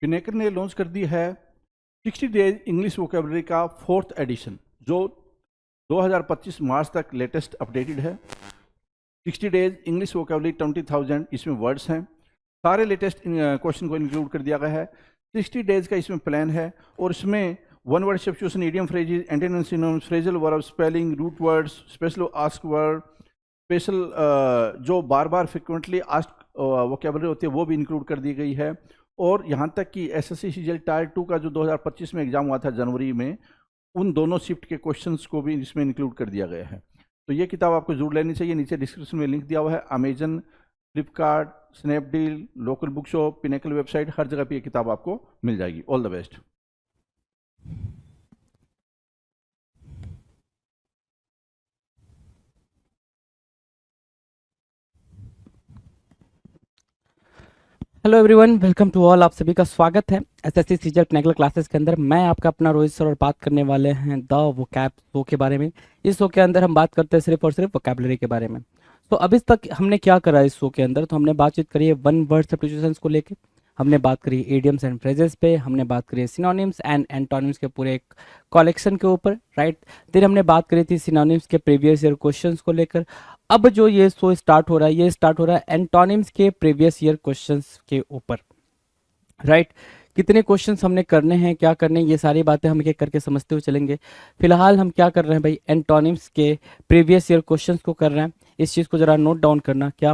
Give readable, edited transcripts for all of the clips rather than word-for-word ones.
पिनेकर ने लॉन्च कर दी है 60 डेज इंग्लिश वोकेबलरी का 4th एडिशन, जो 2025 मार्च तक लेटेस्ट अपडेटेड है। 60 डेज इंग्लिश वोकेबलरी 20,000 इसमें वर्ड्स हैं। सारे लेटेस्ट क्वेश्चन को इंक्लूड कर दिया गया है। 60 डेज का इसमें प्लान है और इसमें one word substitution, idiom phrases, antonyms, synonyms, phrasal verb, spelling, root words, special ask word, special जो बार बार फ्रिक्वेंटली आस्क वोकेबलरी होती है वो भी इंक्लूड कर दी गई है। और यहाँ तक कि एसएससी सीजीएल टायर 2 का जो 2025 में एग्जाम हुआ था जनवरी में, उन दोनों शिफ्ट के क्वेश्चंस को भी इसमें इंक्लूड कर दिया गया है। तो ये किताब आपको जरूर लेनी चाहिए। नीचे डिस्क्रिप्शन में लिंक दिया हुआ है। Amazon, Flipkart, Snapdeal, local book shop, Pinnacle website, हर जगह पे ये किताब आपको मिल जाएगी। All the best. Hello everyone, welcome to all. आप सभी का स्वागत है एसएससी सीजीएल पिनेकल क्लासेस के अंदर। मैं आपका अपना रोहित सर और बात करने वाले हैं द वोकैब शो के बारे में। इस शो के अंदर हम बात करते हैं सिर्फ और सिर्फ वोकैबलरी के बारे में। तो अभी तक हमने क्या करा इस शो के अंदर, तो हमने बातचीत करी है वन वर्ड सब्स्टिट्यूशंस को लेके, हमने बात करी इडियम्स एंड फ्रेजेस पे, हमने बात करी सिनोनिम्स एंड एंटोनिम्स के पूरे एक कलेक्शन के ऊपर, राइट। फिर हमने बात करी थी सिनोनिम्स के प्रीवियस ईयर क्वेश्चंस को लेकर। अब जो ये शो स्टार्ट हो रहा है, ये स्टार्ट हो रहा है एंटोनिम्स के प्रीवियस ईयर क्वेश्चंस के ऊपर, राइट। कितने क्वेश्चंस हमने करने हैं, क्या करने हैं, ये सारी बातें हम एक एक करके समझते हुए चलेंगे। फिलहाल हम क्या कर रहे हैं भाई, एंटोनिम्स के प्रीवियस ईयर क्वेश्चंस को कर रहे हैं। इस चीज़ को ज़रा नोट डाउन करना, क्या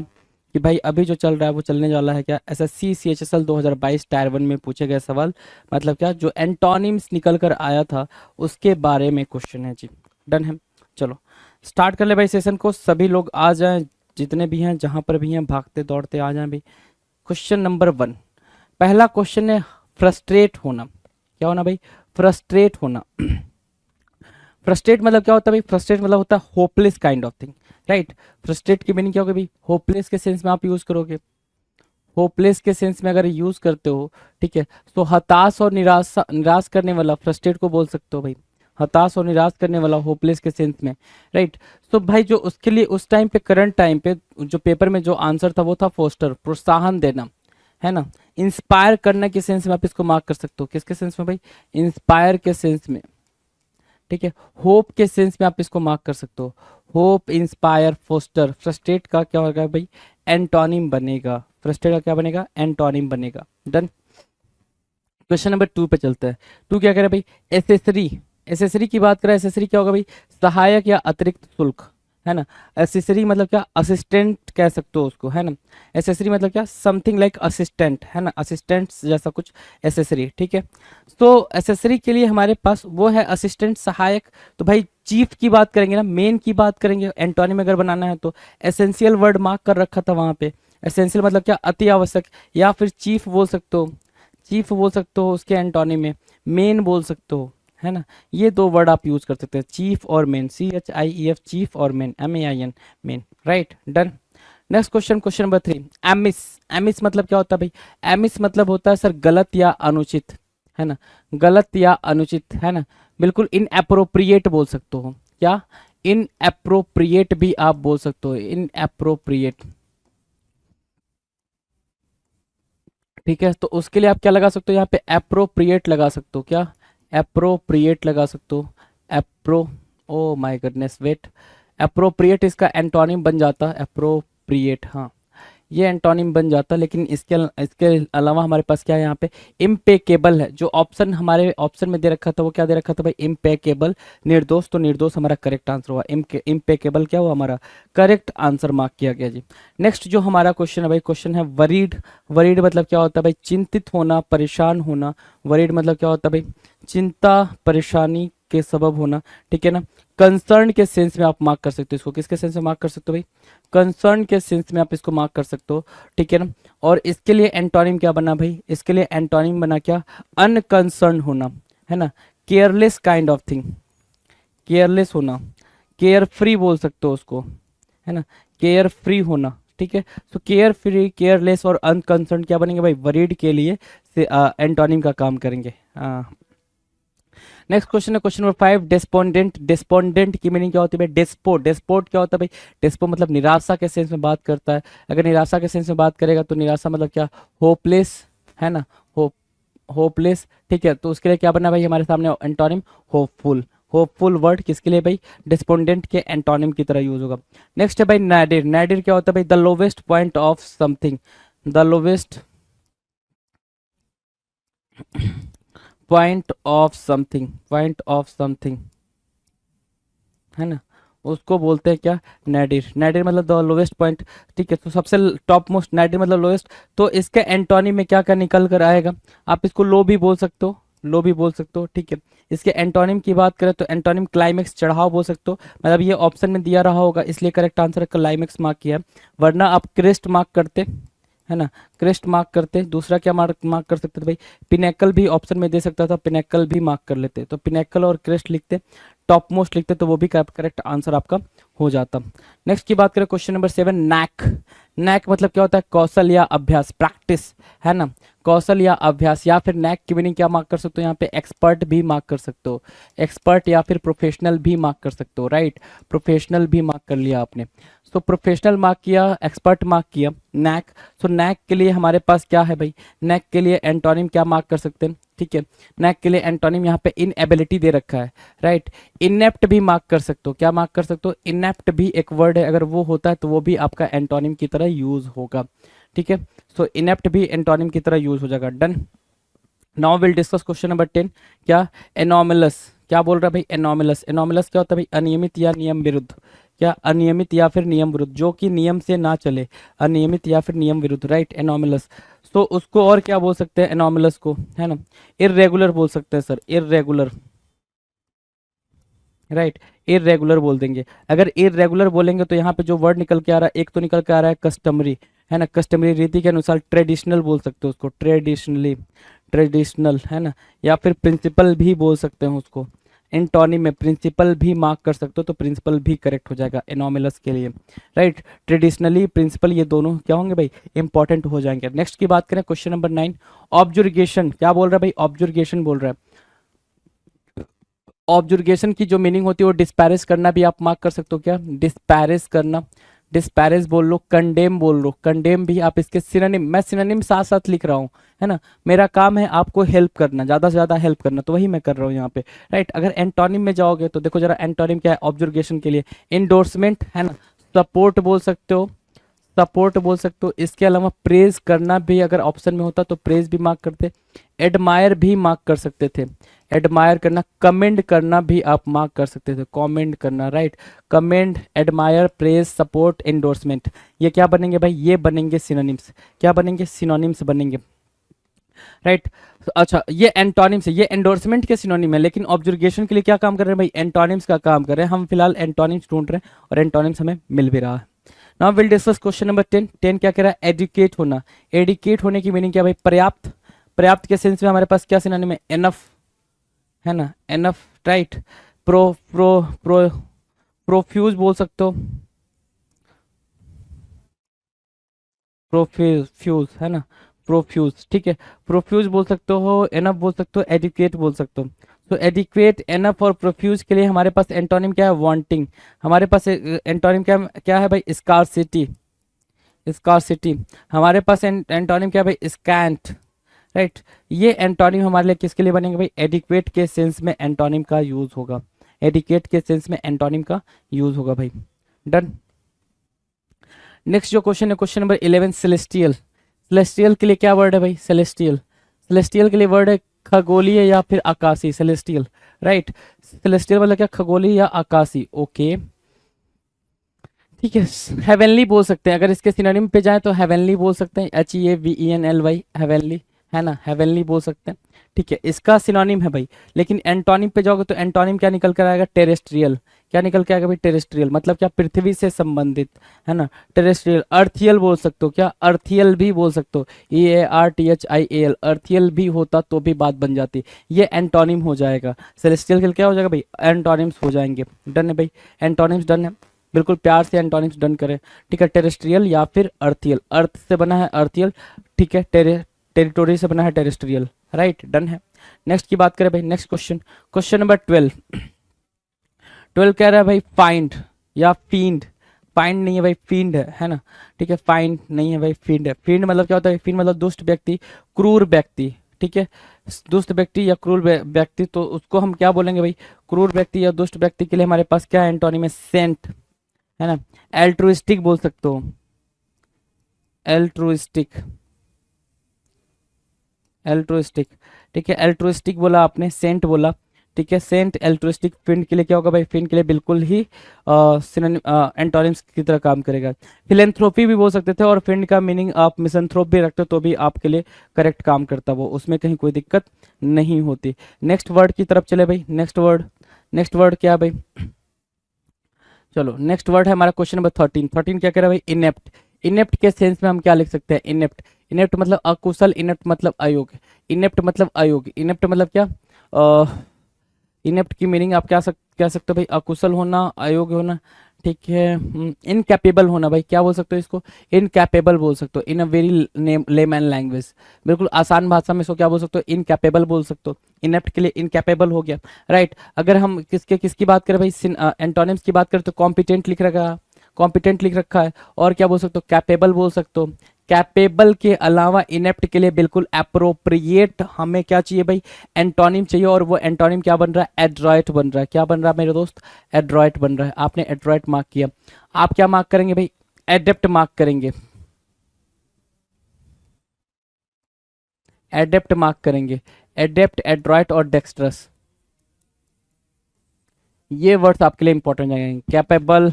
कि भाई अभी जो चल रहा है वो चलने वाला है क्या, एसएससी सीएचएसएल 2022 टायर 1 में पूछे गए सवाल, मतलब क्या जो एंटोनिम्स निकल कर आया था उसके बारे में क्वेश्चन है जी। डन है, चलो स्टार्ट कर ले भाई सेशन को। सभी लोग आ जाएं, जितने भी हैं, जहाँ पर भी हैं, भागते दौड़ते आ जाएं भाई। क्वेश्चन नंबर 1, पहला क्वेश्चन है फ्रस्ट्रेट होना। क्या होना भाई, फ्रस्ट्रेट होना। फ्रस्ट्रेट मतलब क्या होता है भाई, फ्रस्ट्रेट मतलब होता है hopeless kind of thing, right. Frustrate की मीनिंग क्या होगी भाई, होपलेस के सेंस में आप यूज करोगे। होपलेस के सेंस में अगर यूज करते हो, ठीक है, तो हताश और निराश करने वाला फ्रस्ट्रेट को बोल सकते हो भाई। हताश और निराश करने वाला होपलेस के सेंस में, राइट। तो भाई जो उसके लिए उस टाइम पे, करंट टाइम पे जो पेपर में जो आंसर था वो था फोस्टर, प्रोत्साहन देना, है ना। इंस्पायर करने के सेंस में आप इसको मार्क कर सकते हो। किसके सेंस में भाई, इंस्पायर के सेंस में, ठीक है। होप के सेंस में आप इसको मार्क कर सकते हो। Hope, inspire, poster. फ्रस्ट्रेट का क्या होगा भाई, एंटोनिम बनेगा। फ्रस्ट्रेट का क्या बनेगा, एंटोनिम बनेगा। डन। क्वेश्चन नंबर 2 पे चलते हैं। 2 क्या करे भाई, एसेसरी। एसेसरी की बात करें, एसेसरी क्या होगा भाई, सहायक या अतिरिक्त शुल्क, है ना। एसेसरी मतलब क्या, असिस्टेंट कह सकते हो उसको, है ना। एसेसरी मतलब क्या, समथिंग लाइक असिस्टेंट, है ना, असिस्टेंट जैसा कुछ एसेसरी, ठीक है। तो एसेसरी के लिए हमारे पास वो है असिस्टेंट, सहायक। तो भाई चीफ की बात करेंगे ना, मेन की बात करेंगे, एंटोनिम अगर बनाना है तो एसेंशियल वर्ड मार्क कर रखा था वहां पे। एसेंशियल मतलब क्या, अति आवश्यक, या फिर चीफ बोल सकते हो। चीफ बोल सकते हो उसके एंटोनिम में, मेन बोल सकते हो, है ना। ये दो वर्ड आप यूज कर सकते हैं, चीफ और मेन, CHIEF, चीफ और main, MAIN, main, right. Done. Next question, question number 3, amiss. Amiss मतलब क्या होता है भाई, एमिस मतलब होता है सर गलत या अनुचित, है ना। गलत या अनुचित, है ना। बिल्कुल इनएप्रोप्रिएट बोल सकते हो। क्या, इनएप्रोप्रिएट भी आप बोल सकते हो, इनएप्रोप्रिएट, ठीक है। तो उसके लिए आप क्या लगा सकते हो यहाँ पे, एप्रोप्रिएट लगा सकते हो। क्या, एप्रोप्रिएट लगा सकते हो। Appro, oh my goodness, wait, appropriate इसका एंटोनिम बन जाता है, एप्रोप्रिएट, हाँ ये एंटोनिम बन जाता। लेकिन इसके अलावा हमारे पास क्या है यहाँ पे, इम्पेकेबल है। जो ऑप्शन हमारे ऑप्शन में दे रखा था वो क्या दे रखा था भाई, इम्पेकेबल, निर्दोष। तो निर्दोष हमारा करेक्ट आंसर हुआ। इम्पेकेबल क्या हुआ, हमारा करेक्ट आंसर मार्क किया गया जी। नेक्स्ट जो हमारा क्वेश्चन है भाई, क्वेश्चन है वरीड। वरीड मतलब क्या होता है भाई, चिंतित होना, परेशान होना। वरीड मतलब क्या होता है भाई, चिंता, परेशानी के सबब होना, ठीक है ना। कंसर्न के सेंस में आप मार्क कर सकते हो इसको। किसके सेंस में मार्क कर सकते हो भाई, कंसर्न के सेंस में आप इसको मार्क कर सकते हो, ठीक है ना। और इसके लिए एंटोनिम क्या बना भाई, इसके लिए एंटोनिम बना क्या, अनकंसर्न होना, है ना। Careless kind of thing, careless होना। केयर फ्री बोल सकते हो उसको, है ना, केयर फ्री होना, ठीक है। तो केयर फ्री, केयरलेस और अनकंसर्न क्या बनेंगे भाई, वरीड के लिए से एंटोनिम का काम करेंगे। नेक्स्ट क्वेश्चन है क्वेश्चन नंबर 5, डेस्पोंडेंट। डेस्पोंडेंट की मीनिंग क्या होती है भाई, डेस्पो। डेस्पोट क्या होता है भाई, डेस्पो मतलब निराशा के सेंस में बात करता है। अगर निराशा के सेंस में बात करेगा तो निराशा मतलब क्या, होपलेस, है ना, होप, होपलेस, ठीक है, तो उसके लिए क्या बना भाई हमारे सामने एंटोनिम होपफुल। होपफुल वर्ड किसके लिए भाई, डिस्पोंडेंट के एंटोनिम की तरह यूज होगा। नेक्स्ट है भाई नैडिर। नैडिर क्या होता है भाई, the lowest point of something, the lowest point of something, point of something, है ना, उसको बोलते हैं क्या, नैडिर। नैडिर मतलब द लोवेस्ट पॉइंट, ठीक है, तो सबसे टॉप मोस्ट, नैडिर मतलब लोवेस्ट, तो इसके एंटोनिम में क्या क्या निकल कर आएगा, आप इसको लो भी बोल सकते हो, लो भी बोल सकते हो, ठीक है। इसके एंटोनिम की बात करें तो एंटोनिम क्लाइमेक्स, चढ़ाव बोल सकते हो, मतलब ये ऑप्शन में दिया रहा होगा इसलिए करेक्ट आंसर क्लाइमेक्स मार्क किया है, वरना आप क्रेस्ट मार्क करते, है ना, क्रेस्ट मार्क करते। दूसरा क्या मार्क मार्क कर सकते थे भाई, पिनेकल भी ऑप्शन में दे सकता था, पिनेकल भी मार्क कर लेते, तो पिनेकल और क्रेस्ट लिखते, टॉप मोस्ट लिखते, तो वो भी करेक्ट आंसर आपका हो जाता। नेक्स्ट की बात करें क्वेश्चन नंबर 7, नैक। नैक मतलब क्या होता है, कौशल या अभ्यास, प्रैक्टिस, है ना, कौशल या अभ्यास, या फिर नैक की मीनिंग क्या मार्क कर सकते हो यहाँ पे, एक्सपर्ट भी मार्क कर सकते हो, एक्सपर्ट या फिर प्रोफेशनल भी मार्क कर सकते हो, राइट, प्रोफेशनल भी मार्क कर लिया आपने। सो प्रोफेशनल मार्क किया, एक्सपर्ट मार्क किया, नैक। सो नैक के लिए हमारे पास क्या है भाई, नैक के लिए एंटोनिम क्या मार्क कर सकते हैं, ठीक है, नैक के लिए एंटोनिम यहाँ पे इनएबिलिटी दे रखा है, राइट। इनेप्ट भी मार्क कर सकते हो, क्या मार्क कर सकते हो, इनेप्ट भी एक वर्ड है, अगर वो होता है तो वो भी आपका एंटोनिम की तरह यूज होगा, ठीक है। सो इनेप्ट भी एंटोनिम की तरह यूज हो जाएगा, done. Now will discuss question number 10, क्या, एनोमलस, क्या बोल रहा है भाई, एनोमलस। एनोमलस क्या होता है भाई, अनियमित या नियम विरुद्ध, क्या, अनियमित या फिर नियम विरुद्ध, जो कि नियम से ना चले, अनियमित या फिर नियम विरुद्ध, राइट, एनोमलस। तो उसको और क्या बोल सकते हैं एनोमलस को, है ना, इर्रेगुलर बोल सकते हैं सर, इर्रेगुलर, राइट, इरेगुलर बोल देंगे। अगर इरेगुलर बोलेंगे तो यहाँ पे जो वर्ड निकल के आ रहा है, एक तो निकल के आ रहा है कस्टमरी, है ना, कस्टमरी रीति के अनुसार, ट्रेडिशनल बोल सकते हो उसको, ट्रेडिशनली, ट्रेडिशनल, है ना, या फिर प्रिंसिपल भी बोल सकते हैं उसको, एंटोनिम में प्रिंसिपल भी मार्क कर सकते हो, तो प्रिंसिपल भी करेक्ट हो जाएगा एनोमिलस के लिए, राइट। ट्रेडिशनली, प्रिंसिपल, ये दोनों क्या होंगे भाई, इंपॉर्टेंट हो जाएंगे। नेक्स्ट की बात करें क्वेश्चन नंबर 9, ऑब्जुर्गेशन, क्या बोल रहा है भाई, ऑब्जुर्गेशन बोल रहा है। ऑब्जुर्गेशन की जो मीनिंग होती है वो डिस्पैरेज करना भी आप मार्क कर सकते हो, क्या, डिस्पैरेज करना, डिस्पैरेज बोल लो, कंडेम बोल लो, कंडेम भी आप इसके सिनोनिम, मैं सिनोनिम साथ साथ लिख रहा हूँ, है ना, मेरा काम है आपको हेल्प करना, ज़्यादा से ज़्यादा हेल्प करना, तो वही मैं कर रहा हूँ यहाँ पे, राइट। अगर एंटोनिम में जाओगे तो देखो जरा एंटोनिम क्या है ऑब्जुर्गेशन के लिए, इंडोर्समेंट, है ना, सपोर्ट बोल सकते हो, सपोर्ट बोल सकते हो, इसके अलावा प्रेज करना भी अगर ऑप्शन में होता तो प्रेज भी मार्क करते, एडमायर भी मार्क कर सकते थे, एडमायर करना, कमेंड करना भी आप मार्क कर सकते थे, कमेंड करना, right, commend, admire, praise, support, endorsement, ये क्या बनेंगे भाई, ये बनेंगे सिनोनिम्स, क्या बनेंगे, सिनोनिम्स बनेंगे, राइट। अच्छा, ये एंटोनिम्स है, ये एंडोर्समेंट के सिनोनिम है, लेकिन ऑब्जर्वेशन के लिए क्या काम कर रहे हैं भाई, एंटोनिम्स का काम कर रहे हैं, हम फिलहाल एंटोनिम्स ढूंढ रहे हैं और एंटोनिम्स हमें मिल भी रहा है। Now will discuss question number 10। 10 क्या कह रहा है, एडुकेट होना। एडुकेट होने की मीनिंग क्या भाई, पर्याप्त, पर्याप्त के सेंस में हमारे पास क्या सिनोनिम है, एनफ, है ना, enough, right. Pro pro pro profuse बोल सकते हो, प्रोफ्यूज, है ना, प्रोफ्यूज, ठीक है, प्रोफ्यूज बोल सकते हो, एनफ बोल सकते हो, एडुकेट बोल सकते हो। तो एडिक्वेट, एनफ और प्रोफ्यूज के लिए हमारे पास एंटोनिम क्या है, वांटिंग। हमारे पास एंटोनिम क्या क्या है भाई, स्कार्सिटी, स्कार्सिटी। हमारे पास एंटोनिम क्या है भाई, स्कैंट, राइट। ये एंटोनिम हमारे लिए किसके लिए बनेंगे भाई, एडिक्वेट के सेंस में एंटोनिम का यूज होगा, एडिक्वेट के सेंस में एंटोनिम का यूज होगा भाई, डन। नेक्स्ट जो क्वेश्चन है क्वेश्चन नंबर 11, सेलेस्टियल। सेलेस्टियल के लिए क्या वर्ड है भाई, सेलेस्टियल, सेलेस्टियल के लिए वर्ड है खगोलीय या फिर आकाशी, सेलेस्टियल, राइट। सेलेस्टियल मतलब क्या, खगोलीय या आकाशी, ओके, ठीक है। हेवनली बोल सकते हैं, अगर इसके सिनोनिम पे जाए तो हेवनली बोल सकते हैं, HEAVENLY, हेवनली, है ना, हेवनली बोल सकते हैं, ठीक है, इसका सिनोनिम है भाई। लेकिन एंटोनिम पे जाओगे तो एंटोनिम क्या निकल कर आएगा, टेरेस्ट्रियल, क्या निकल के आएगा भाई, टेरेस्ट्रियल, मतलब क्या, पृथ्वी से संबंधित, है ना, टेरेस्ट्रियल। अर्थियल बोल सकते हो, क्या, अर्थियल भी बोल सकते हो, EARTHIAL, अर्थियल भी होता तो भी बात बन जाती, ये एंटोनिम हो जाएगा। सेलेस्टियल के लिए क्या हो जाएगा भाई, एंटोनिम्स हो जाएंगे, डन है भाई, एंटोनिम्स डन है, बिल्कुल प्यार से एंटोनिम्स डन करें, ठीक है। टेरेस्ट्रियल या फिर अर्थियल, अर्थ से बना है अर्थियल, ठीक है, टेरिटोरी से बना है टेरेस्ट्रियल, राइट, डन है। नेक्स्ट की बात करें भाई, नेक्स्ट क्वेश्चन, क्वेश्चन नंबर 12। 12 कह रहा है भाई, फाइंड या फींड, फाइंड नहीं है भाई, फींड है ना, ठीक है, फाइंड नहीं है भाई, फींड है। फींड मतलब क्या होता है, फींड मतलब दुष्ट व्यक्ति, क्रूर व्यक्ति, ठीक है, दुष्ट व्यक्ति या क्रूर व्यक्ति, तो उसको हम क्या बोलेंगे भाई, क्रूर व्यक्ति या दुष्ट व्यक्ति के लिए हमारे पास क्या एंटोनिम है, सेंट, है ना। एल्ट्रुइस्टिक बोल सकते हो, एल्ट्रुइस्टिक, एल्ट्रुइस्टिक, ठीक है, एल्ट्रुइस्टिक बोला आपने, सेंट बोला, ठीक है, सेंट एल्ट्रुइस्टिक फिंड के लिए क्या होगा भाई, फिंड के लिए बिल्कुल ही एंटोनिम्स की तरह काम करेगा। फिलेंथ्रोपी भी बोल सकते थे, और फिंड का मीनिंग आप मिसंथ्रोप भी रखते हो तो भी आपके लिए करेक्ट काम करता, वो उसमें कहीं कोई दिक्कत नहीं होती। नेक्स्ट वर्ड की तरफ चले भाई, नेक्स्ट वर्ड, नेक्स्ट वर्ड क्या भाई, चलो नेक्स्ट वर्ड है हमारा क्वेश्चन नंबर 13। 13 क्या कह रहा है भाई, इनेप्ट। इनेप्ट के सेंस में हम क्या लिख सकते हैं, इनेप्ट, इनेप्ट मतलब अकुशल, इनेप्ट मतलब अयोग्य, इनेप्ट मतलब अयोग्य, इनेप्ट मतलब क्या, इनेप्ट की मीनिंग आप क्या कह सकते हो भाई, अकुशल होना, अयोग्य होना, ठीक है, इनकैपेबल होना भाई, क्या बोल सकते हो इसको, इनकैपेबल बोल सकते हो, इन अ वेरी लेमैन लैंग्वेज, बिल्कुल आसान भाषा में इसको क्या बोल सकते हो, इनकैपेबल बोल सकते हो। इनेप्ट के लिए इनकैपेबल हो गया, राइट। अगर हम किसकी बात करें भाई, एंटोनिम्स की बात करें तो कॉम्पिटेंट लिख रखा है, कॉम्पिटेंट लिख रखा है, और क्या बोल सकते हो, कैपेबल बोल सकते हो। कैपेबल के अलावा इनेप्ट के लिए बिल्कुल अप्रोप्रिएट हमें क्या चाहिए भाई, एंटोनिम चाहिए, और वो एंटोनिम क्या बन रहा है, एड्रॉइट बन रहा है। क्या बन रहा है मेरे दोस्त, एड्रॉइट बन रहा है। आपने एड्रॉइट मार्क किया, आप क्या मार्क करेंगे भाई, एडेप्ट मार्क करेंगे, एडेप्ट मार्क करेंगे, एडेप्ट, एड्रॉइट और डेक्स्ट्रस, ये वर्ड्स आपके लिए इंपॉर्टेंट जाएंगे। कैपेबल,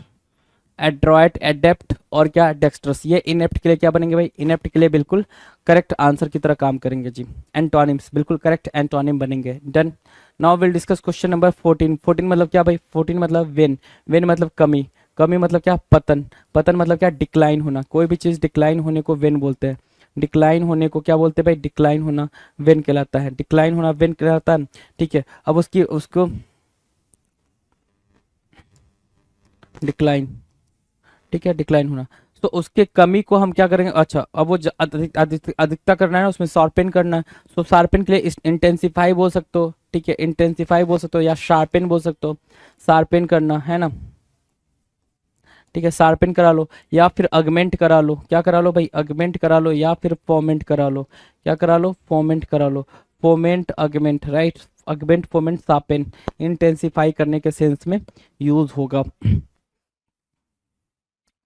एड्रॉइट, एडेप्ट और क्या, डेक्स्ट्रस, ये इनेप्ट के लिए क्या बनेंगे भाई, इनेप्ट के लिए बिल्कुल करेक्ट आंसर की तरह काम करेंगे जी। एंटोनिम्स बिल्कुल करेक्ट एंटोनिम बनेंगे, done. Now will discuss question number 14। 14 मतलब क्या भाई, 14 मतलब वेन, वेन मतलब कमी, कमी मतलब क्या, पतन, पतन मतलब क्या, डिक्लाइन होना, कोई भी चीज़ डिक्लाइन होने को वेन बोलते हैं, डिक्लाइन होने को क्या बोलते हैं भाई, डिक्लाइन होना वेन कहलाता है, डिक्लाइन होना वेन कहलाता है, ठीक है। अब उसको डिक्लाइन, ठीक है, डिक्लाइन होना, तो उसके कमी को हम क्या करेंगे, अच्छा अब वो अधिकता करना है ना, उसमें शार्पेन करना है, तो शार्पेन के लिए इंटेंसिफाई बोल सकते हो, ठीक है, इंटेंसिफाई बोल सकते हो, या शार्पेन बोल सकते हो, शार्पेन करना है ना, ठीक है, शार्पेन करा लो, या फिर अगमेंट करा लो, क्या करा लो भाई, अगमेंट करा लो, या फिर फोमेंट करा लो, क्या करा लो, फोमेंट करा लो, foment, अगमेंट, right, अगमेंट, foment, sharpen, intensify करने के सेंस में यूज होगा।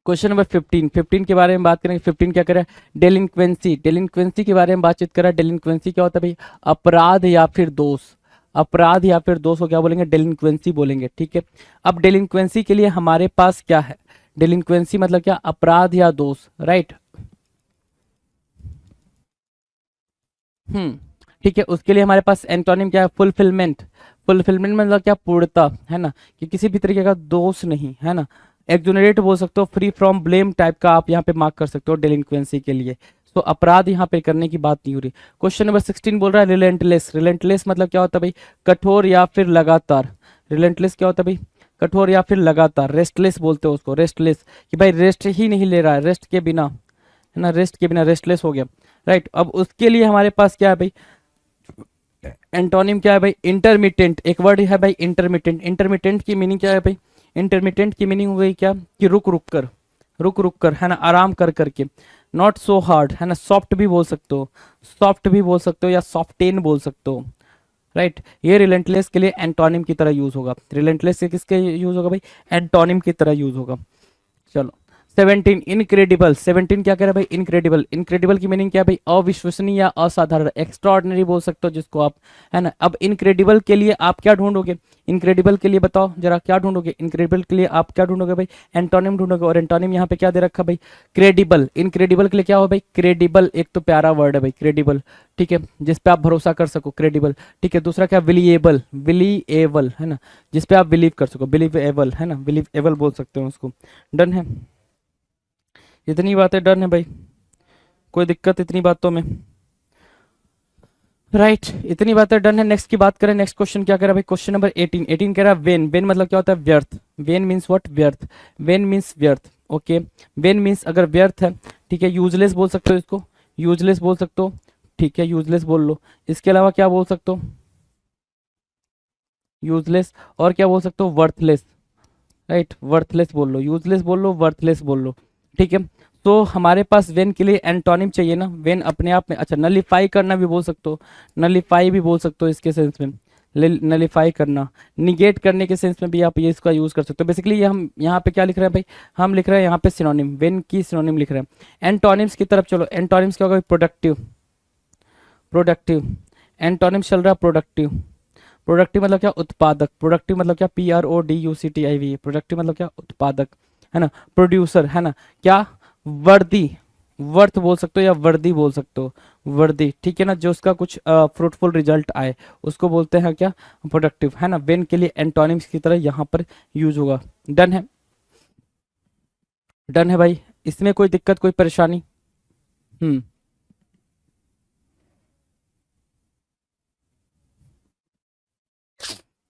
क्वेश्चन नंबर 15, 15 के बारे में बात करेंगे। 15 क्या करें, डेलिंक्वेंसी, डेलिंक्वेंसी के बारे में बातचीत करें। डेलिंक्वेंसी क्या होता है भाई, अपराध या फिर दोष, अपराध या फिर दोष को क्या बोलेंगे, डेलिंक्वेंसी बोलेंगे, ठीक है। अब डेलिंक्वेंसी के लिए हमारे पास क्या है, डेलिंक्वेंसी मतलब क्या, अपराध या दोष, राइट, ठीक है। उसके लिए हमारे पास एंटोनिम क्या है, फुलफिलमेंट, फुलफिलमेंट मतलब क्या, पूर्णता, है ना, कि किसी भी तरीके का दोष नहीं, है ना। एक्सोनरेट बोल सकते हो, फ्री फ्रॉम ब्लेम टाइप का आप यहाँ पे मार्क कर सकते हो डेलिंक्वेंसी के लिए। तो अपराध यहाँ पे करने की बात नहीं हो रही। क्वेश्चन नंबर 16 बोल रहा है रिलेंटलेस, रिलेंटलेस मतलब क्या होता है भाई, कठोर या फिर लगातार, रिलेंटलेस क्या होता है भाई, कठोर या फिर लगातार। रेस्टलेस बोलते हो उसको, रेस्टलेस, कि भाई रेस्ट ही नहीं ले रहा है, रेस्ट के बिना, है ना, रेस्ट के बिना रेस्टलेस हो गया, राइट। अब उसके लिए हमारे पास क्या है भाई, एंटोनिम क्या है भाई, इंटरमिटेंट, एक वर्ड है भाई इंटरमिटेंट। इंटरमिटेंट की मीनिंग क्या है भाई, इंटरमिटेंट की मीनिंग हो गई क्या, कि रुक रुक कर, रुक रुक कर, है ना, आराम कर करके। नॉट सो हार्ड, है ना, सॉफ्ट भी बोल सकते हो, सॉफ्ट भी बोल सकते हो, या सॉफ्टेन बोल सकते हो, राइट। ये रिलेंटलेस के लिए एंटोनिम की तरह यूज होगा। रिलेंटलेस से किसके यूज होगा भाई, एंटोनिम की तरह यूज होगा। चलो 17, इनक्रेडिबल। 17 क्या कह रहा है भाई, इनक्रेडिबल, इनक्रेडिबल की मीनिंग क्या है भाई, अविश्वसनीय या असाधारण, एक्स्ट्राऑर्डिनरी बोल सकते हो जिसको आप, है ना। अब इनक्रेडिबल के लिए आप क्या ढूंढोगे, इनक्रेडिबल के लिए बताओ जरा क्या ढूंढोगे, इनक्रेडिबल के लिए आप क्या ढूंढोगे भाई, एंटोनिम ढूंढोगे, और एंटोनिम यहाँ पे क्या दे रखा भाई, क्रेडिबल। इनक्रेडिबल के लिए क्या हो भाई, क्रेडिबल, एक तो प्यारा वर्ड है भाई क्रेडिबल, ठीक है, जिसपे आप भरोसा कर सको, क्रेडिबल, ठीक है। दूसरा क्या, विलीएबल, विलीएबल, है ना, जिसपे आप बिलीव कर सको, बिलीवेबल, है ना, बिलीवेबल बोल सकते हो उसको, डन है। इतनी बातें डन है भाई, कोई दिक्कत इतनी बातों में, राइट इतनी बातें डन है। नेक्स्ट की बात करें, नेक्स्ट क्वेश्चन क्या कह रहा है भाई, क्वेश्चन नंबर 18। 18 कह रहा है वेन, वेन मतलब क्या होता है, व्यर्थ, वेन मीन्स व्हाट, व्यर्थ, वेन मीन्स व्यर्थ, ओके। वेन मीन्स अगर व्यर्थ है, ठीक है, यूजलेस बोल सकते हो इसको, यूजलेस बोल सकते हो, ठीक है, यूजलेस बोल लो। इसके अलावा क्या बोल सकते हो, यूजलेस, और क्या बोल सकते हो, वर्थलेस, राइट, वर्थलेस बोल लो, यूजलेस बोल लो, वर्थलेस बोल लो, ठीक है। तो हमारे पास वेन के लिए एंटोनिम चाहिए ना, वेन अपने आप में, अच्छा नलीफाई करना भी बोल सकते हो, नलीफाई भी बोल सकते हो इसके सेंस में, नलीफाई करना, निगेट करने के सेंस में भी आप ये इसका यूज कर सकते हो। बेसिकली ये हम यहाँ पे क्या लिख रहे हैं भाई, हम लिख रहे हैं यहाँ पे सिनोनिम, वेन की सिनोनिम लिख रहे हैं। एंटोनिम्स की तरफ चलो, एंटोनिम्स क्या होगा, प्रोडक्टिव, प्रोडक्टिव, एंटोनिम्स चल रहा है प्रोडक्टिव, प्रोडक्टिव मतलब क्या, उत्पादक, प्रोडक्टिव मतलब क्या, PRODUCTIV, प्रोडक्टिव मतलब क्या, उत्पादक, है ना, प्रोड्यूसर, है ना, क्या, वर्दी, वर्थ बोल सकते हो या वर्दी बोल सकते हो, वर्दी, ठीक है ना, जो उसका कुछ फ्रूटफुल रिजल्ट आए उसको बोलते हैं क्या, प्रोडक्टिव, है ना। वेन के लिए एंटोनिम्स की तरह यहाँ पर यूज होगा। डन है, डन है भाई, इसमें कोई दिक्कत कोई परेशानी?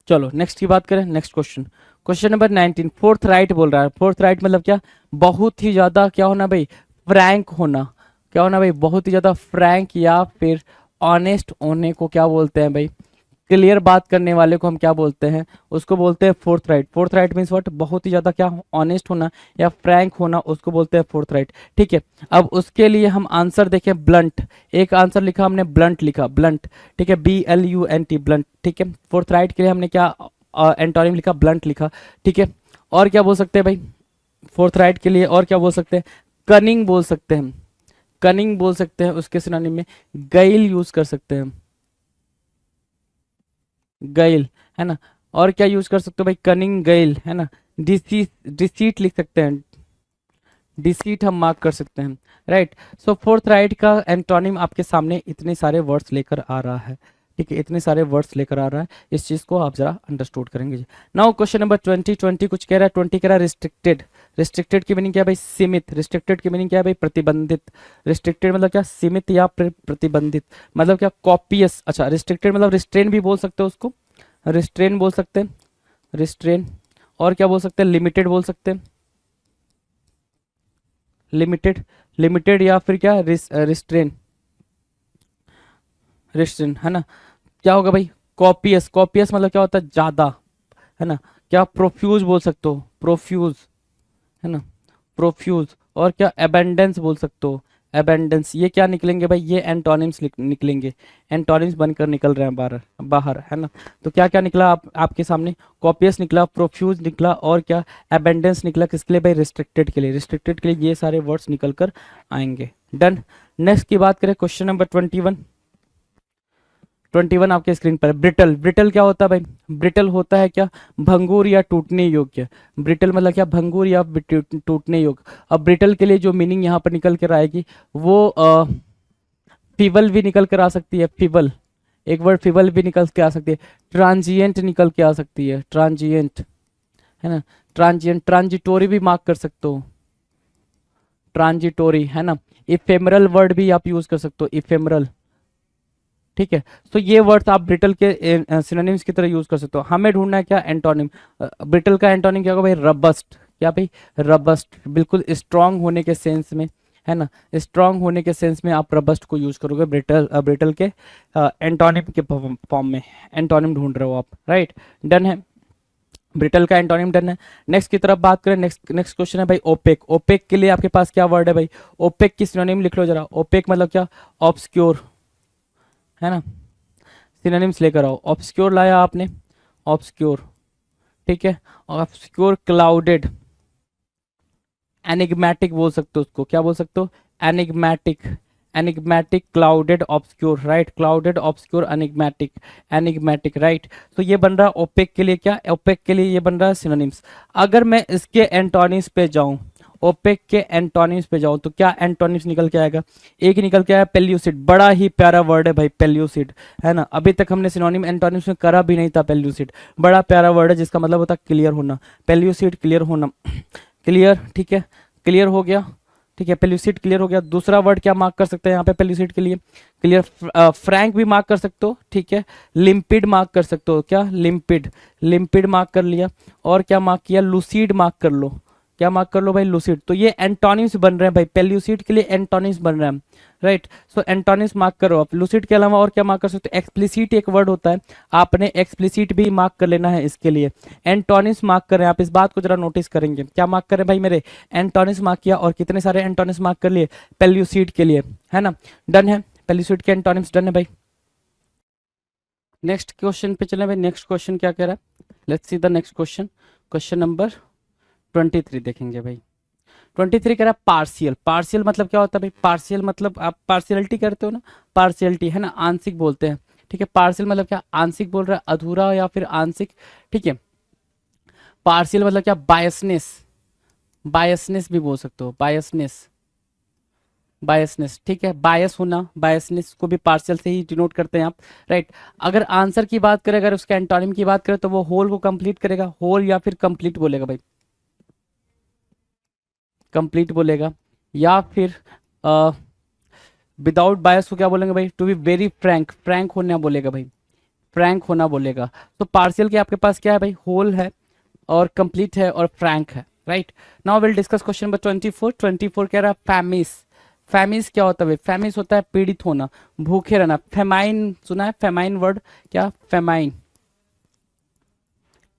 चलो नेक्स्ट की बात करें, next question, question number 19, fourth right बोल रहा है। फोर्थ राइट मतलब क्या, बहुत ही ज्यादा क्या होना भाई, फ्रैंक होना, क्या होना भाई, बहुत ही ज्यादा फ्रैंक या फिर ऑनेस्ट होने को क्या बोलते हैं भाई, क्लियर बात करने वाले को हम क्या बोलते हैं, उसको बोलते हैं fourth right. Fourth right means what, बहुत ही ज्यादा क्या, ऑनेस्ट होना या फ्रैंक होना, उसको बोलते हैं फोर्थ राइट। ठीक है, अब उसके लिए हम आंसर देखें, ब्लंट, एक आंसर लिखा हमने ब्लंट लिखा, ब्लंट, ठीक है, BLUNT, ब्लंट, ठीक है। फोर्थ राइट के लिए हमने क्या एंटोनिम लिखा, ब्लंट लिखा, ठीक है। और क्या बोल सकते हैं भाई फोर्थ राइट के लिए, और क्या बोल सकते हैं, कनिंग बोल सकते हैं, कनिंग बोल सकते हैं, उसके सिनोनिम में गैल यूज कर सकते हैं, गैल, है ना। और क्या यूज कर सकते हो भाई, कनिंग, गैल, है ना, डिसीट, डिसीट लिख सकते हैं, डिसीट हम मार्क कर सकते हैं, राइट। सो फोर्थ राइट का एंटोनिम आपके सामने इतने सारे वर्ड्स लेकर आ रहा है, ठीक है, इतने सारे वर्ड्स लेकर आ रहा है, इस चीज को आप जरा अंडरस्टूड करेंगे। नाउ क्वेश्चन नंबर 20, 20 कुछ कह रहा है, 20 कह रहा है रिस्ट्रिक्टेड, रिस्ट्रिक्टेड की मीनिंग क्या है भाई, सीमित, रिस्ट्रिक्टेड की मीनिंग क्या है भाई, प्रतिबंधित, रिस्ट्रिक्टेड मतलब क्या, सीमित या प्रतिबंधित, मतलब क्या, कॉपियस, अच्छा रिस्ट्रिक्टेड मतलब रिस्ट्रेन भी बोल सकते हो उसको, रिस्ट्रेन बोल सकते हैं, रिस्ट्रेन, और क्या बोल सकते हैं, लिमिटेड बोल सकते हैं, लिमिटेड, लिमिटेड या फिर क्या, रिस्ट्रेन, रिस्ट्रेन, है ना। क्या होगा भाई, कॉपियस, कॉपियस मतलब क्या होता है, ज्यादा, है ना, क्या, प्रोफ्यूज बोल सकते हो, प्रोफ्यूज, है ना, प्रोफ्यूज, और क्या, एबेंडेंस बोल सकते हो, एबेंडेंस, ये क्या निकलेंगे भाई, ये एंटोनिम्स निकलेंगे, एंटोनिम्स बनकर निकल रहे हैं बाहर, बाहर, है ना। तो क्या क्या निकला आपके सामने, कॉपियस निकला, प्रोफ्यूज निकला, और क्या, एबेंडेंस निकला, किसके लिए भाई, रिस्ट्रिक्टेड के लिए, रिस्ट्रिक्टेड के लिए ये सारे वर्ड्स निकल कर आएंगे। डन। नेक्स्ट की बात करें, क्वेश्चन नंबर 21, 21 आपके स्क्रीन पर, ब्रिटल, ब्रिटल क्या होता है भाई, ब्रिटल होता है क्या, भंगुर या टूटने योग्य, ब्रिटल मतलब क्या, भंगुर या टूटने योग्य। अब ब्रिटल के लिए जो मीनिंग यहाँ पर निकल कर आएगी वो फीबल भी निकल कर आ सकती है, फीबल, एक वर्ड फीबल भी निकल के आ सकती है, ट्रांजिएंट निकल के आ सकती है, ट्रांजिएंट, है ना, ट्रांजिएंट, ट्रांजिटोरी भी मार्क कर सकते हो, ट्रांजिटोरी, है ना, इफेमरल वर्ड भी आप यूज कर सकते हो, इफेमरल, ठीक है। तो ये वर्ड्स आप ब्रिटल के सिनोनिम्स की तरह यूज कर सकते हो। हमें ढूंढना है क्या, एंटोनिम, ब्रिटल का एंटोनिम क्या होगा भाई, रबस्ट, क्या भाई, रबस्ट, बिल्कुल स्ट्रांग होने के सेंस में, है ना, स्ट्रांग होने के सेंस में आप रबस्ट को यूज करोगे, ब्रिटल, ब्रिटल के एंटोनिम के फॉर्म में, एंटोनिम ढूंढ रहे हो आप, राइट। डन है, ब्रिटल का एंटोनिम डन है। नेक्स्ट की तरफ बात करें, नेक्स्ट नेक्स्ट क्वेश्चन है भाई, ओपेक, ओपेक के लिए आपके पास क्या वर्ड है भाई, ओपेक की सिनोनिम लिख लो जरा, ओपेक मतलब क्या, ऑब्सक्योर, है ना, सिनोनिम्स लेकर आओ, ऑब्सक्योर लाया आपने, ऑब्सक्योर, ठीक है, ऑब्सक्योर, क्लाउडेड, एनिग्मेटिक बोल सकते हो उसको, क्या बोल सकते हो, enigmatic, enigmatic, clouded, obscure, right, clouded, obscure, enigmatic, enigmatic, right. तो ये बन रहा ओपेक के लिए क्या, ओपेक के लिए ये बन रहा है सिनोनिम्स। अगर मैं इसके एंटोनिम्स पे जाऊं, ओपेक के एंटोनिम्स पे जाऊं, तो क्या एंटोनिम्स निकल के आएगा, एक निकल के आया पेल्यूसिड, बड़ा ही प्यारा वर्ड है भाई पेल्यूसिड, है ना, अभी तक हमने सिनोनिम एंटोनिम्स में करा भी नहीं था, पेल्यूसिड बड़ा प्यारा वर्ड है जिसका मतलब होता है क्लियर होना, पेल्यूसिड क्लियर होना, क्लियर, ठीक है, क्लियर हो गया, ठीक है, पेल्यूसिड क्लियर हो गया। दूसरा वर्ड क्या मार्क कर सकते हैं यहाँ पे पेल्यूसिड के लिए, क्लियर, फ्रैंक भी मार्क कर सकते हो, ठीक है, लिम्पिड मार्क कर सकते हो, क्या, लिम्पिड, लिम्पिड मार्क कर लिया, और क्या मार्क किया, लूसीड मार्क कर लो, क्या मार्क कर लो भाई, लूसिड। तो ये एंटोनिम्स बन रहे हैं भाई, पेल्यूसिड के लिए एंटोनिम्स बन रहे हैं, राइट। सो एंटोनिम्स मार्क करो आप। लूसिड के अलावा और क्या मार्क कर सकते हो? एक्सप्लिसिट एक वर्ड होता है, आपने एक्सप्लिसिट भी मार्क कर लेना है इसके लिए। एंटोनिम्स मार्क करें आप, इस बात को जरा नोटिस करेंगे। क्या मार्क करें भाई मेरे? एंटोनिम्स मार्क किया, और कितने सारे एंटोनिम्स मार्क कर लिए पेल्यूसिड के लिए, है ना। डन है, पेल्यूसिड के एंटोनिम्स डन है भाई। नेक्स्ट क्वेश्चन पे चलें भाई। नेक्स्ट क्वेश्चन क्या कह रहा है? Let's see the next question. Question number 23 देखेंगे भाई। 23 कह रहा है पार्शियल। पार्शियल मतलब क्या होता है भाई? पार्शियल मतलब आप पार्शियलिटी करते हो ना, पार्शियलिटी है ना, आंशिक बोलते हैं। ठीक है, पार्शियल मतलब क्या? आंशिक बोल रहा है, अधूरा या फिर आंशिक। ठीक है, पार्शियल मतलब क्या? बायसनेस, बायसनेस भी बोल सकते हो, बायसनेस, बायसनेस। ठीक है, बायस होना, बायसनेस को भी पार्शियल से ही डिनोट करते हैं आप, राइट। अगर आंसर की बात करें, अगर उसके एंटोनिम की बात करें, तो वो होल को कंप्लीट करेगा, होल या फिर कंप्लीट बोलेगा भाई, कंप्लीट बोलेगा। या फिर विदाउट बायस को क्या बोलेंगे भाई? To be very frank, frank होना बोलेगा भाई, फ्रैंक होना बोलेगा। तो पार्शियल के आपके पास क्या है भाई? होल है और कंप्लीट है और फ्रैंक है, right. Now will discuss question number 24। 24 कह रहा है फैमिस। फैमिस क्या होता है भाई? फैमिस होता है पीड़ित होना, भूखे रहना। फेमाइन सुना है? फेमाइन वर्ड क्या? Famine,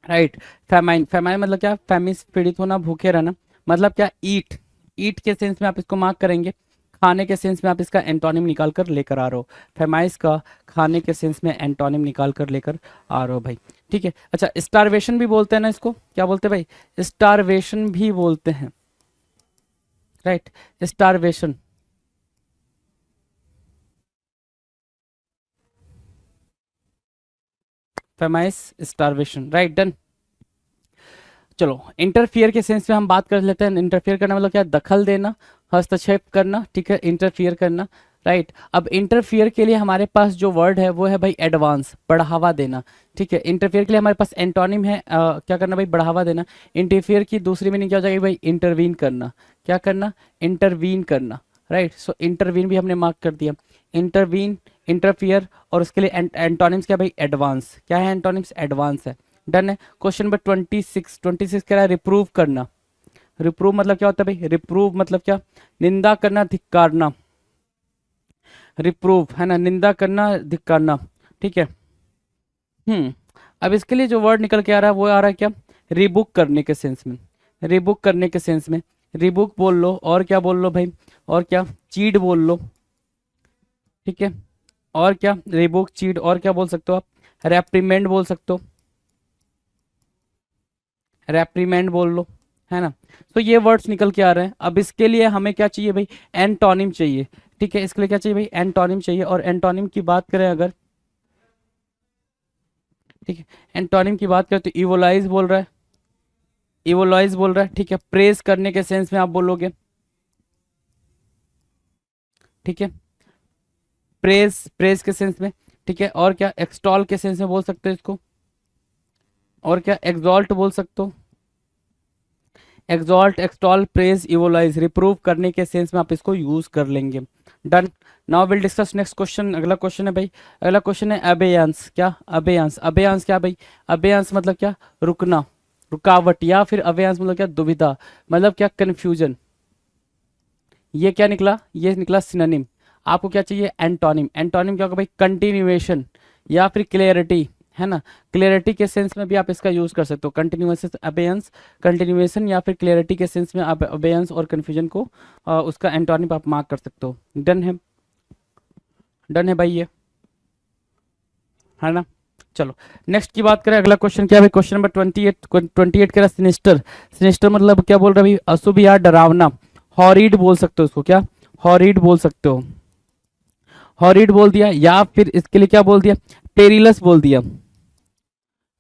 right. फेमाइन, फेमाइन मतलब क्या? फैमिस, पीड़ित होना, भूखे रहना। मतलब क्या? ईट, ईट के सेंस में आप इसको मार्क करेंगे, खाने के सेंस में आप इसका एंटोनिम निकाल कर लेकर आ रहे हो। फेमाइस का खाने के सेंस में एंटोनिम निकाल कर लेकर आ रहे हो भाई, ठीक है। अच्छा, स्टारवेशन भी बोलते हैं ना इसको, क्या बोलते हैं भाई? स्टारवेशन भी बोलते हैं, right. Starvation, famines, starvation, right. Done. चलो, इंटरफियर के सेंस में हम बात कर लेते हैं। इंटरफियर करना मतलब क्या? दखल देना, हस्तक्षेप करना, ठीक है, इंटरफियर करना, राइट। अब इंटरफियर के लिए हमारे पास जो वर्ड है वो है भाई एडवांस, बढ़ावा देना, ठीक है। इंटरफियर के लिए हमारे पास एंटोनिम है क्या करना भाई? बढ़ावा देना। इंटरफियर की दूसरी मीनिंग क्या हो जाएगी भाई? इंटरवीन करना। क्या करना? इंटरवीन करना, राइट। सो इंटरवीन भी हमने मार्क कर दिया। इंटरवीन, इंटरफियर, और उसके लिए एंटोनिम्स क्या भाई? एडवांस। क्या है एंटोनिम्स? एडवांस है। डन है। Question number 26। 26 कह रहा है रिप्रूव करना। रिप्रूव मतलब क्या होता है भाई? रिप्रूव मतलब क्या? निंदा करना, धिक्कारना। रिप्रूव है ना, निंदा करना, धिक्कारना, ठीक है। अब इसके लिए जो वर्ड निकल के आ रहा है वो आ रहा है क्या? रिबुक करने के सेंस में, रिबुक करने के सेंस में। रिबुक बोल लो, और क्या बोल लो भाई? और क्या? चीड बोल लो, ठीक है। और क्या? रिबुक, चीड, और क्या बोल सकते हो आप? रेप्रीमेंड बोल सकते हो, रेप्रीमेंड बोल लो, है ना। तो ये वर्ड्स निकल के आ रहे हैं। अब इसके लिए हमें क्या चाहिए भाई? एंटोनिम चाहिए, ठीक है। इसके लिए क्या चाहिए भाई? एंटोनिम चाहिए। और एंटोनिम की बात करें अगर, ठीक है, एंटोनिम की बात करें तो इवोलाइज बोल रहा है, इवोलाइज बोल रहा है, ठीक है। प्रेज करने के सेंस में आप बोलोगे, ठीक है, प्रेज, प्रेज के सेंस में, ठीक है। और क्या? एक्सटॉल के सेंस में बोल सकते हो इसको। और क्या? एग्जॉल्ट बोल सकते हो, एक्सॉल्ट, एक्सटॉल, प्रेज, इवोलाइज, रिप्रूव करने के सेंस में आप इसको यूज कर लेंगे। Done. Now will discuss next question. अगला क्वेश्चन है भाई, अगला क्वेश्चन है अबेयांस। क्या? अबेयांस, अबेयांस क्या भाई? अबेयांस मतलब क्या? रुकना, रुकावट, या फिर अबेयांस मतलब क्या? दुविधा, मतलब क्या? कंफ्यूजन। ये क्या निकला? ये निकला सिनोनिम। आपको क्या चाहिए? एंटोनिम। एंटोनिम क्या होगा भाई? कंटिन्यूएशन या फिर क्लियरिटी, है ना। क्लियरिटी के सेंस में भी आप इसका यूज कर सकते हो, कंटिन्यूएशन, अबेयंस, कंटिन्यूएशन या फिर क्लियरिटी के सेंस में आप अबेयंस और कंफ्यूजन को उसका एंटोनिम आप मार्क कर सकते हो। डन है, डन है भाई ये, है ना। चलो, नेक्स्ट की बात करें। अगला क्वेश्चन क्या है? Question number 28। 28 कह रहा सिनिस्टर। सिनिस्टर मतलब क्या बोल रहा है भाई? अशुभ या डरावना। हॉरिड बोल सकते हो उसको, क्या? हॉरिड बोल सकते हो, हॉरिड बोल दिया। या फिर इसके लिए क्या बोल दिया? पेरिलस बोल दिया,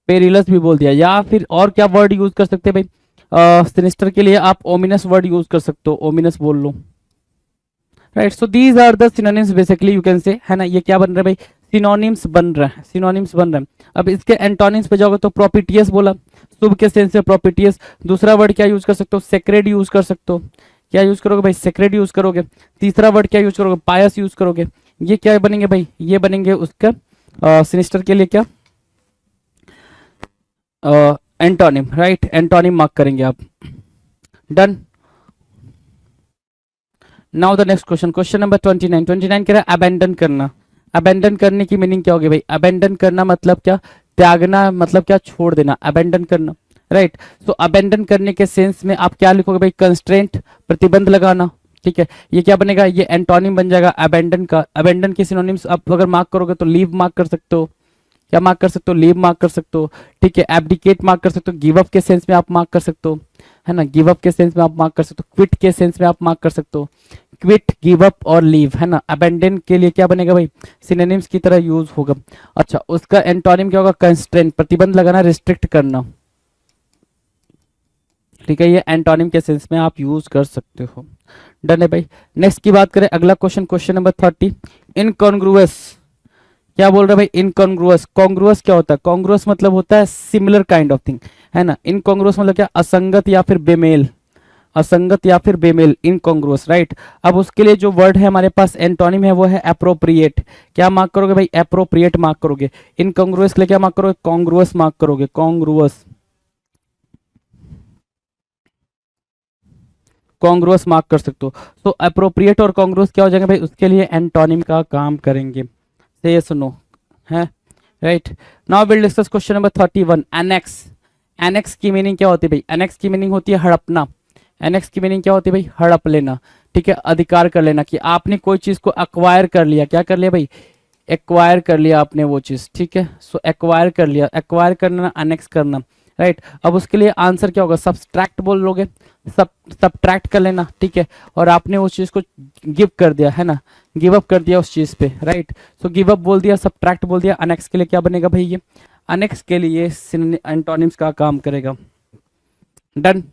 पेरिलस भी बोल दिया। या फिर और क्या वर्ड यूज कर सकते हैं भाई? सिनिस्टर के लिए आप ओमिनस वर्ड यूज कर सकते हो, ओमिनस बोल लो, right. So these are the synonyms basically you can say, है ना। ये क्या बन रहा है भाई? सिनोनिम्स बन रहा है, सिनोनिम्स बन रहा है। अब इसके एंटोनिम्स पे जाओगे तो प्रोपिटियस बोला, शुभ के सेंस में प्रोपिटियस। दूसरा वर्ड क्या यूज कर सकते हो? सेक्रेड यूज कर सकते हो। क्या यूज करोगे भाई? सेक्रेड यूज करोगे। तीसरा वर्ड क्या यूज करोगे? पायस यूज करोगे। ये क्या बनेंगे भाई? ये बनेंगे उसका सिनिस्टर के लिए क्या? Antonym, right. एंटोनिम मार्क करेंगे आप। Done. Now the next question, question number 29, 29 कह रहा है अबेंडन करना। अबेंडन करने की मीनिंग क्या होगी भाई? अबेंडन करना मतलब क्या? त्यागना, मतलब क्या? छोड़ देना, अबेंडन करना, राइट। सो अबेंडन करने के सेंस में आप क्या लिखोगे भाई? कंस्ट्रेंट, प्रतिबंध लगाना, ठीक है। ये क्या बनेगा? ये एंटोनिम बन जाएगा अबेंडन का। अबेंडन के सिनोनिम्स आप अगर मार्क करोगे तो लीव मार्क कर सकते हो, क्या मार्क कर सकते हो? लीव मार्क कर सकते हो, ठीक है। एब्डिकेट मार्क कर सकते हो, गिव अप के सेंस में आप मार्क कर सकते हो, है ना। गिव अप के सेंस में आप मार्क कर सकते हो, क्विट के सेंस में आप मार्क कर सकते हो, क्विट, गिव अप और लीव, है ना। अबेंडन के लिए क्या बनेगा भाई? सिनोनिम्स की तरह यूज होगा। अच्छा, उसका एंटोनिम क्या होगा? कंस्ट्रेंट, प्रतिबंध लगाना, रिस्ट्रिक्ट करना, ठीक है। ये एंटोनिम के सेंस में आप यूज कर सकते हो। डन है भाई। नेक्स्ट की बात करें, अगला क्वेश्चन, क्वेश्चन नंबर 30, इनकॉन्ग्रुअस। क्या बोल रहा है भाई? इनकॉन्ग्रुअस। कॉन्ग्रुअस क्या होता है? कॉन्ग्रुअस मतलब होता है सिमिलर काइंड ऑफ थिंग, है ना। इनकॉन्ग्रुअस मतलब क्या? असंगत या फिर बेमेल, असंगत या फिर बेमेल, इनकॉन्ग्रुअस, राइट। अब उसके लिए जो वर्ड है हमारे पास, एंटोनिम है, वो है एप्रोप्रिएट। क्या मार्क करोगे भाई? एप्रोप्रिएट मार्क करोगे। इनकॉन्ग्रुअस के लिए क्या मार्क करोगे? कॉन्ग्रुअस मार्क करोगे, कॉन्ग्रुअस, कॉन्ग्रुअस मार्क कर सकते हो। तो अप्रोप्रिएट और कॉन्ग्रुअस क्या हो जाएंगे भाई? उसके लिए एंटोनिम का काम करेंगे। से सुनो, है, right. Now will discuss question number 31, annex. Annex की मीनिंग क्या होती है भाई? एनेक्स की मीनिंग होती है हड़पना। एनेक्स की मीनिंग क्या होती है भाई? हड़प लेना, ठीक है। अधिकार कर लेना, कि आपने कोई चीज को अक्वायर कर लिया। क्या कर लिया भाई? एक्वायर कर लिया आपने वो चीज, ठीक है। सो एक्वायर कर लिया, एक्वायर करना, अनेक्स करना, राइट। अब उसके लिए आंसर क्या होगा? सब्सट्रैक्ट बोल लोगे, सब्ट्रैक्ट कर लेना, ठीक है। और आपने उस चीज को गिव कर दिया, है ना, गिव अप कर दिया उस चीज पे, राइट। सो गिव अप बोल दिया, सब्ट्रैक्ट बोल दिया। अनेक्स के लिए क्या बनेगा भाई? ये अनेक्स के लिए एंटोनिम्स का काम करेगा। डन।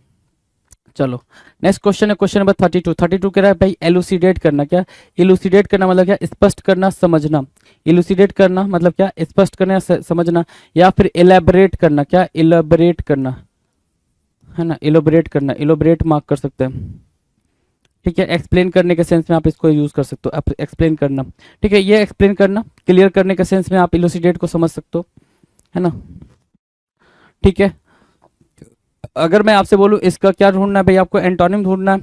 चलो, नेक्स्ट क्वेश्चन है क्वेश्चन नंबर 32। 32 कह रहा है भाई एलुसिडेट करना। क्या? इलुसिडेट करना मतलब क्या? स्पष्ट करना, समझना। इलुसिडेट करना मतलब क्या? स्पष्ट करना, समझना। या फिर इलेबरेट करना। क्या? इलेबरेट करना, है ना, इलोबरेट करना, इलोबरेट मार्क कर सकते हैं, ठीक है। एक्सप्लेन करने के सेंस में आप इसको यूज कर सकते हो, एक्सप्लेन करना, ठीक है। ये एक्सप्लेन करना, क्लियर करने के सेंस में आप इलुसिडेट को समझ सकते हो, है ना, ठीक है। अगर मैं आपसे बोलूं इसका क्या ढूंढना है भाई? आपको एंटोनिम ढूंढना है।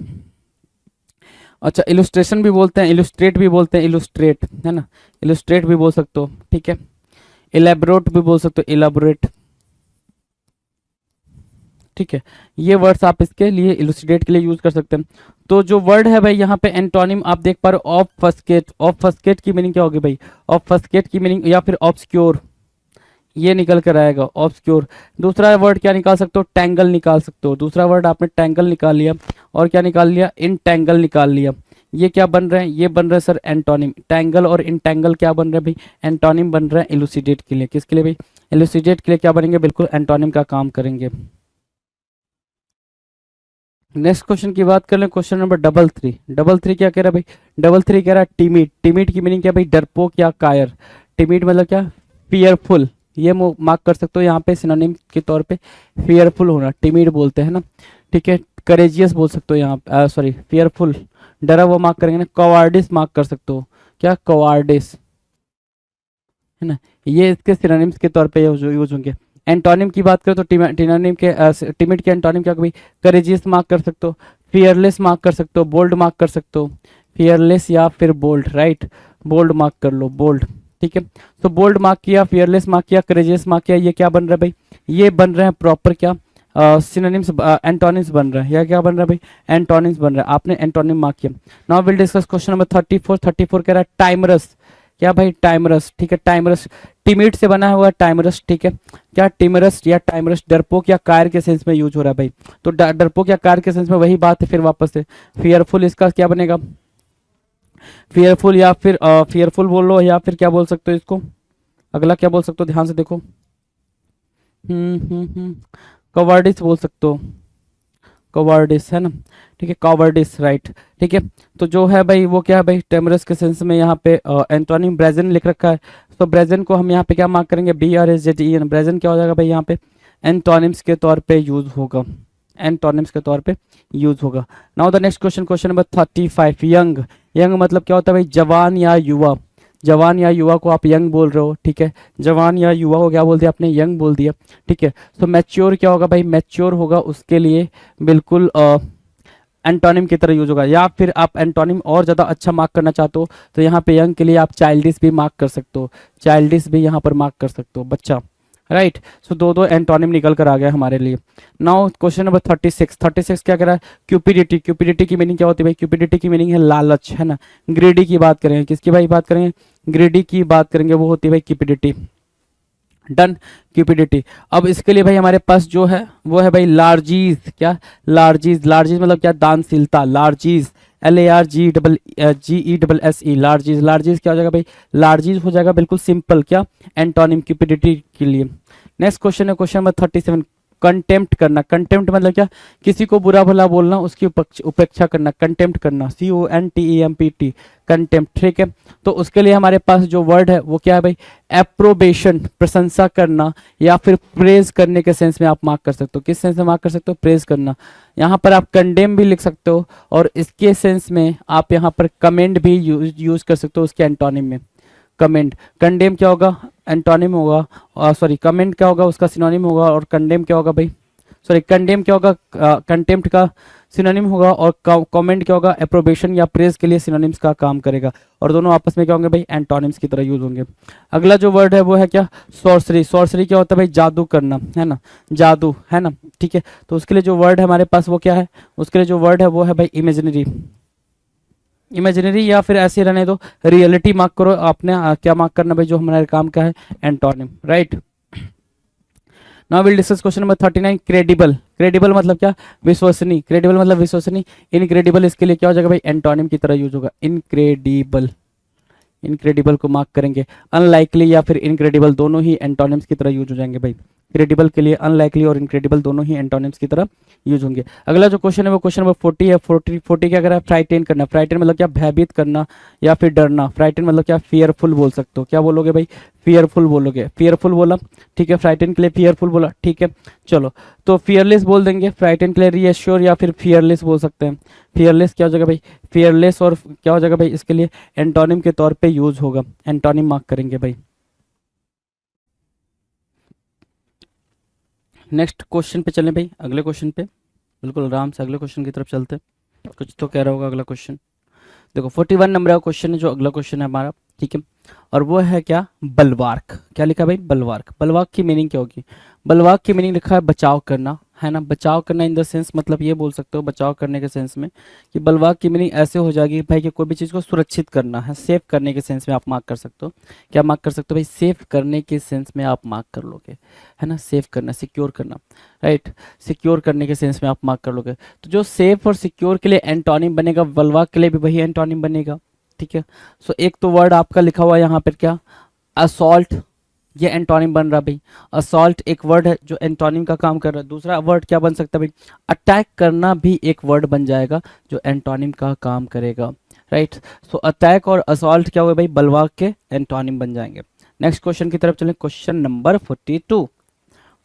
अच्छा, इलुस्ट्रेशन भी बोलते हैं, इलुस्ट्रेट भी बोलते हैं, इलुस्ट्रेट, है ना, इलुस्ट्रेट भी बोल सकते हो, ठीक है। इलेबोरेट भी बोल सकते हो, इलेबोरेट, ठीक है। ये वर्ड्स आप इसके लिए इलुसिडेट के लिए यूज कर सकते हैं। तो जो वर्ड है भाई यहाँ पे एंटोनिम आप देख पा रहे हो, ऑब्फस्केट। ऑब्फस्केट की मीनिंग क्या होगी भाई? ऑब्फस्केट की मीनिंग, या फिर ऑब्सक्योर, ये निकल कर आएगा, ऑब्सक्योर। दूसरा वर्ड क्या निकाल सकते हो? टैंगल निकाल सकते हो। दूसरा वर्ड आपने टैंगल निकाल लिया, और क्या निकाल लिया? इनटैंगल निकाल लिया। ये क्या बन रहे हैं? ये बन रहे हैं सर एंटोनिम। टैंगल और इनटैंगल क्या बन रहे हैं भाई? एंटोनिम बन रहे हैं इलुसिडेट के लिए। किसके लिए भाई? इलुसिडेट के लिए क्या बनेंगे? बिल्कुल एंटोनिम का काम करेंगे। नेक्स्ट क्वेश्चन की बात कर लें, क्वेश्चन नंबर 33। 33 क्या कह रहा है भाई? 33 कह रहा है टिमिड। टिमिड की मीनिंग क्या भाई? डरपोक या कायर। टिमिड मतलब क्या? फियरफुल। ये मार्क कर सकते हो यहाँ पे सिनोनिम के तौर पे, फियरफुल होना, टिमिड बोलते हैं ना, ठीक है। करेजियस बोल सकते हो यहाँ, सॉरी, फियरफुल, डरा हुआ मार्क करेंगे ना। कवार्डिस मार्क कर सकते हो। क्या? कवार्डिस, है ना। ये इसके सिनोनिम्स के तौर पे यूज होंगे। एंटोनिम की बात करें तो टिनोनिम के, टिमिड के एंटोनिम क्या भाई? करेजियस मार्क कर सकते हो, फियरलेस मार्क कर सकते हो, बोल्ड मार्क कर सकते हो। फियरलेस या फिर बोल्ड, राइट। बोल्ड मार्क कर लो, बोल्ड, ठीक है। तो बोल्ड मार्क किया, फियरलेस मार्क किया, करेजियस मार्क किया। ये क्या बन रहा है भाई? ये बन रहे हैं प्रॉपर क्या? सिनोनिम्स, एंटोनिम्स बन रहा है। या क्या बन रहा है भाई? एंटोनिम्स बन रहा है। आपने एंटोनिम मार्क किया। Now will discuss question number 34। 34 कह रहा है टाइमरस। क्या भाई? टाइमरस, ठीक है। टाइमरस टिमिड से बना हुआ टाइमरस, ठीक है। क्या? टिमरस या टाइमरस डरपोक या कायर के सेंस में यूज हो रहा है भाई। तो डरपोक या कायर के सेंस में वही बात है फिर वापस से। फियरफुल, इसका क्या बनेगा? फियरफुल या फिर फियरफुल बोल लो, या फिर क्या बोल सकते हो इसको? अगला क्या बोल सकते हो? ध्यान से देखो। कवार्डिस बोल सकते हो, कवार्डिस, है ना, ठीक है। कवार्डिस, राइट, ठीक है। तो जो है भाई वो क्या है भाई? टेमरस के सेंस में यहाँ पे एंटोनिम ब्रेजन लिख रखा है। तो ब्रेजन को हम यहाँ पे क्या मार्क करेंगे? BREZEN। ब्रेजन क्या हो जाएगा भाई? यहाँ पे एंटोनिम्स के तौर पे यूज होगा, एंटोनिम्स के तौर पे यूज होगा। Now the next question, question number 35, young. Young मतलब क्या होता है भाई? जवान या युवा। जवान या युवा को आप यंग बोल रहे हो, ठीक है। जवान या युवा को क्या बोल दिया आपने? यंग बोल दिया, ठीक है। तो मैच्योर क्या होगा भाई? मैच्योर होगा उसके लिए बिल्कुल एंटोनिम की तरह यूज होगा। या फिर आप एंटोनिम और ज़्यादा अच्छा मार्क करना चाहते हो तो यहाँ पे यंग के लिए आप चाइल्डिश भी मार्क कर सकते हो, चाइल्डिश भी यहाँ पर मार्क कर सकते हो, बच्चा, राइट। सो दो दो एंटोनिम निकल कर आ गया हमारे लिए। नाउ क्वेश्चन नंबर 36, 36 क्या कह रहा है, क्यूपिडिटी। क्यूपिडिटी की मीनिंग क्या होती है भाई, क्यूपिडिटी की मीनिंग है लालच, है ना। ग्रीडी की बात करेंगे, किसकी भाई बात करेंगे, ग्रीडी की बात करेंगे, वो होती है भाई क्यूपिडिटी। Done, cupidity. अब इसके लिए भाई हमारे पास जो है वो है भाई लार्जीज। क्या, लार्जीज, लार्जीज मतलब क्या, दानशीलता, लार्जीज, LARGEES, लार्जीज। लार्जीज क्या हो जाएगा भाई, लार्जीज हो जाएगा बिल्कुल सिंपल, क्या, एंटोनिम क्यूपिडिटी के लिए। नेक्स्ट क्वेश्चन है क्वेश्चन नंबर 37, कंटेम्प्ट करना। कंटेम्प्ट मतलब क्या, किसी को बुरा भला बोलना, उसकी उपेक्षा करना, कंटेम्प्ट करना, CONTEMPT, कंटेम्प्ट, ठीक है। तो उसके लिए हमारे पास जो वर्ड है वो क्या है भाई, एप्रोबेशन, प्रशंसा करना, या फिर प्रेज करने के सेंस में आप मार्क कर सकते हो। किस सेंस में मार्क कर सकते हो, प्रेज करना। यहाँ पर आप कंडेम भी लिख सकते हो, और इसके सेंस में आप यहाँ पर कमेंड भी यूज कर सकते हो उसके एंटोनिम में। कमेंट, कंडेम क्या होगा, एंटोनिम होगा, सॉरी कमेंट क्या होगा, उसका सिनोनिम होगा, और कंडेम क्या होगा भाई, सॉरी कंडेम क्या होगा, कंटेम्प्ट का सिनोनिम होगा, और कमेंट क्या होगा, अप्रोबेशन या प्रेज के लिए सिनोनिम्स का काम करेगा, और दोनों आपस में क्या होंगे भाई, एंटोनिम्स की तरह यूज होंगे। अगला जो वर्ड है वो है क्या, सॉर्सरी। सॉर्सरी क्या होता है भाई, जादू करना, है ना, जादू, है ना, ठीक है। तो उसके लिए जो वर्ड है हमारे पास वो क्या है, उसके लिए जो वर्ड है वो है भाई इमेजिनरी। इमेजिनरी या फिर ऐसे रहने दो, रियलिटी मार्क करो आपने, क्या मार्क करना भाई, जो हमारे काम का है, antonym, right. Now will discuss question number 39, credible. Credible मतलब क्या, विश्वसनीय। क्रेडिबल मतलब विश्वसनीय। इनक्रेडिबल इसके लिए क्या हो जाएगा भाई, एंटोनिम की तरह यूज होगा, इनक्रेडिबल। इनक्रेडिबल को मार्क करेंगे। अनलाइकली या फिर इनक्रेडिबल दोनों ही एंटोनिम्स की तरह यूज हो जाएंगे भाई। क्रेडिबल के लिए अनलाइकली और इनक्रेडिबल दोनों ही एंटोनिम्स की तरह यूज होंगे। अगला जो क्वेश्चन है वो क्वेश्चन नंबर 40 है। 40 क्या कर रहा है, फ्राइटेन करना। फ्राइटेन मतलब क्या, भयभीत करना या फिर डरना। फ्राइटेन मतलब क्या, फियरफुल बोल सकते हो। क्या बोलोगे भाई, फियरफुल बोलोगे, फियरफुल बोला, ठीक है। फ्राइटेन के लिए फियरफुल बोला, ठीक है। चलो, तो फियरलेस बोल देंगे। फ्राइटेन के लिए रीएश्योर या फिर फियरलेस बोल सकते हैं। फियरलेस क्या हो जाएगा भाई, फियरलेस, और क्या हो जाएगा भाई, इसके लिए एंटोनिम के तौर पे यूज होगा, एंटोनिम मार्क करेंगे भाई। नेक्स्ट क्वेश्चन पे चलें भाई, अगले क्वेश्चन पे, बिल्कुल आराम से अगले क्वेश्चन की तरफ चलते हैं। कुछ तो कह रहा होगा अगला क्वेश्चन। देखो 41 नंबर का क्वेश्चन है जो अगला क्वेश्चन है हमारा, ठीक है। और वो है क्या, बलवार्क। क्या लिखा है भाई, बलवार्क। बलवार्क की मीनिंग क्या होगी, बलवार्क की मीनिंग लिखा है बचाव करना, है ना। बचाव करना इन द सेंस, मतलब ये बोल सकते हो बचाव करने के सेंस में कि बलवार्क की मीनिंग ऐसे हो जाएगी भाई कि कोई भी चीज़ को सुरक्षित करना है, सेफ करने के सेंस में आप मार्क कर सकते हो। क्या मार्क कर सकते हो भाई, सेफ करने के सेंस में आप मार्क कर लोगे, है ना। सेफ करना, सिक्योर करना, राइट, सिक्योर करने के सेंस में आप मार्क कर लोगे। तो जो सेफ और सिक्योर के लिए एंटोनिम बनेगा, बलवार्क के लिए भी वही एंटोनिम बनेगा, ठीक है। सो एक तो वर्ड आपका लिखा हुआ है यहाँ पर क्या, असॉल्ट, ये एंटोनिम बन रहा भाई। असॉल्ट एक वर्ड है जो एंटोनिम का काम कर रहा है। दूसरा वर्ड क्या बन सकता है भाई, अटैक करना भी एक वर्ड बन जाएगा जो एंटोनिम का काम करेगा, राइट। सो अटैक और असॉल्ट क्या हुए भाई, बलवार्क के एंटोनिम बन जाएंगे। नेक्स्ट क्वेश्चन की तरफ चलें, क्वेश्चन नंबर 42।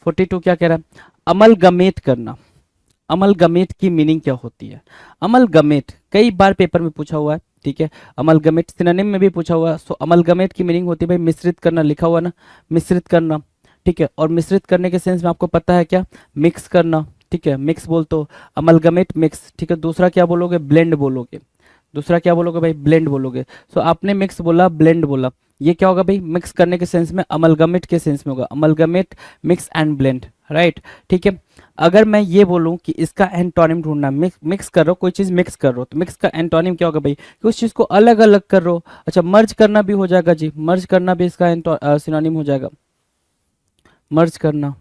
42 क्या कह रहा है, अमलगमेट करना। अमलगमेट की मीनिंग क्या होती है, अमलगमेट कई बार पेपर में पूछा हुआ है, ठीक है। अमलगमेट सिनोनिम में भी पूछा हुआ है। सो अमलगमेट की मीनिंग होती है भाई मिश्रित करना, लिखा हुआ ना, मिश्रित करना, ठीक है। और मिश्रित करने के सेंस में आपको पता है क्या, मिक्स करना, ठीक है, मिक्स बोल तो अमलगमेट मिक्स, ठीक है। दूसरा क्या बोलोगे, ब्लेंड बोलोगे। दूसरा क्या बोलोगे भाई, ब्लेंड बोलोगे। सो आपने मिक्स बोला, ब्लेंड बोला, ये क्या होगा भाई, मिक्स करने के सेंस में, अमलगमेट के सेंस में होगा, amalgamate, mix and blend, right, ठीक है। अगर मैं ये बोलूं कि इसका एंटोनिम ढूंढना, मिक्स कर रहे हो, कोई चीज मिक्स कर रहे हो, तो मिक्स का एंटोनिम क्या होगा भाई, कि उस चीज को अलग अलग कर रहे हो। अच्छा, मर्ज करना भी हो जाएगा जी, मर्ज करना भी इसका सिनोनिम हो जाएगा, मर्ज करना,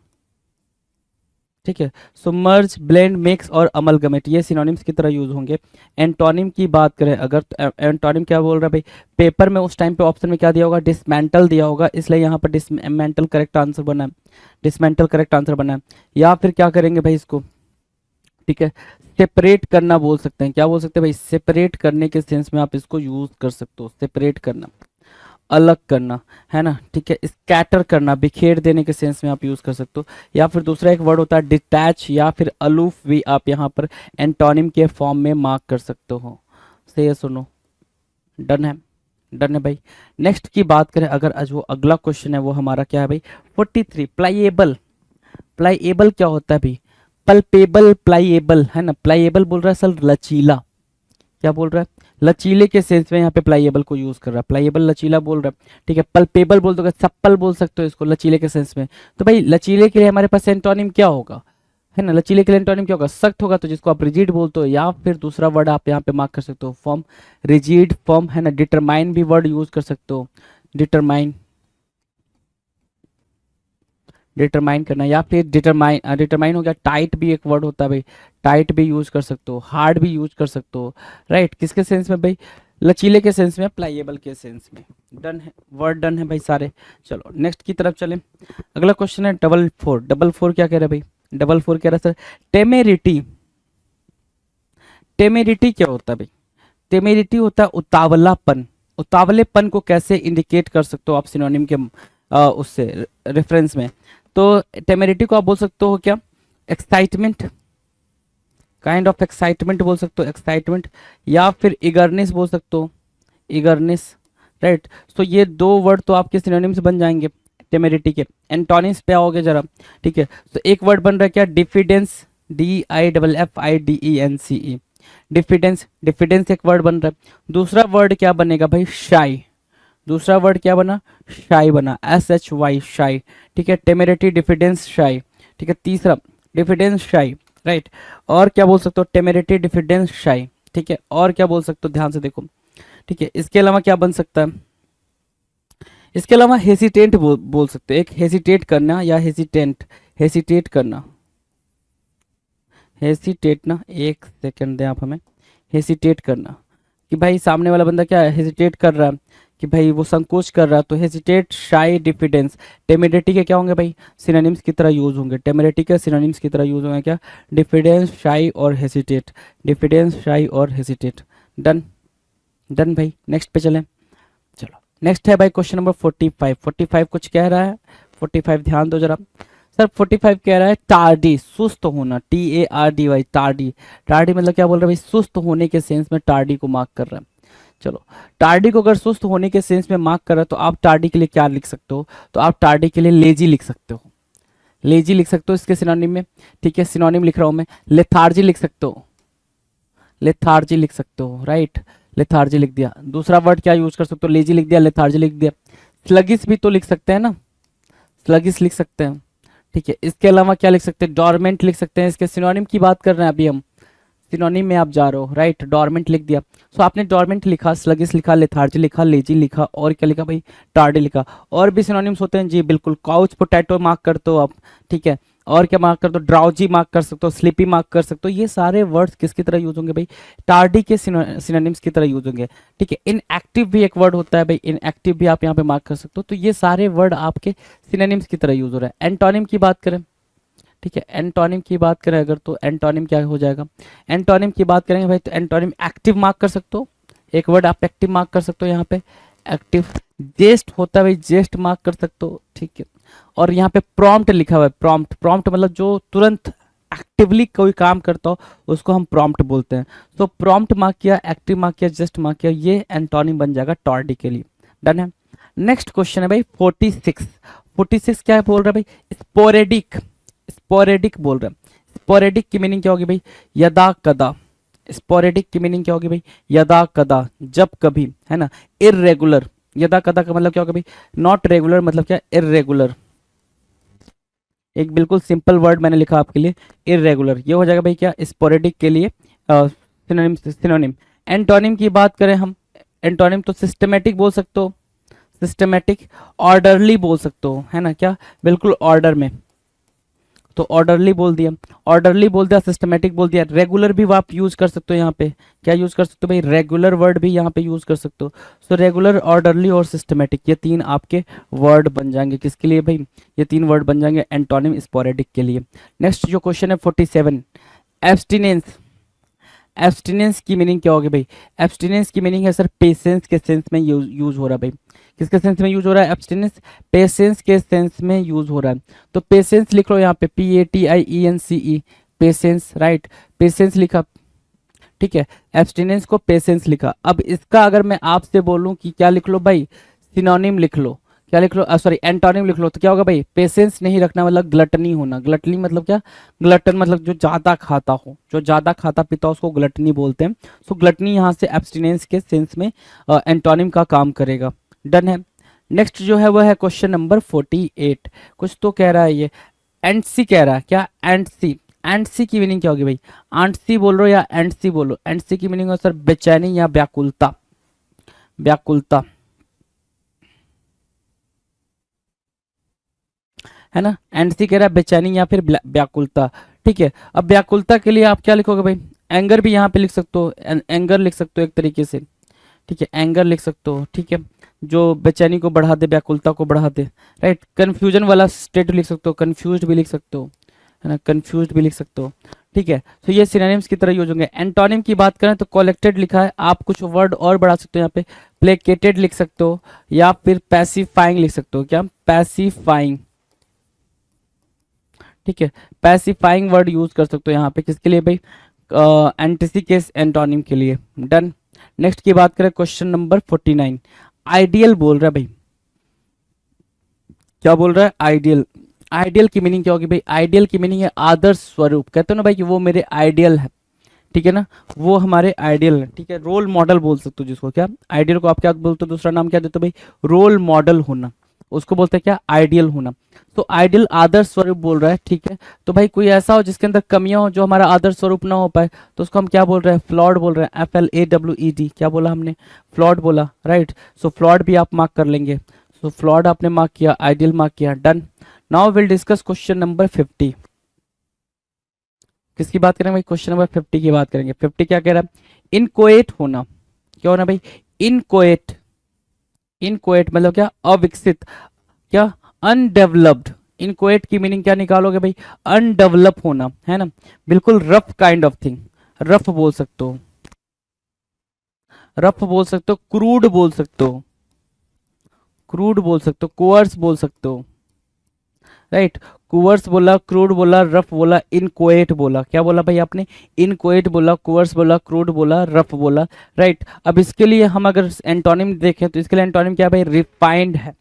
ठीक है। सो मर्ज, ब्लेंड, मिक्स और अमलगमेट ये सिनोनिम्स की तरह यूज होंगे। एंटोनिम की बात करें अगर, तो एंटोनिम क्या बोल रहा है भाई, पेपर में उस टाइम पे ऑप्शन में क्या दिया होगा, डिसमेंटल दिया होगा, इसलिए यहाँ पर डिसमेंटल करेक्ट आंसर बना है, डिसमेंटल करेक्ट आंसर बना है। या फिर क्या करेंगे भाई इसको, ठीक है, सेपरेट करना बोल सकते हैं। क्या बोल सकते हैं भाई, सेपरेट करने के सेंस में आप इसको यूज कर सकते हो, सेपरेट करना, अलग करना, है ना, ठीक है। स्कैटर करना, बिखेर देने के सेंस में आप यूज कर सकते हो। या फिर दूसरा एक वर्ड होता है डिटैच या फिर अलूफ, भी आप यहाँ पर एंटोनिम के फॉर्म में मार्क कर सकते हो। सही है, सुनो, डन है, डन है भाई। नेक्स्ट की बात करें अगर, आज वो अगला क्वेश्चन है वो हमारा क्या है भाई, 43, प्लाईएबल। प्लाईएबल क्या होता है भाई, पल्पेबल, प्लाईएबल, है ना, प्लाईएबल बोल रहा है सर लचीला, क्या बोल रहा है, लचीले के सेंस में यहाँ पे प्लाईएबल को यूज कर रहा है, प्लाईएबल लचीला बोल रहा है, ठीक है। पल्पेबल बोल दो, सप्पल बोल सकते हो इसको लचीले के सेंस में। तो भाई लचीले के लिए हमारे पास एंटोनिम क्या होगा, है ना, लचीले के लिए एंटोनिम क्या होगा, सख्त होगा, तो जिसको आप रिजिड बोलते हो, या फिर दूसरा वर्ड आप यहाँ पे मार्क कर सकते हो, फॉर्म, रिजिड फॉर्म, है ना। डिटरमाइन भी वर्ड यूज कर सकते हो, डिटरमाइन, डिटरमाइन करना, या फिर डिटरमाइन, डिटरमाइन हो गया। टाइट भी एक वर्ड होता है भाई, टाइट भी यूज कर सकते हो, हार्ड भी यूज कर सकते हो, राइट। किसके सेंस में भाई, लचीले के सेंस में, प्लाईएबल के सेंस में। डन है, वर्ड डन है भाई सारे। चलो नेक्स्ट की तरफ चलें। अगला क्वेश्चन है डबल फोर। डबल फोर क्या कह रहा है भाई, डबल फोर कह रहा है सर टेमेरिटी। टेमेरिटी क्या होता है भाई, टेमेरिटी होता है उतावलापन। उतावलेपन को कैसे इंडिकेट कर सकते हो आप सिनोनिम के उससे रेफरेंस में, तो टेमेरिटी को आप बोल सकते हो क्या, एक्साइटमेंट, काइंड ऑफ एक्साइटमेंट बोल सकते हो, एक्साइटमेंट, या फिर इगरनेस बोल सकते हो, इगरनेस, राइट। तो ये दो वर्ड तो आपके सिनोनिम्स बन जाएंगे टेमेरिटी के। एंटोनिम्स पे आओगे जरा, ठीक है। तो एक वर्ड बन रहा है क्या, डिफिडेंस, DIFFIDENCE, डिफिडेंस, डिफिडेंस एक वर्ड बन रहा है। दूसरा वर्ड क्या बनेगा भाई, शाई, दूसरा वर्ड क्या बना, शाई बना, SHY, शाई, ठीक है। टेमेरिटी, डिफिडेंस, शाई, ठीक है। तीसरा डिफिडेंस, शाई, राइट। और क्या बोल सकते हो, टेमेरिटी, डिफिडेंस, शाई, ठीक है। और क्या बोल सकते हो, ध्यान से देखो, ठीक है। इसके अलावा क्या बन सकता है, इसके अलावा हेसिटेंट बोल सकते हो, एक हेसिटेट करना या हेसिटेंट, हेसिटेट करना, हेसिटेट ना, एक सेकंड दें आप हमें, हेसिटेट करना कि भाई सामने वाला बंदा क्या हेसिटेट कर रहा है, कि भाई वो संकोच कर रहा है, तो हेसिटेट, शाई, डिफिडेंस। टेमेरिटी के क्या होंगे भाई, सिनोनिम्स की तरह यूज होंगे, टेमेरिटी के सिनोनिम्स की तरह यूज होंगे क्या, डिफिडेंस, शाई और हेसिटेट, डिफिडेंस, शाई और हेसिटेट। डन, डन भाई। नेक्स्ट पे चलें। चलो नेक्स्ट है भाई क्वेश्चन नंबर 45। 45 कुछ कह रहा है, 45 ध्यान दो जरा सर। 45 कह रहा है टार्डी, सुस्त होना, TARDY, टार्डी। टार्डी मतलब क्या बोल रहा है भाई, सुस्त होने के सेंस में टार्डी को मार्क कर रहा है। चलो टार्डी को अगर सुस्त होने के सेंस में मार्क कर रहा है, तो आप टार्डी के लिए क्या लिख सकते हो, तो आप टार्डी के लिए लेजी लिख सकते हो, लेजी लिख सकते हो इसके सिनोनिम में, ठीक है। सिनोनिम लिख रहा हूं मैं, लेथार्जी लिख सकते हो, लेथार्जी लिख सकते हो, राइट, लेथार्जी लिख दिया। दूसरा वर्ड क्या यूज कर सकते हो, लेजी लिख दिया, लेथार्जी लिख दिया। स्लगिस भी तो लिख सकते हैं ना, स्लगिस लिख सकते हैं, ठीक है। इसके अलावा क्या लिख सकते हैं, डॉर्मेंट लिख सकते हैं। इसके सिनोनिम की बात कर रहे हैं अभी हम, सिनोनिम में आप जा रहे हो, राइट। डॉर्मेंट लिख दिया, सो आपने डॉर्मेंट लिखा, स्लगिस लिखा, लेथार्जी लिखा, लेजी लिखा, और क्या लिखा भाई, टार्डी लिखा। और भी सिनोनिम्स होते हैं जी, बिल्कुल। काउच पोटैटो मार्क करते हो आप, ठीक है। और क्या मार्क कर दो, ड्राउजी मार्क कर सकते हो, स्लीपी मार्क कर सकते हो। ये सारे वर्ड्स किसकी तरह यूज होंगे भाई, टार्डी के सिनोनिम्स की तरह यूज होंगे, ठीक है। इनएक्टिव भी एक वर्ड होता है भाई, इनएक्टिव भी आप यहाँ पे मार्क कर सकते हो। तो ये सारे वर्ड आपके सिनोनिम्स की तरह यूज हो रहा है। एंटोनिम की बात करें, ठीक है, एंटोनिम की बात करें अगर, तो एंटोनिम क्या हो जाएगा, एंटोनिम की बात करेंगे भाई, तो एंटोनिम एक्टिव मार्क कर सकते हो, एक वर्ड आप एक्टिव मार्क कर सकते हो यहाँ पे, एक्टिव। जेस्ट होता है भाई, जेस्ट मार्क कर सकते हो, ठीक है। और यहाँ पे प्रॉम्प्ट लिखा हुआ है, प्रॉम्प्ट, प्रॉम्प्ट मतलब जो तुरंत एक्टिवली कोई काम करता हो उसको हम प्रॉम्प्ट बोलते हैं। तो प्रॉम्प्ट मार्क किया, एक्टिव मार्क किया, जस्ट मार्क किया, ये एंटोनिम बन जाएगा टार्डी के लिए। डन है। नेक्स्ट क्वेश्चन है भाई 46। 46 क्या बोल रहा है भाई, स्पोरेडिक, स्पोरेडिक बोल रहा है। स्पोरेडिक की मीनिंग क्या होगी भाई, यदा कदा। स्पोरेडिक की मीनिंग क्या होगी भाई, यदा कदा, जब कभी, है ना। इररेगुलर, यदा कदा का मतलब क्या होगा भाई, नॉट रेगुलर मतलब क्या, इररेगुलर। एक बिल्कुल सिंपल वर्ड मैंने लिखा आपके लिए, इररेगुलर। ये हो जाएगा भाई क्या, स्पोरेडिक के लिए सिनोनिम। सिनोनिम एंटोनिम की बात करें हम, एंटोनिम तो सिस्टमेटिक बोल सकते हो, सिस्टमेटिक। ऑर्डरली बोल सकते हो, है ना, क्या बिल्कुल ऑर्डर में, तो ऑर्डरली बोल दिया, ऑर्डरली बोल दिया, सिस्टमेटिक बोल दिया। रेगुलर भी आप यूज कर सकते हो यहाँ पे, क्या यूज कर सकते हो भाई, रेगुलर वर्ड भी यहाँ पे यूज कर सकते हो। सो रेगुलर, ऑर्डरली और सिस्टमेटिक, ये तीन आपके वर्ड बन जाएंगे किसके लिए भाई, ये तीन वर्ड बन जाएंगे एंटोनिम स्पोरेडिक के लिए। नेक्स्ट जो क्वेश्चन है 47, एब्सटिनेंस। एब्सटिनेंस की मीनिंग क्या होगी भाई, एब्सटिनेंस की मीनिंग है सर पेशेंस के सेंस में यूज हो रहा है भाई। किसके सेंस में यूज हो रहा है, एब्सटिनेंस, पेशेंस के सेंस में यूज हो रहा है। तो पेशेंस लिख लो यहाँ पे, PATIENCE, पेशेंस, राइट, पेशेंस लिखा, ठीक है। एब्सटिनेंस को पेशेंस लिखा। अब इसका अगर मैं आपसे बोलूं कि क्या लिख लो भाई, सिनोनिम लिख लो, क्या लिख लो, सॉरी एंटोनिम लिख लो, तो क्या होगा भाई, पेशेंस नहीं रखना मतलब ग्लटनी होना। ग्लटनी मतलब क्या, ग्लटन मतलब जो ज्यादा खाता हो, जो ज्यादा खाता पीता हो उसको ग्लटनी बोलते हैं। सो ग्लटनी यहाँ से एब्सटिनेंस के सेंस में एंटोनिम का काम करेगा। डन है। नेक्स्ट जो है वह है क्वेश्चन नंबर 48। कुछ तो कह रहा है ये, एंटसी कह रहा है, क्या एंटसी, एंटसी की मीनिंग क्या होगी भाई, आंटसी बोल रहे हो या एंटसी बोलो, एंटसी की मीनिंग हो सर बेचैनी या व्याकुलता, व्याकुलता, है ना। एंटसी कह रहा है बेचैनी या फिर व्याकुलता। ठीक है, अब व्याकुलता के लिए आप क्या लिखोगे भाई, एंगर भी यहाँ पे लिख सकते हो, एंगर लिख सकते हो एक तरीके से। ठीक है, एंगर लिख सकते हो। ठीक है, जो बेचैनी को बढ़ा दे, व्याकुलता को बढ़ा दे। राइट, कंफ्यूजन वाला स्टेट लिख सकते हो, कंफ्यूज्ड भी लिख सकते हो, है ना, कंफ्यूज्ड भी लिख सकते हो। ठीक है, तो ये सिनोनिम्स की तरह यूज होंगे। एंटोनिम की बात करें तो कलेक्टेड लिखा है, आप कुछ वर्ड और बढ़ा सकते हो यहाँ पे, प्लेकेटेड लिख सकते हो या फिर पैसिफाइंग लिख सकते हो, क्या पैसिफाइंग। ठीक है, पैसिफाइंग वर्ड यूज कर सकते हो यहाँ पे, किसके लिए भाई, एंटिसी केस एंटोनिम के लिए। डन। नेक्स्ट की बात करें क्वेश्चन नंबर 49। आइडियल बोल रहा है भाई, क्या बोल रहा है, आइडियल। आइडियल की मीनिंग क्या होगी भाई, आइडियल की मीनिंग है आदर्श स्वरूप, कहते हो ना भाई कि वो मेरे आइडियल है। ठीक है ना, वो हमारे आइडियल है। ठीक है, रोल मॉडल बोल सकते हो जिसको, क्या आइडियल को आप क्या बोलते हो, दूसरा नाम क्या देते हो भाई, रोल मॉडल होना, उसको बोलते हैं क्या, आइडियल होना। तो आइडियल आदर्श स्वरूप बोल रहा है। ठीक है, तो भाई कोई ऐसा हो जिसके अंदर कमियां हो, जो हमारा आदर्श स्वरूप ना हो पाए, तो उसको हम क्या बोल रहे हैं, फ्लॉड बोल रहे हैं, FLAWED। क्या बोला हमने, फ्लॉड बोला। राइट, सो फ्लॉड भी आप मार्क कर लेंगे। सो फ्लॉड आपने मार्क किया, आइडियल मार्क किया। Done. Now will discuss question number 50। किसकी बात करेंगे भाई, क्वेश्चन नंबर 50 की बात करेंगे। 50 क्या कह रहा है, इनकोएट होना, क्या होना भाई, इनकोएट। इनकोएट मतलब क्या, अविकसित, क्या अनडेवलप्ड। इनकोएट की मीनिंग क्या निकालोगे भाई, अनडेवलप होना, है ना, बिल्कुल rough kind of thing, rough बोल सकते हो, रफ बोल सकते हो, क्रूड बोल सकते हो, क्रूड बोल सकते हो, कोअर्स बोल सकते हो। राइट, कुवर्स बोला, क्रूड बोला, रफ बोला, इनकोएट बोला। क्या बोला भाई आपने, इनकोएट बोला, कुवर्स बोला, क्रूड बोला, रफ बोला। राइट, अब इसके लिए हम अगर एंटोनिम देखें तो इसके लिए एंटोनिम क्या है भाई, रिफाइंड है,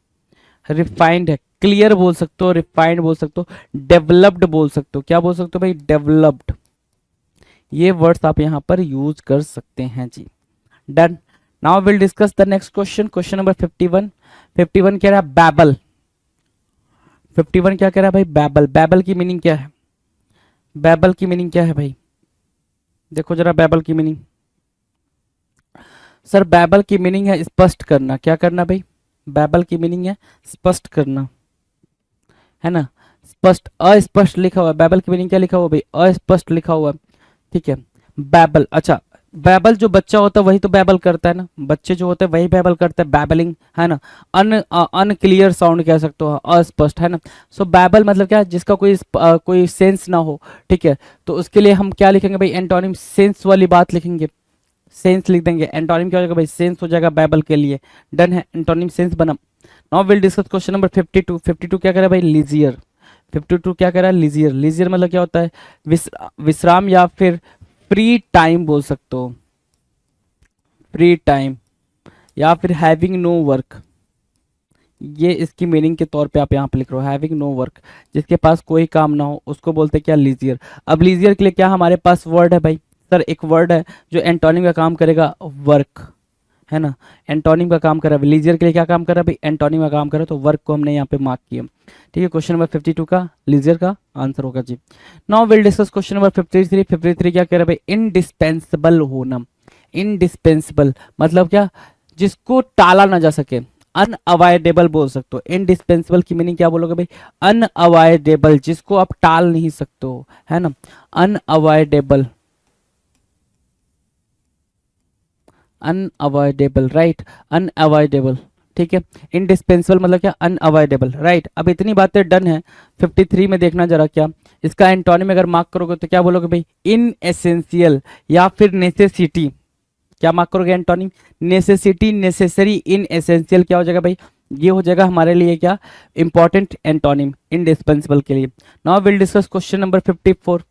रिफाइंड है, क्लियर बोल सकते हो, रिफाइंड बोल सकते हो, डेवलप्ड बोल सकते हो। क्या बोल सकते हो भाई, डेवलप्ड। ये वर्ड्स आप यहाँ पर यूज कर सकते हैं जी। Done. Now will discuss the next question, question number 51। 51 कह रहा है बैबल। 51 क्या कह रहा है भाई, बैबल। बैबल की मीनिंग क्या है, बैबल की मीनिंग क्या है भाई, देखो जरा बैबल की मीनिंग। सर बैबल की मीनिंग है स्पष्ट करना। क्या करना भाई, बैबल की मीनिंग है स्पष्ट करना, है ना, स्पष्ट, अस्पष्ट लिखा हुआ है। बैबल की मीनिंग क्या लिखा हुआ भाई, अस्पष्ट लिखा हुआ है। ठीक है, बैबल। अच्छा, बैबल जो बच्चा होता है वही तो बैबल करता है ना, बच्चे जो होते हैं वही बैबल करते हैं, बैबलिंग, है ना, अनक्लियर साउंड कह सकते हो, अस्पष्ट, है ना। सो बैबल मतलब क्या, जिसका कोई सेंस ना हो। ठीक है, तो उसके लिए हम क्या लिखेंगे भाई, एंटोनिम सेंस वाली बात लिखेंगे, सेंस लिख देंगे। एंटोनिम क्या हो जाएगा भाई, सेंस हो जाएगा बैबल के लिए। डन है, एंटोनिम सेंस बना। Now will discuss question number 52। 52 क्या कह रहा है भाई, लीजियर। 52 क्या कह रहा है, लीजियर। लीजियर मतलब क्या होता है, विश्राम या फिर फ्री टाइम बोल सकते हो, फ्री टाइम या फिर हैविंग नो वर्क। ये इसकी मीनिंग के तौर पे आप यहाँ पे लिख रहे हो, हैविंग नो वर्क, जिसके पास कोई काम ना हो उसको बोलते हैं क्या, लीजियर। अब लीजियर के लिए क्या हमारे पास वर्ड है भाई, सर एक वर्ड है जो एंटोनिम का काम करेगा, वर्क, है ना, एंटोनिम का काम कर रहा है। लीजियर के लिए क्या काम कर रहा है भाई, एंटोनिम का काम कर रहा है, तो वर्क को हमने यहाँ पे मार्क किया। ठीक है, क्वेश्चन नंबर 52 का लीजियर का आंसर होगा जी। Now will discuss question number 53। 53 क्या कह रहा है भाई, इनडिस्पेंसिबल होना। इनडिस्पेंसिबल मतलब क्या, जिसको टाला ना जा सके, अनअवॉइडेबल बोल सकते हो। इनडिस्पेंसिबल की मीनिंग क्या बोलोगे भाई, अनअवॉइडेबल, जिसको आप टाल नहीं सकते हो, है ना, अनअवॉइडेबल, अनअवॉइडेबल। Right, unavoidable. ठीक है, इनडिस्पेंसिबल मतलब क्या, अनअवॉइडेबल। राइट, अब इतनी बातें डन है। 53 में देखना जरा, क्या इसका एंटोनिम अगर मार्क करोगे तो क्या बोलोगे भाई, इन एसेंशियल या फिर नेसेसिटी। क्या मार्क करोगे एंटोनिम, नेसेसिटी, नेसेसरी, इन एसेंशियल। क्या हो जाएगा भाई, ये हो जाएगा हमारे लिए क्या, इंपॉर्टेंट एंटोनिम इनडिस्पेंसिबल के लिए। Now will discuss question number 54।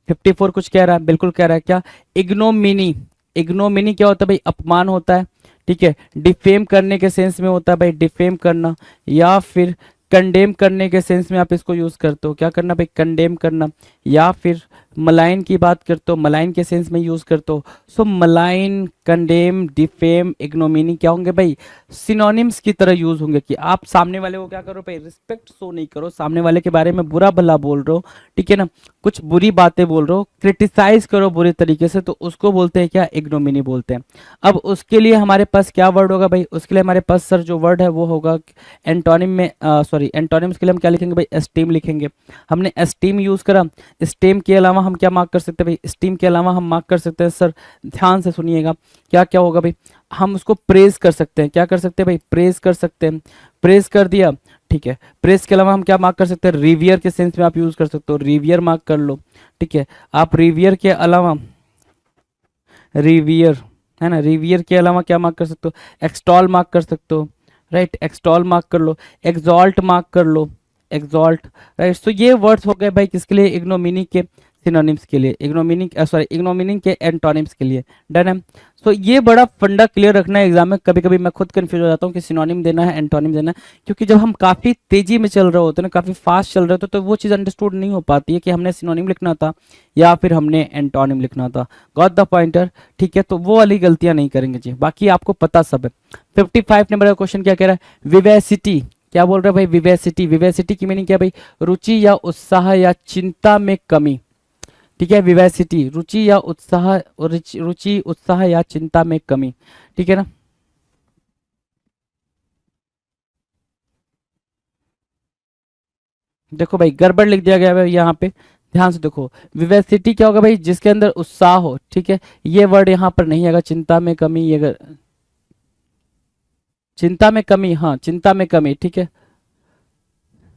54 कुछ कह रहा है, बिल्कुल कह रहा है, क्या, इग्नोमिनी। इग्नोमिनी क्या होता है भाई, अपमान होता है। ठीक है। डिफेम करने के सेंस में होता है भाई डिफेम करना, या फिर कंडेम करने के सेंस में आप इसको यूज करते हो, क्या करना भाई कंडेम करना, या फिर मलाइन की बात करते हो, मलाइन के सेंस में यूज करते हो। सो मलाइन, कंडेम, डिफेम, इग्नोमिनी क्या होंगे भाई, सिनोनिम्स की तरह यूज होंगे कि आप सामने वाले को क्या करो भाई, रिस्पेक्ट शो नहीं करो, सामने वाले के बारे में बुरा भला बोल रहे हो, ठीक है ना, कुछ बुरी बातें बोल रहे हो, क्रिटिसाइज करो बुरे तरीके से, तो उसको बोलते हैं क्या, इग्नोमिनी बोलते हैं। अब उसके लिए हमारे पास क्या वर्ड होगा भाई, उसके लिए हमारे पास सर जो वर्ड है वो होगा एंटोनिम में, सॉरी एंटोनिम्स के लिए हम क्या लिखेंगे भाई, एस्टीम लिखेंगे। हमने एस्टीम यूज करा, स्टीम के अलावा हम क्या मार्क कर सकते हैं भाई, स्टीम के अलावा हम मार्क कर सकते हैं सर, ध्यान से सुनिएगा, क्या क्या होगा भाई, हम उसको प्रेज कर सकते हैं, क्या कर सकते हैं भाई, प्रेज कर सकते हैं, प्रेज कर दिया, ठीक है। प्रेज के अलावा हम क्या मार्क कर सकते हैं, रिवियर के सेंस में आप यूज कर सकते हो, रिवियर मार्क कर लो, ठीक है। आप रिवियर के अलावा, रिवियर है ना, रिवियर के अलावा क्या मार्क कर सकते हो, एक्सटॉल मार्क कर सकते हो, राइट, एक्सटॉल मार्क कर लो, एक्सॉल्ट मार्क कर लो, एक्सॉल्ट, राइट। तो ये वर्ड्स हो गए भाई किसके लिए, इग्नोमिनी के सिनोनिम्स के लिए, इग्नोमिनी सॉरी इग्नोमिनी के एंटोनिम्स के लिए, डन है। सो ये बड़ा फंडा क्लियर रखना है एग्जाम में, कभी कभी मैं खुद कंफ्यूज हो जाता हूँ कि सिनोनिम देना है एंटोनिम देना है, क्योंकि जब हम काफ़ी तेजी में चल रहे होते हैं ना, काफ़ी फास्ट चल रहे होते तो वो चीज़ अंडरस्टूड नहीं हो पाती है कि हमने सिनोनिम लिखना था या फिर हमने एंटोनिम लिखना था, गॉट द पॉइंटर, ठीक है। तो वो वाली गलतियां नहीं करेंगे जी, बाकी आपको पता सब है। 55 नंबर का क्वेश्चन क्या कह रहा है, विवेसिटी, क्या बोल रहा है भाई, विवेसिटी, विवेसिटी की मीनिंग क्या है भाई, रुचि या उत्साह या चिंता में कमी, ठीक है। विवेसिटी, रुचि या उत्साह, रुचि उत्साह या चिंता में कमी, ठीक है ना। देखो भाई गड़बड़ लिख दिया गया है यहाँ पे, ध्यान से देखो, विवेसिटी क्या होगा भाई, जिसके अंदर उत्साह हो, ठीक है। ये वर्ड यहाँ पर नहीं आएगा, चिंता में कमी, ये चिंता में कमी, हाँ चिंता में कमी, ठीक है,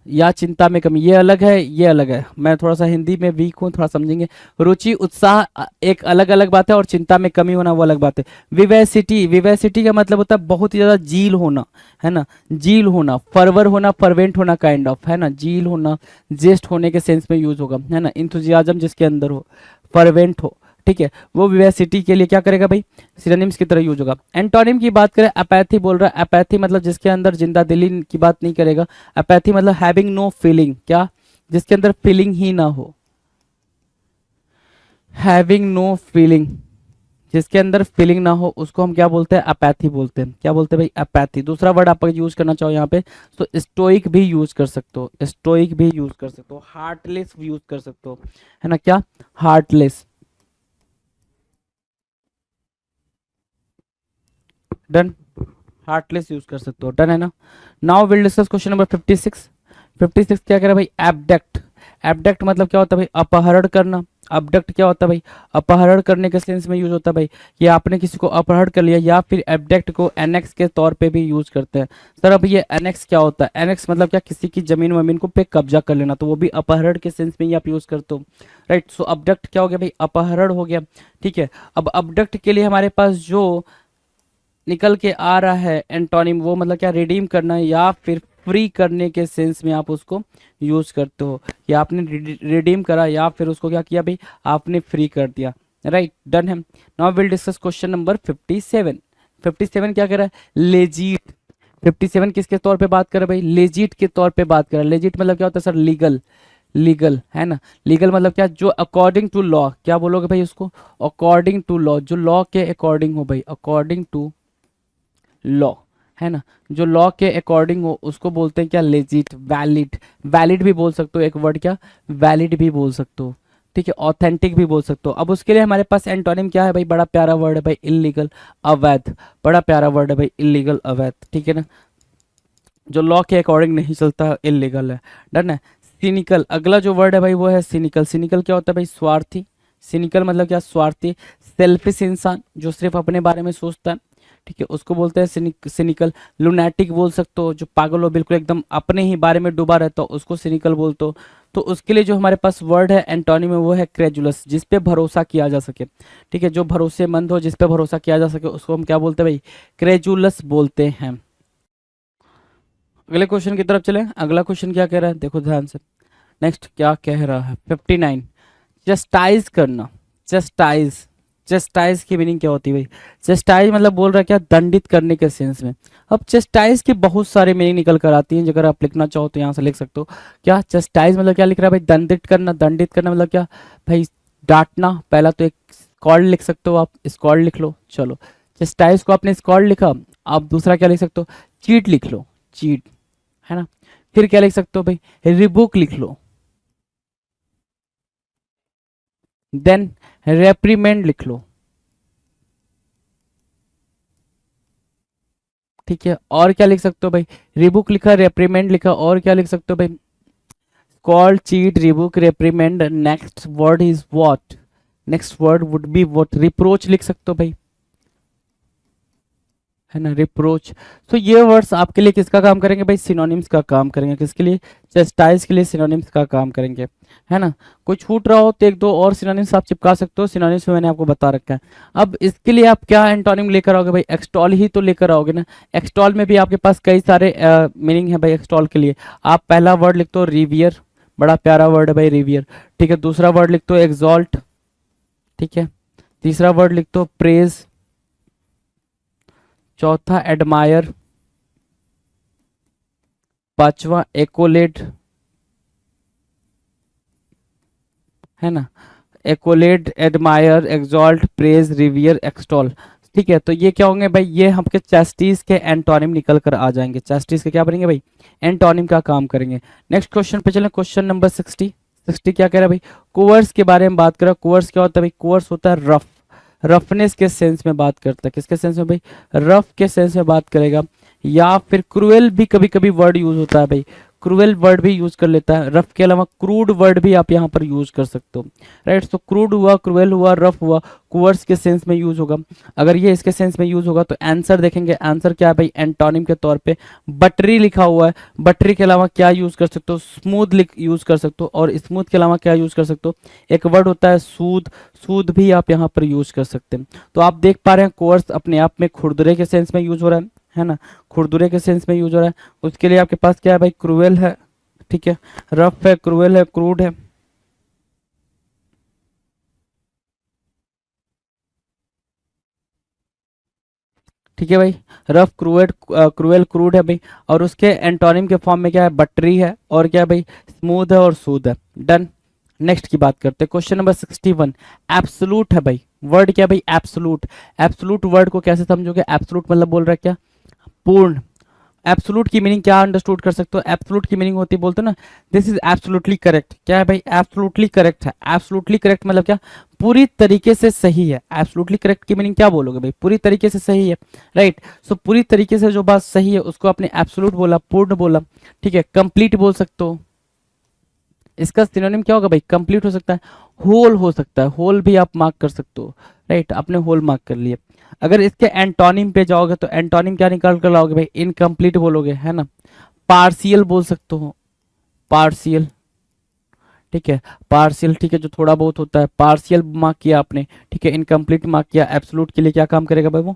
या चिंता में कमी, ये अलग है, ये अलग है, मैं थोड़ा सा हिंदी में वीक हूँ, थोड़ा समझेंगे। रुचि उत्साह एक अलग अलग बात है, और चिंता में कमी होना वो अलग बात है। विवेसिटी, विवेसिटी का मतलब होता है बहुत ही ज्यादा जील होना, है ना, जील होना, फरवर होना, फरवेंट होना, काइंड ऑफ, है ना, जील होना, जेस्ट होने के सेंस में यूज होगा, है ना, इंथुजियाज्म जिसके अंदर हो, फरवेंट हो, ठीक है, वो विवेसिटी के लिए क्या करेगा भाई, सिनोनिम्स की तरह यूज होगा। एंटोनिम की बात करें, अपैथी बोल रहा है, अपैथी मतलब जिसके अंदर जिंदा दिली की बात नहीं करेगा, अपैथी मतलब हैविंग नो फीलिंग, क्या, जिसके अंदर फीलिंग ही ना हो, हैविंग नो फीलिंग, जिसके अंदर फीलिंग ना हो उसको हम क्या बोलते हैं, अपैथी बोलते हैं, क्या बोलते हैं भाई, अपैथी। दूसरा वर्ड आप यूज करना चाहो यहाँ पे तो स्टोइक भी यूज कर सकते हो, स्टोइक भी यूज कर सकते हो, हार्टलेस यूज कर सकते हो, है ना, क्या, हार्टलेस, डन, हार्टलेस यूज कर सकते हो, डन है ना। Now will discuss question number 56। 56 क्या कह रहा है भाई, एबडक्ट, एबडक्ट मतलब क्या होता है भाई, अपहरण करना, अबडक्ट क्या होता है भाई, अपहरण करने के सेंस में यूज होता है भाई, कि आपने किसी को अपहरण कर लिया, या फिर एबडक्ट को एनेक्स के तौर पे भी यूज करते हैं। सर अब ये एनेक्स क्या होता है, एनेक्स मतलब क्या, किसी की जमीन वमीन को पे कब्जा कर लेना, तो वो भी अपहरण के सेंस में ही आप यूज करते हो, राइट। सो अबडक्ट क्या हो गया भाई, अपहरण हो गया, ठीक है। अब अबडक्ट के लिए हमारे पास जो निकल के आ रहा है एंटोनिम, वो मतलब क्या, रिडीम करना या फिर फ्री करने के सेंस में आप उसको यूज करते हो, कि आपने रिडीम करा या फिर उसको क्या किया भाई, आपने फ्री कर दिया, राइट, डन है। Now will discuss question number 57। 57 क्या कर रहा है, लेजीट, 57 किसके तौर पे बात कर रहा है भाई, लेजिट के तौर पे बात कर रहा है। लेजिट मतलब क्या होता है सर, लीगल, लीगल है ना, लीगल मतलब क्या, जो अकॉर्डिंग टू लॉ, क्या बोलोगे भाई उसको, अकॉर्डिंग टू लॉ, जो लॉ के अकॉर्डिंग हो भाई, अकॉर्डिंग टू लॉ, है ना, जो लॉ के अकॉर्डिंग हो उसको बोलते हैं क्या, लेजिट, वैलिड, वैलिड भी बोल सकते हो, एक वर्ड क्या, वैलिड भी बोल सकते हो, ठीक है, ऑथेंटिक भी बोल सकते हो। अब उसके लिए हमारे पास एंटोनिम क्या है भाई, बड़ा प्यारा वर्ड है भाई, इलीगल, अवैध, बड़ा प्यारा वर्ड है भाई, इलीगल, अवैध, ठीक है ना, जो लॉ के अकॉर्डिंग नहीं चलता, इलीगल है, डन है। सिनिकल, अगला जो वर्ड है भाई वो है सिनिकल, सिनिकल क्या होता है भाई, स्वार्थी, सिनिकल मतलब क्या, स्वार्थी, सेल्फिश इंसान जो सिर्फ अपने बारे में सोचता है, ठीक है, उसको बोलते हैं सिनिकल। लुनैटिक बोल सकते हो, जो पागल हो, बिल्कुल एकदम अपने ही बारे में डूबा रहता हो, उसको सिनिकल बोलते हो। तो उसके लिए जो हमारे पास वर्ड है एंटोनिम में वो है क्रेजुलस, जिस पे भरोसा किया जा सके, ठीक है, जो भरोसेमंद हो, जिस पे भरोसा किया जा सके, उसको हम क्या बोलते हैं भाई, क्रेजुलस बोलते हैं। अगले क्वेश्चन की तरफ चले, अगला क्वेश्चन क्या कह रहा है, देखो ध्यान से, नेक्स्ट क्या कह रहा है, 59, चस्टाइज करना, चस्टाइज, चेस्टाइज की मीनिंग क्या होती है भाई? चेस्टाइज मतलब बोल रहा है क्या, दंडित करने के सेंस में। अब चेस्टाइज की बहुत सारी मीनिंग निकल कर आती हैं, अगर आप लिखना चाहो तो यहाँ से लिख सकते हो। क्या चेस्टाइज मतलब क्या लिख रहा है भाई? दंडित करना। दंडित करना मतलब क्या भाई? डांटना। पहला तो एक स्कॉल्ड लिख सकते हो आप, स्कॉल्ड लिख लो। चलो, चेस्टाइज को आपने स्कॉल्ड लिखा, आप दूसरा क्या लिख सकते हो? चीट लिख लो, चीट, है ना। फिर क्या लिख सकते हो भाई? रिबुक लिख लो। देन रेप्रीमेंड लिख लो। ठीक है, और क्या लिख सकते हो भाई? रिबुक लिखा, रेप्रीमेंड लिखा, और क्या लिख सकते हो भाई? Call, cheat, Reebok, रेप्रीमेंड। Next word is what? Next word would be what? Reproach लिख सकते हो भाई, है ना, रिप्रोच। तो ये वर्ड्स आपके लिए किसका काम करेंगे भाई? सिनोनिम्स का काम करेंगे। किसके लिए? चेस्टाइज के लिए सिनोनिम्स का काम करेंगे, है ना। कोई छूट रहा हो तो एक दो और सिनोनिम्स आप चिपका सकते हो, सिनोनिम्स में मैंने आपको बता रखा है। अब इसके लिए आप क्या एंटोनिम लेकर आओगे भाई? एक्सटॉल ही तो लेकर आओगे ना। एक्सटॉल में भी आपके पास कई सारे मीनिंग है भाई एक्सटॉल के लिए। आप पहला वर्ड लिखते हो रिवियर, बड़ा प्यारा वर्ड है भाई रिवियर। ठीक है, दूसरा वर्ड लिखते हो एग्जॉल्ट। ठीक है, तीसरा वर्ड लिखते हो प्रेज, चौथा एडमायर, पांचवा एकोलेड, है ना। एकोलेड, एडमायर, एक्सॉल्ट, प्रेज, रिवियर, एक्सटॉल। ठीक है, तो ये क्या होंगे भाई? ये हमके चेस्टीज के एंटोनिम निकल कर आ जाएंगे। चेस्टीज के क्या बनेंगे भाई? एंटोनिम का काम करेंगे। नेक्स्ट क्वेश्चन पे चलें, क्वेश्चन नंबर 60। 60 क्या कह रहा है भाई? कोवर्स के बारे में बात करें। कोवर्स क्या होता है भाई? कोवर्स होता है रफ, रफनेस के सेंस में बात करता है। किसके सेंस में भाई? रफ के सेंस में बात करेगा। या फिर क्रूएल भी कभी कभी वर्ड यूज होता है भाई, क्रूएल वर्ड भी यूज कर लेता है। रफ के अलावा क्रूड वर्ड भी आप यहाँ पर यूज कर सकते हो, राइट। तो क्रूड हुआ, क्रूएल हुआ, रफ हुआ, कुवर्स के सेंस में यूज होगा। अगर ये इसके सेंस में यूज होगा तो आंसर देखेंगे। आंसर क्या है भाई? एंटोनिम के तौर पे बटरी लिखा हुआ है। बटरी के अलावा क्या यूज कर सकते हो? स्मूथ लिख यूज कर सकते हो। और स्मूथ के अलावा क्या यूज कर सकते हो? एक वर्ड होता है सूद, सूद भी आप यहाँ पर यूज कर सकते हैं। तो आप देख पा रहे हैं कोर्स अपने आप में खुरदुरे के सेंस में यूज हो रहा है ना, खुरदुरे के सेंस में यूज हो रहा है। उसके लिए आपके पास क्या है भाई? क्रूएल है, ठीक है, रफ है, क्रूएल है, क्रूड है। ठीक है भाई, रफ, क्रूएड, क्रूएल, क्रूड है भाई। और उसके एंटोनिम के फॉर्म में क्या है? बटरी है, और क्या है भाई? स्मूथ है और सूद है। डन। नेक्स्ट की बात करते हैं, क्वेश्चन नंबर 61। एब्सोलूट है भाई, वर्ड क्या है भाई? एब्सोलूट। एब्सोलूट वर्ड को कैसे समझोगे? एब्सोलूट मतलब बोल रहा है क्या? पूर्ण। एब्सोलूट की मीनिंग क्या अंडरस्टूड कर सकते हो? एब्सोलूट की मीनिंग होती है, बोलते हो ना, दिस इज एब्सोल्युटली करेक्ट। क्या है भाई? एब्सोल्युटली करेक्ट है। एब्सोल्युटली करेक्ट मतलब क्या? पूरी तरीके से सही है। एब्सोल्युटली करेक्ट की मीनिंग क्या बोलोगे भाई? पूरी तरीके से सही है, राइट। सो पूरी तरीके से जो बात सही है उसको आपने एब्सोल्यूट बोला, पूर्ण बोला। ठीक है, कंप्लीट बोल सकते हो। इसका सिनोनिम क्या होगा भाई? कंप्लीट हो सकता है, होल हो सकता है, होल भी आप मार्क कर सकते हो, राइट। आपने होल मार्क कर लिया। अगर इसके एंटोनिम पे जाओगे तो एंटोनिम क्या निकाल कर लाओगे भाई? इनकम्प्लीट बोलोगे, है ना। पार्शियल बोल सकते हो, पार्शियल, ठीक है, पार्शियल, ठीक है, जो थोड़ा बहुत होता है, पार्शियल मार्क किया आपने, ठीक है। इनकम्प्लीट मार्क किया। एब्सोल्यूट के लिए क्या काम करेगा भाई?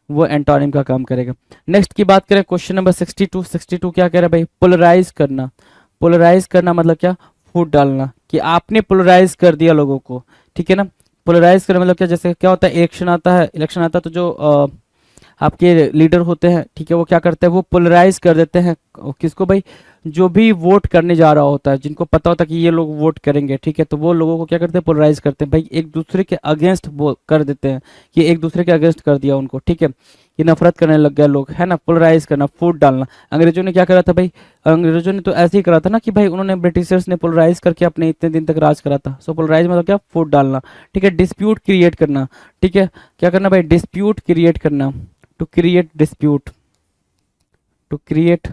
वो एंटोनिम का काम करेगा। नेक्स्ट की बात करें, क्वेश्चन नंबर 62। 62 क्या कह रहा है भाई? पोलराइज करना। पोलराइज करना मतलब क्या? फूट डालना, कि आपने पोलराइज कर दिया लोगों को, ठीक है ना। पोलराइज करना मतलब क्या? जैसे क्या होता है, इलेक्शन आता है, इलेक्शन आता है तो जो आपके लीडर होते हैं, ठीक है, वो क्या करते हैं? वो पोलराइज कर देते हैं। किसको भाई? जो भी वोट करने जा रहा होता है, जिनको पता होता है कि ये लोग वोट करेंगे, ठीक है, तो वो लोगों को क्या करते हैं? पोलराइज करते हैं भाई, एक दूसरे के अगेंस्ट कर देते हैं, कि एक दूसरे के अगेंस्ट कर दिया उनको, ठीक है, ये नफरत करने लग गया लोग, है ना। पोलराइज करना, फूट डालना। अंग्रेजों ने क्या करा था भाई? अंग्रेजों ने तो ऐसे ही करा था ना, कि भाई उन्होंने, ब्रिटिशर्स ने पोलराइज करके अपने इतने दिन तक राज करा था। सो पोलराइज मतलब क्या? फूट डालना, ठीक है। डिस्प्यूट क्रिएट करना, ठीक है, क्या करना भाई? डिस्प्यूट क्रिएट करना, to create dispute, to create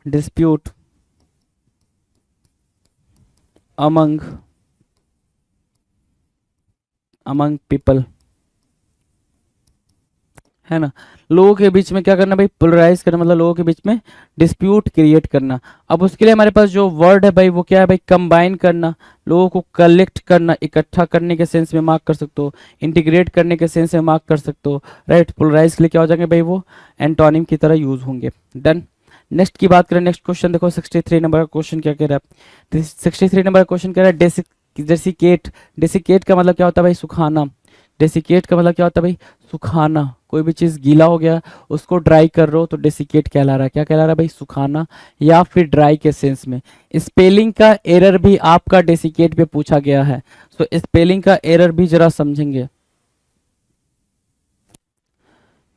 dispute among people, है ना। लोगों के बीच में क्या करना भाई? पोलराइज करना, मतलब लोगों के बीच में डिस्प्यूट क्रिएट करना। अब उसके लिए हमारे पास जो वर्ड है भाई वो क्या है भाई? कंबाइन करना, लोगों को कलेक्ट करना, इकट्ठा करने के सेंस में मार्क कर सकते हो, इंटीग्रेट करने के सेंस में मार्क कर सकते हो, राइट। पोलराइज के लिए क्या हो जाएंगे भाई? वो एंटोनिम की तरह यूज होंगे। डन। नेक्स्ट की बात करें, नेक्स्ट क्वेश्चन देखो, 63 नंबर का क्वेश्चन क्या कह रहा है? 63 नंबर का क्वेश्चन कह रहा है, डेसिकेट, डेसिकेट का मतलब क्या होता है भाई? सुखाना। डेसिकेट का मतलब क्या होता है भाई? सुखाना। कोई भी चीज़ गीला हो गया उसको ड्राई कर रहे हो तो डेसिकेट कहला रहा है। क्या कहला रहा है भाई? सुखाना या फिर ड्राई के सेंस में। स्पेलिंग का एरर भी आपका डेसिकेट पे पूछा गया है, सो स्पेलिंग का एरर भी जरा समझेंगे।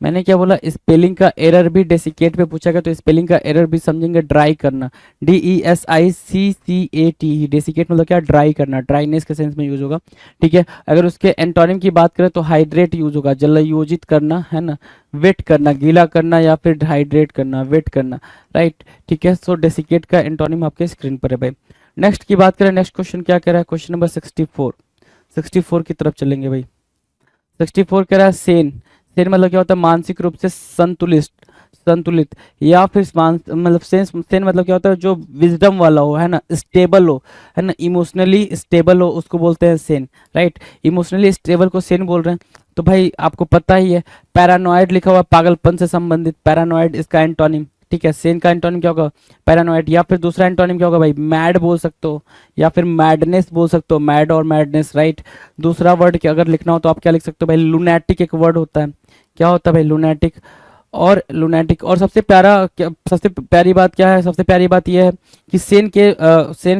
मैंने क्या बोला? स्पेलिंग का एरर भी डेसिकेट पे पूछा गया तो स्पेलिंग का एरर भी समझेंगे। ड्राई करना, DESICCAT, डेसिकेट मतलब क्या? ड्राई करना, ड्राइनेस के सेंस में यूज होगा। ठीक है, अगर उसके एंटोनिम की बात करें तो हाइड्रेट यूज होगा, जलयोजित करना है ना, वेट करना, गीला करना या फिर हाइड्रेट करना, वेट करना, राइट। ठीक है, सो डेसिकेट का एंटोनिम आपके स्क्रीन पर है भाई। नेक्स्ट की बात करें, नेक्स्ट क्वेश्चन क्या कह रहा है? क्वेश्चन नंबर 64 की तरफ चलेंगे भाई। 64 कह रहा है सेन। सेन मतलब क्या होता है? मानसिक रूप से संतुलित, संतुलित या फिर मतलब सेन मतलब क्या होता है? जो विजडम वाला हो, है ना, स्टेबल हो, है ना, इमोशनली स्टेबल हो, उसको बोलते हैं सेन, राइट। इमोशनली स्टेबल को सेन बोल रहे हैं। तो भाई आपको पता ही है, पैरानॉइड लिखा हुआ पागलपन से संबंधित, पैरानॉइड इसका एंटोनिम। ठीक है, सेन का एंटोनिम क्या होगा? पैरानॉइड। या फिर दूसरा एंटोनिम क्या होगा भाई? मैड बोल सकते हो या फिर मैडनेस बोल सकते हो, मैड और मैडनेस, राइट। दूसरा वर्ड के अगर लिखना हो तो आप क्या लिख सकते हो भाई? लुनैटिक एक वर्ड होता है। क्या होता है भाई? लुनैटिक। और लुनैटिक, और सबसे प्यारा सबसे प्यारी बात क्या है? सबसे प्यारी बात यह है कि सेन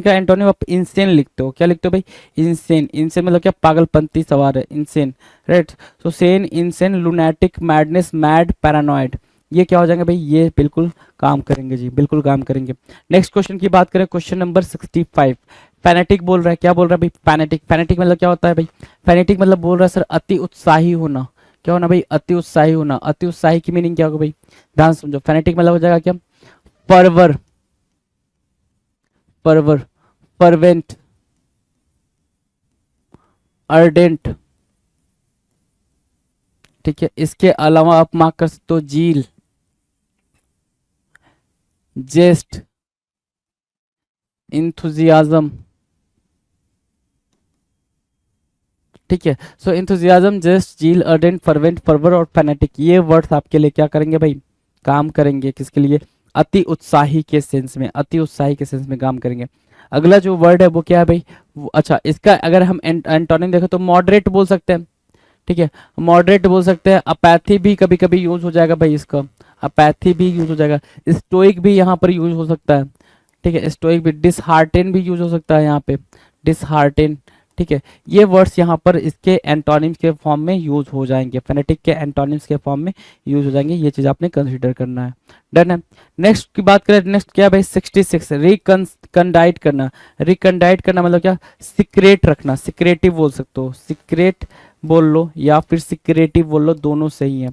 का एंटोनिम आप इंसेन लिखते हो। क्या लिखते हो भाई? इंसेन। इंसेन मतलब क्या? पागलपंती सवार है, insane, right. So sane, insane, lunatic, madness, mad, paranoid, ये क्या हो जाएंगे भाई? ये बिल्कुल काम करेंगे जी, बिल्कुल काम करेंगे। नेक्स्ट क्वेश्चन की बात करें, क्वेश्चन नंबर 65। फैनेटिक बोल रहा है। क्या बोल रहा है भाई? फैनेटिक। फैनेटिक मतलब क्या होता है भाई? फैनेटिक मतलब बोल रहा है सर अति उत्साही होना। क्या होना भाई? अति उत्साही होना। अति उत्साही की मीनिंग क्या होगा भाई? ध्यान से समझो। फैनेटिक मतलब हो जाएगा क्या? परवर, परवर, फर्वेंट, अर्डेंट। ठीक है, इसके अलावा आप मार्क कर सकते हो जील, जेस्ट, इंथुजियाज्म। ठीक है, सो इंथुजियाज्म, जेस्ट, जील, अर्डेंट, फर्वेंट, फर्वर और फैनेटिक, ये वर्ड्स आपके लिए क्या करेंगे भाई? काम करेंगे। किसके लिए? अति उत्साही के सेंस में, अति उत्साही के सेंस में काम करेंगे। अगला जो वर्ड है वो क्या है भाई? अच्छा, इसका अगर हम एंटोनिम देखें तो मॉडरेट बोल सकते हैं। ठीक है, मॉडरेट बोल सकते हैं। अपैथी भी कभी कभी यूज हो जाएगा भाई इसका, अपैथी भी यूज हो जाएगा। स्टोइक भी यहाँ पर यूज हो सकता है। ठीक है, स्टोइक भी, डिसहार्टेन भी यूज हो सकता है यहाँ पे, डिसहार्टेन। ठीक है, ये वर्ड्स यहाँ पर इसके एंटोनिम्स के फॉर्म में यूज हो जाएंगे, फेनेटिक के एंटोनिम्स के फॉर्म में यूज हो जाएंगे। ये चीज आपने कंसीडर करना है। डन है। नेक्स्ट की बात करें, नेक्स्ट क्या है भाई? 66, रिकंडाइट करना। रिकंडाइट करना मतलब क्या? सिक्रेट रखना, सिक्रेटिव बोल सकते हो, सिक्रेट बोल लो या फिर सिक्रेटिव बोल लो, दोनों सही है।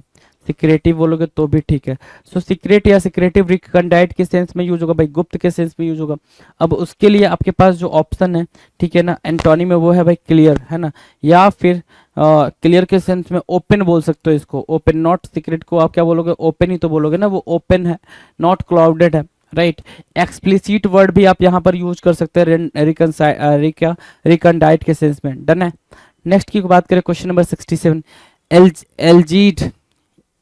सिक्रेटिव बोलोगे तो भी ठीक है। सो सीक्रेट या सिक्रेटिव रिकंडाइट के सेंस में यूज होगा भाई, गुप्त के सेंस में यूज होगा। अब उसके लिए आपके पास जो ऑप्शन है, ठीक है ना, एंटोनिम में, वो है भाई क्लियर, है ना, या फिर क्लियर के सेंस में ओपन बोल सकते हो इसको, ओपन। नॉट सीक्रेट को आप क्या बोलोगे? ओपन ही तो बोलोगे ना, वो ओपन है, नॉट क्लाउडेड है, राइट। एक्सप्लिसिट वर्ड भी आप यहाँ पर यूज कर सकते हैं रिकंडाइट के सेंस में। डन है। नेक्स्ट की बात करें, क्वेश्चन नंबर 67। एलजीट।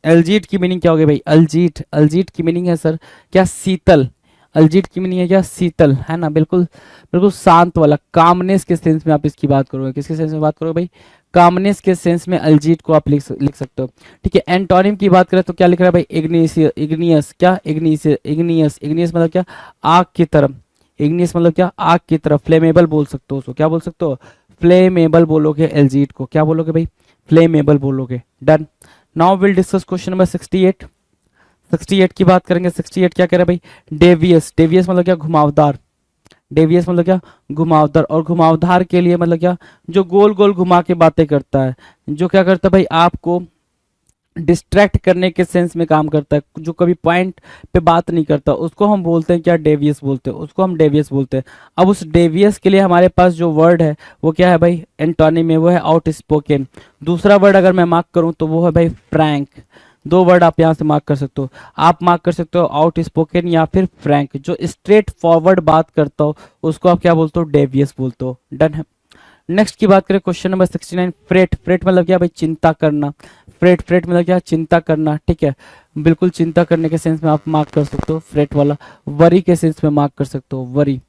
एलजीट की मीनिंग क्या होगी भाई? अल्जीट, अल्जीट की मीनिंग है सर क्या? शीतल। अल्जीट की मीनिंग है क्या? शीतल, है ना, बिल्कुल बिल्कुल शांत वाला, कामनेस के सेंस में आप इसकी बात करोगे। किसके सेंस में बात करोगे भाई? कामनेस के सेंस में अल्जीट को आप लिख सकते हो। ठीक है, एंटोनिम की बात करें तो क्या लिख रहा है भाई? इग्नियस, इग्नियस क्या? इग्नियस, इग्नियस मतलब क्या? आग की तरफ। इग्नियस मतलब क्या? आग की तरफ। फ्लेमेबल बोल सकते हो उसको, क्या बोल सकते हो? फ्लेमेबल बोलोगे एलजीट को। क्या बोलोगे भाई? फ्लेमेबल बोलोगे। Done. Now will discuss question number 68। 68 की बात करेंगे। 68 क्या कह रहा है भाई? डेवियस। डेवियस मतलब क्या? घुमावदार। डेवियस मतलब क्या? घुमावदार। और घुमावदार के लिए मतलब क्या? जो गोल गोल घुमा के बातें करता है, जो क्या करता है भाई? आपको डिस्ट्रैक्ट करने के सेंस में काम करता है, जो कभी पॉइंट पे बात नहीं करता, उसको हम बोलते हैं क्या? डेवियस बोलते हैं, उसको हम डेवियस बोलते हैं। अब उस डेवियस के लिए हमारे पास जो वर्ड है वो क्या है भाई? एंटोनिम में, वो है आउट स्पोकन। दूसरा वर्ड अगर मैं मार्क करूं तो वो है भाई फ्रैंक। दो वर्ड आप यहाँ से मार्क कर सकते हो। आप मार्क कर सकते हो आउट स्पोकन या फिर फ्रैंक। जो स्ट्रेट फॉरवर्ड बात करता हो उसको आप क्या बोलते हो? डेवियस बोलते हो। डन है। नेक्स्ट की बात करें, क्वेश्चन नंबर 69। फ्रेट। फ्रेट मतलब क्या भाई? चिंता करना। फ्रेट, फ्रेट मतलब क्या? चिंता करना। ठीक है, बिल्कुल चिंता करने के सेंस में आप मार्क कर सकते हो फ्रेट वाला। वरी के सेंस में मार्क कर सकते हो, वरी।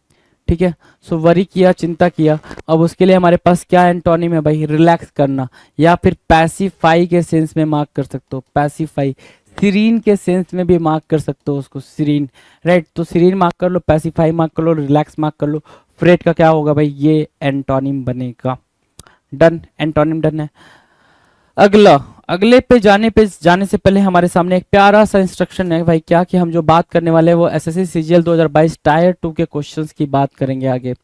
ठीक ठीक है। सो वरी किया, चिंता किया। अब उसके लिए हमारे पास क्या एंटोनिम है भाई, रिलैक्स करना, या फिर पैसिफाई के सेंस में मार्क कर सकते हो, पैसिफाई। सीरीन के सेंस में भी मार्क कर सकते हो उसको, सीरीन, राइट। तो सीरीन मार्क कर लो, पैसिफाई मार्क कर लो, रिलैक्स मार्क कर लो। फ्रेट का क्या होगा भाई, ये एंटोनिम बनेगा। डन, एंटोनिम डन है। अगला, अगले पे जाने से पहले हमारे सामने एक प्यारा सा इंस्ट्रक्शन है भाई, क्या कि हम जो बात करने वाले हैं वो एसएससी सीजीएल 2022 टायर 2 के क्वेश्चंस की बात करेंगे। आगे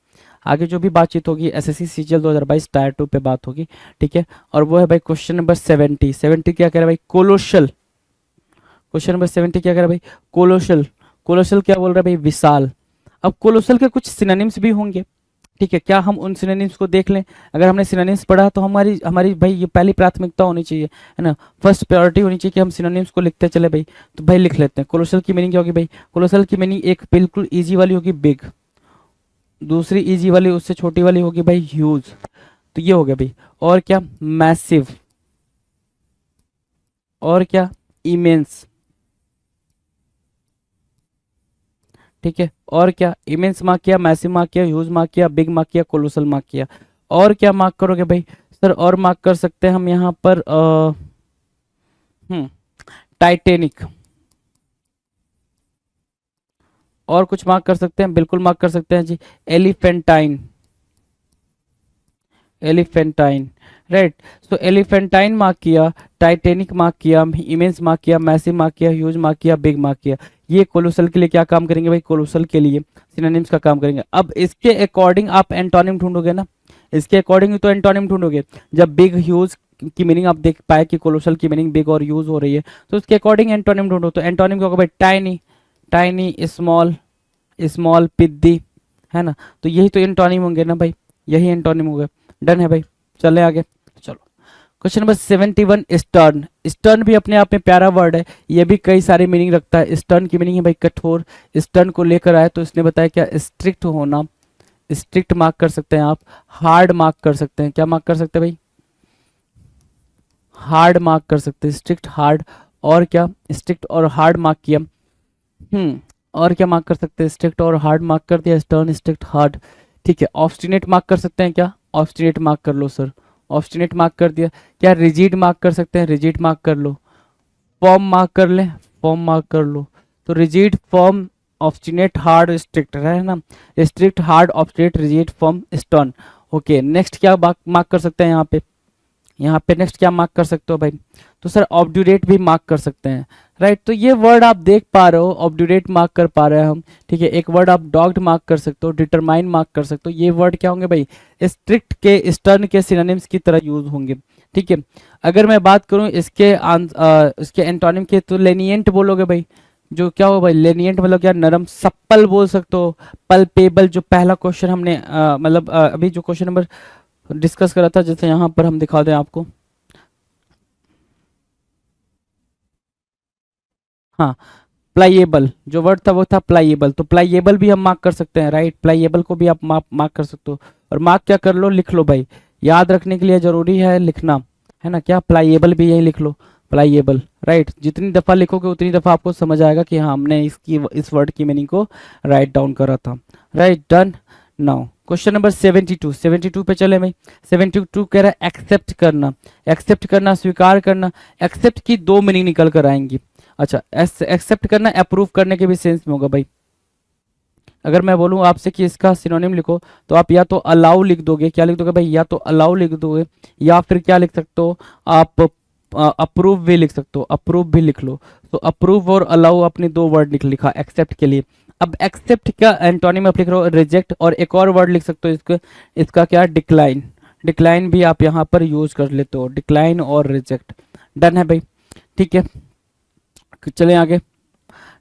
आगे जो भी बातचीत होगी एसएससी सीजीएल 2022 टायर 2 पे बात होगी, ठीक है। और वो है भाई क्वेश्चन नंबर 70 क्या कह रहा है भाई, कोलोशल। क्वेश्चन नंबर 70 क्या कह रहा है भाई, कोलोशल। कोलोशल क्या बोल रहा है भाई, विशाल। अब कोलोशल के कुछ सिनोनिम्स भी होंगे, ठीक है। क्या हम उन सिनोनिम्स को देख लें? अगर हमने सिनोनिम्स पढ़ा तो हमारी हमारी भाई ये पहली प्राथमिकता होनी चाहिए, है ना, फर्स्ट प्रायोरिटी होनी चाहिए कि हम सिनोनिम्स को लिखते चले भाई। तो भाई लिख लेते हैं। कोलोसल की मीनिंग क्या होगी भाई, कोलोसल की मीनिंग एक बिल्कुल इजी वाली होगी बिग, दूसरी इजी वाली उससे छोटी वाली होगी भाई ह्यूज, तो ये हो गया भाई। और क्या, मैसिव। और क्या, इमेंस, ठीक है। और क्या, इमेंस मार्क किया, मैसिव मार्क किया, ह्यूज मार्क किया, बिग मार्क किया, कोलोसल मार्क किया। और क्या मार्क करोगे भाई सर? और मार्क कर सकते हैं हम यहाँ पर टाइटेनिक। और कुछ मार्क कर सकते हैं, बिल्कुल मार्क कर सकते हैं जी, एलिफेंटाइन। एलिफेंटाइन, राइट। सो एलिफेंटाइन मार्क किया, टाइटेनिक मार्क किया, इमेंस मार्क किया, मैसिव मार्क किया, ह्यूज मार्क किया, बिग मार्क किया। ये कोलोसल के लिए क्या काम करेंगे भाई, कोलोसल के लिए सिनोनिम्स का काम करेंगे। अब इसके अकॉर्डिंग आप एंटोनिम ढूंढोगे ना, इसके अकॉर्डिंग तो एंटोनिम ढूंढोगे। जब बिग ह्यूज की मीनिंग आप देख पाए कि कोलोसल की मीनिंग बिग और ह्यूज हो रही है, तो उसके अकॉर्डिंग एंटोनिम ढूंढो। तो एंटोनिम क्या होगा भाई, टाइनी, टाइनी, स्मॉल, स्मॉल, पिद्दी, है ना। तो यही तो एंटोनिम होंगे ना भाई, यही एंटोनिम हो गए। डन है भाई, चले आगे। चलो क्वेश्चन नंबर 71, स्टर्न। स्टर्न भी अपने आप में प्यारा वर्ड है, ये भी कई सारे मीनिंग रखता है। स्टर्न की मीनिंग है भाई कठोर। स्टर्न को लेकर आए तो इसने बताया क्या, स्ट्रिक्ट होना, स्ट्रिक्ट मार्क कर सकते हैं आप। हार्ड मार्क कर सकते हैं, क्या मार्क कर सकते हैं भाई, हार्ड मार्क कर सकते हैं, स्ट्रिक्ट, हार्ड। और क्या, स्ट्रिक्ट और हार्ड मार्क किया। और क्या मार्क कर सकते हैं, स्ट्रिक्ट और हार्ड मार्क कर दिया, स्टर्न, स्ट्रिक्ट, हार्ड, ठीक है। ऑब्स्टिनेट मार्क कर सकते हैं, क्या, ऑब्स्टिनेट मार्क कर लो सर, ऑब्स्टिनेट मार्क कर दिया। क्या रिजिड मार्क कर सकते हैं, रिजिड मार्क कर लो। फॉर्म मार्क कर ले, फॉर्म मार्क कर लो। तो rigid, form, obstinate, hard, strict, है ना। Strict, hard, obstinate, rigid, form, stern. Okay, next क्या मार्क कर सकते हैं यहाँ पे, यहाँ पे नेक्स्ट क्या मार्क कर सकते हो भाई, तो सर ऑब्ड्यूरेट भी मार्क कर सकते हैं, राइट। तो ये वर्ड आप देख पा रहे हो, ऑब्ड्यूरेट मार्क कर पा रहे हैं हम, ठीक है। एक वर्ड आप डॉग्ड मार्क कर सकते हो, डिटरमाइन मार्क कर सकते हो। ये वर्ड क्या होंगे भाई, स्ट्रिक्ट के, स्टर्न के सिनोनिम्स की तरह यूज होंगे, ठीक है। अगर मैं बात करूं इसके एंटोनिम के, तो लेनिएंट बोलोगे भाई, जो क्या हो भाई, लेनिएंट मतलब क्या, नरम, सप्पल बोल सकते हो, पल्पेबल, जो पहला क्वेश्चन हमने अभी जो क्वेश्चन नंबर डिस्कस करा था, जैसे यहाँ पर हम दिखा दें आपको, हाँ, प्लाइएबल जो वर्ड था वो था प्लाइएबल। तो प्लाइएबल भी हम मार्क कर सकते हैं, राइट। प्लाइएबल को भी आप मार्क कर सकते हो। और मार्क क्या कर लो, लिख लो भाई, याद रखने के लिए जरूरी है लिखना, है ना। क्या, प्लाइएबल भी यही लिख लो, प्लाइएबल, राइट। जितनी दफा लिखोगे उतनी दफा आपको समझ आएगा कि हाँ हमने इस वर्ड की मीनिंग को राइट डाउन करा था, right. Done. Now question number 72, 72 पे चले भाई। 72 कह रहा है एक्सेप्ट करना। एक्सेप्ट करना, स्वीकार करना। एक्सेप्ट की दो मीनिंग निकल कर आएंगी। अच्छा, एक्सेप्ट करना अप्रूव करने के भी सेंस में होगा भाई। अगर मैं बोलूँ आपसे कि इसका सिनोनिम लिखो, तो आप या तो अलाउ लिख दोगे, क्या लिख दोगे भाई, या तो अलाउ लिख दोगे, या फिर क्या लिख सकते हो आप, अप्रूव भी लिख सकते हो, अप्रूव भी लिख लो। तो अप्रूव और अलाउ अपने दो वर्ड लिखा एक्सेप्ट के लिए। अब एक्सेप्ट का एंटोनिम आप लिख रहे हो रिजेक्ट, और एक और वर्ड लिख सकते हो इसका क्या, डिक्लाइन। डिक्लाइन भी आप यहाँ पर यूज कर लेते हो, डिक्लाइन और रिजेक्ट। डन है भाई, ठीक है। चलें आगे,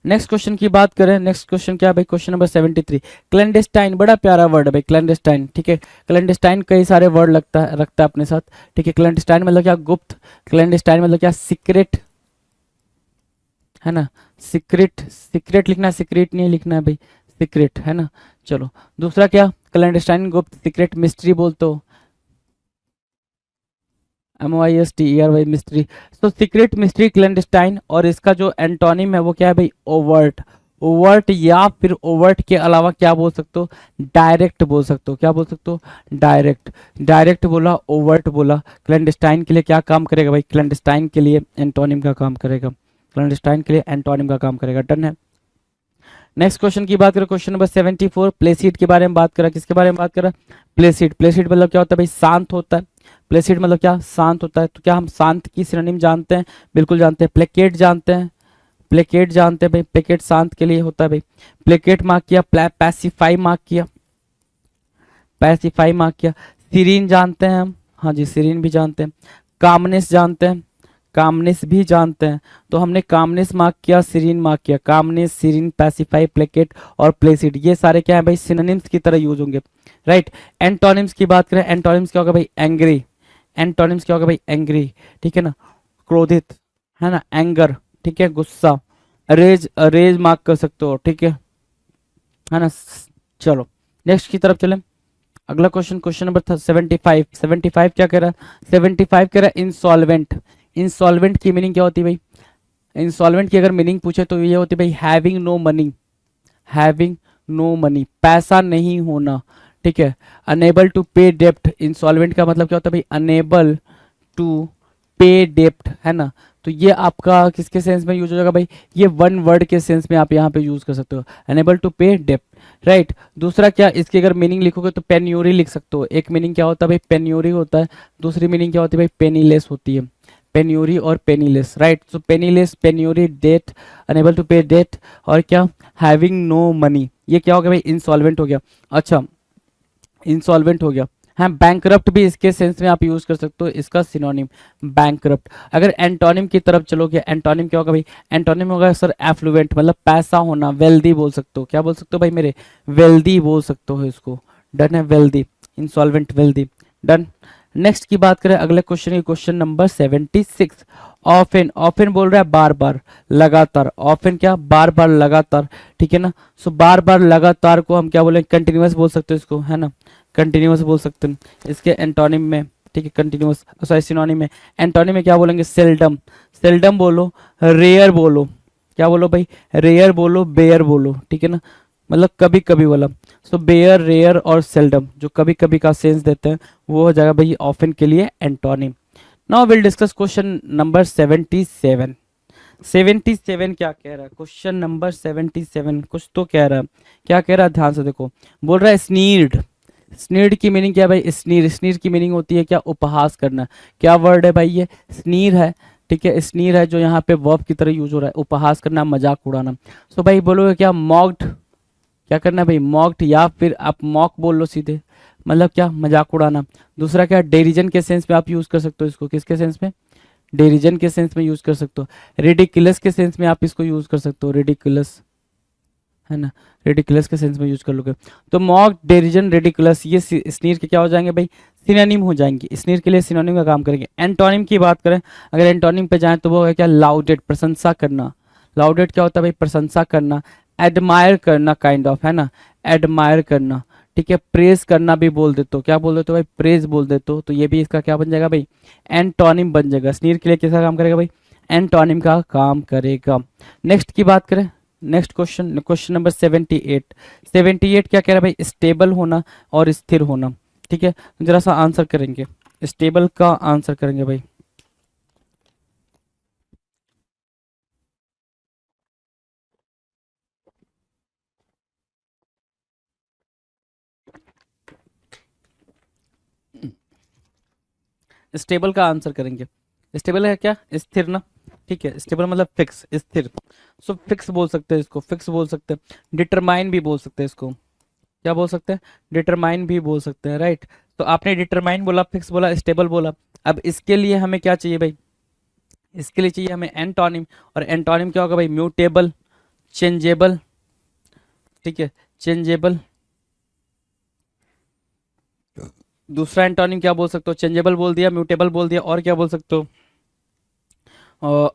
नेक्स्ट क्वेश्चन की बात करें। नेक्स्ट क्वेश्चन क्या है भाई, क्वेश्चन नंबर 73, क्लैंडेस्टाइन। बड़ा प्यारा वर्ड है भाई, क्लैंडेस्टाइन, ठीक है। क्लैंडेस्टाइन कई सारे वर्ड रखता है अपने साथ, ठीक है। क्लैंडेस्टाइन मतलब क्या, गुप्त। क्लैंडेस्टाइन मतलब क्या, सीक्रेट, है ना। सीक्रेट, सीक्रेट लिखना है, सीक्रेट नहीं लिखना है भाई, सीक्रेट, है ना। चलो दूसरा क्या, क्लैंडेस्टाइन, गुप्त, सीक्रेट, मिस्ट्री बोलते हो, MYSTERY, मिस्ट्री। तो सीक्रेट, मिस्ट्री, क्लैंडेस्टाइन। और इसका जो एंटोनिम है वो क्या है भाई, ओवर्ट। ओवर्ट या फिर ओवर्ट के अलावा क्या बोल सकते हो, डायरेक्ट बोल सकते हो। क्या बोल सकते हो, डायरेक्ट। डायरेक्ट बोला, ओवर्ट बोला। क्लैंडस्टाइन के लिए क्या काम करेगा भाई, क्लैंडस्टाइन के लिए एंटोनिम का काम करेगा। क्लैंडस्टाइन के लिए एंटोनिम का काम करेगा। डन है। नेक्स्ट क्वेश्चन की बात करें, क्वेश्चन नंबर 74, प्लेसिड के बारे में बात करा। किसके बारे में बात करा, प्लेसिड। प्लेसिड मतलब क्या होता है भाई, शांत होता है। प्लेसिड मतलब क्या, शांत होता है। तो क्या हम शांत की सिनोनिम जानते हैं, बिल्कुल जानते हैं। प्लेकेट जानते हैं, प्लेकेट जानते हैं भाई, प्लेकेट शांत के लिए होता है भाई। प्लेकेट मार्क किया, पैसिफाई मार्क किया, पैसिफाई मार्क किया। सीरीन जानते हैं हम, हाँ जी सीरीन भी जानते हैं। कामनेस जानते हैं, कामनेस भी जानते हैं। तो हमने कामनेस मार्क किया, सीरीन मार्क किया। कामनेस, सीरीन, पैसिफाई, प्लेकेट और प्लेसिड, ये सारे क्या है भाई, सिनोनिम्स की तरह यूज होंगे। राइट। एंटोनिम्स की बात करें, एंटोनिम्स क्या होगा भाई, एंग्री। एंटोनिम्स क्या होगा भाई, एंग्री। ठीक है ना, क्रोधित, है ना, एंगर, ठीक है, गुस्सा। रेज, रेज मार्क कर सकते हो, ठीक है ना। चलो नेक्स्ट की तरफ चलें। अगला क्वेश्चन, क्वेश्चन नंबर 75। 75 क्या कह रहा है, 75 कह रहा है इंसॉल्वेंट। इंसॉल्वेंट की मीनिंग क्या होती है भाई, इंसॉल्वेंट की अगर मीनिंग पूछे तो ये होती है भाई having no money. Having no money, पैसा नहीं होना। ठीक है। अनेबल टू पे डेप्ट, इंसॉल्वेंट का मतलब क्या होता है भाई, अनेबल टू पे डेप्ट, है ना। तो ये आपका किसके सेंस में यूज हो जाएगा भाई, ये वन वर्ड के सेंस में आप यहाँ पे यूज कर सकते हो, अनेबल टू पे डेप्ट। राइट। दूसरा क्या, इसकी अगर मीनिंग लिखोगे तो पेन्योरी लिख सकते हो। एक मीनिंग क्या होता है भाई, पेन्योरी होता है। दूसरी मीनिंग क्या होती है भाई, पेनीलेस होती है। पेन्योरी और penniless, right. So penniless, penury, debt, unable to pay debt, और क्या, हैविंग नो मनी। ये क्या हो गया भाई, इंसॉल्वेंट हो गया। अच्छा, इंसॉल्वेंट हो गया। हाँ, बैंकरप्ट भी इसके सेंस में आप यूज कर सकते हो, इसका सिनोनिम बैंकरप्ट। अगर एंटोनिम की तरफ चलोगे, एंटोनिम क्या होगा भाई, एंटोनिम होगा सर एफ्लुएंट, मतलब पैसा होना। वेल्दी बोल सकते हो, क्या बोल सकते हो भाई मेरे, वेल्दी बोल सकते हो इसको। डन है, wealthy, insolvent, wealthy. Done. Next की बात करें अगले क्वेश्चन की, क्वेश्चन नंबर 76। ऑफन, ऑफन बोल रहा है बार बार, लगातार। ऑफन क्या, बार बार, लगातार। ठीक है ना। सो बार बार लगातार को हम क्या बोलेंगे, कंटिन्यूअस बोल सकते हो इसको, है ना, कंटिन्यूअस बोल सकते हैं इसके एंटोनिम में। ठीक है, कंटिन्यूअस, सॉरी सिनोनिम में। एंटोनिम में क्या बोलेंगे, सेल्डम। सेल्डम बोलो, रेयर बोलो। क्या बोलो भाई, रेयर बोलो, बेयर बोलो। ठीक है ना, मतलब कभी कभी वाला। सो बेयर, रेयर और सेल्डम जो कभी कभी का सेंस देते हैं, वो हो जाएगा भाई ऑफन के लिए antonym. Now will discuss question number 77। 77 क्या कह रहा है, क्वेश्चन नंबर 77 कुछ तो कह रहा है। क्या कह रहा है, ध्यान से देखो। बोल रहा है स्नीर्ड। स्नीर्ड की मीनिंग क्या है भाई, स्नीर। स्नीर की मीनिंग होती है क्या, उपहास करना। क्या वर्ड है भाई ये, स्नीर है। ठीक है, स्नीर है जो यहाँ पे वर्ब की तरह यूज हो रहा है, उपहास करना, मजाक उड़ाना। सो भाई बोलोगे क्या, मॉक्ड। क्या करना है भाई, मॉक्ड, या फिर आप मॉक बोल लो सीधे, मतलब क्या, मजाक उड़ाना। दूसरा क्या, डेरिजन के सेंस में आप यूज कर सकते हो इसको। किसके सेंस में, डेरिजन के सेंस में यूज कर सकते हो। रेडिकुलस के सेंस में आप इसको यूज कर सकते हो, रेडिकुलस, है ना, रेडिकुलस के सेंस में यूज कर लोगे। तो मॉक, डेरिजन, रेडिकुलस, ये स्नीर के क्या हो जाएंगे भाई, सिनोनिम हो जाएंगे। स्नीर के लिए सिनोनिम का काम करेंगे। एंटोनिम की बात करें, अगर एंटोनिम पे जाएं तो वो है क्या, लाउडेड, प्रशंसा करना। लाउडेड क्या होता है भाई, प्रशंसा करना। एडमायर करना, काइंड ऑफ, है ना, एडमायर करना। ठीक है, प्रेज करना भी बोल देते हो। क्या बोल देते हो भाई, प्रेज बोल देते हो। तो ये भी इसका क्या बन जाएगा भाई, एंटोनिम बन जाएगा। स्नीर के लिए किसका काम करेगा भाई, एंटोनिम का काम करेगा। नेक्स्ट की बात करें, नेक्स्ट क्वेश्चन, क्वेश्चन नंबर 78। 78 क्या कह रहा है भाई, स्टेबल होना और स्थिर होना। ठीक है, जरा सा आंसर करेंगे, स्टेबल का आंसर करेंगे भाई। स्टेबल का आंसर करेंगे। स्टेबल है क्या, स्थिर ना। ठीक है, स्टेबल मतलब फिक्स, स्थिर। सो फिक्स बोल सकते हैं इसको, फिक्स बोल सकते हैं। डिटरमाइन भी बोल सकते हैं इसको। क्या बोल सकते हैं, डिटरमाइन भी बोल सकते हैं। राइट। तो आपने डिटरमाइन बोला, फिक्स बोला, स्टेबल बोला। अब इसके लिए हमें क्या चाहिए भाई, इसके लिए चाहिए हमें एंटोनिम। और एंटोनिम क्या होगा भाई, म्यूटेबल, चेंजेबल। ठीक है, चेंजेबल। दूसरा एंटोनिम क्या बोल सकते हो, चेंजेबल बोल दिया, म्यूटेबल बोल दिया, और क्या बोल सकते हो,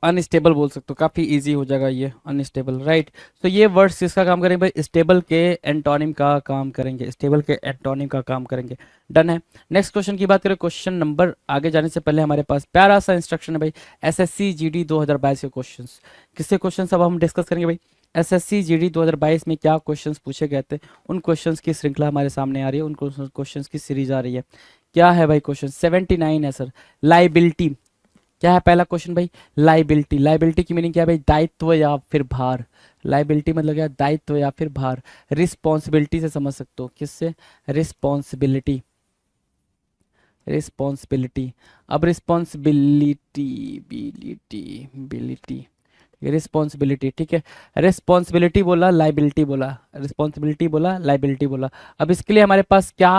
अनस्टेबल बोल सकते हो। काफ़ी इजी हो जाएगा ये, अनस्टेबल। राइट। तो ये वर्ड्स किसका काम करेंगे भाई, स्टेबल के एंटोनिम का काम करेंगे, स्टेबल के एंटोनिम का काम करेंगे। डन है। नेक्स्ट क्वेश्चन की बात करें, क्वेश्चन नंबर आगे जाने से पहले हमारे पास प्यारा सा इंस्ट्रक्शन है भाई, एसएससी जीडी 2022 के क्वेश्चंस। किससे क्वेश्चन अब हम डिस्कस करेंगे भाई, एसएससी जीडी 2022 में क्या क्वेश्चंस पूछे गए थे, उन क्वेश्चंस की श्रृंखला हमारे सामने आ रही है, उन क्वेश्चंस की सीरीज आ रही है। क्या है भाई क्वेश्चन? 79 है सर। लाइबिलिटी, क्या है पहला क्वेश्चन भाई? लाइबिलिटी। लाइबिलिटी की मीनिंग क्या है भाई? दायित्व या फिर भार। लाइबिलिटी मतलब क्या? दायित्व या फिर भार। रिस्पॉन्सिबिलिटी से समझ सकते हो, किससे? Responsibility, responsibility. अब रिस्पॉन्सिबिलिटी, बिलिटी, बिलिटी, रिस्पॉन्सिबिलिटी, ठीक है। रिस्पॉन्सिबिलिटी बोला, लाइबिलिटी बोला, रिस्पॉन्सिबिलिटी बोला, लाइबिलिटी बोला। अब इसके लिए हमारे पास क्या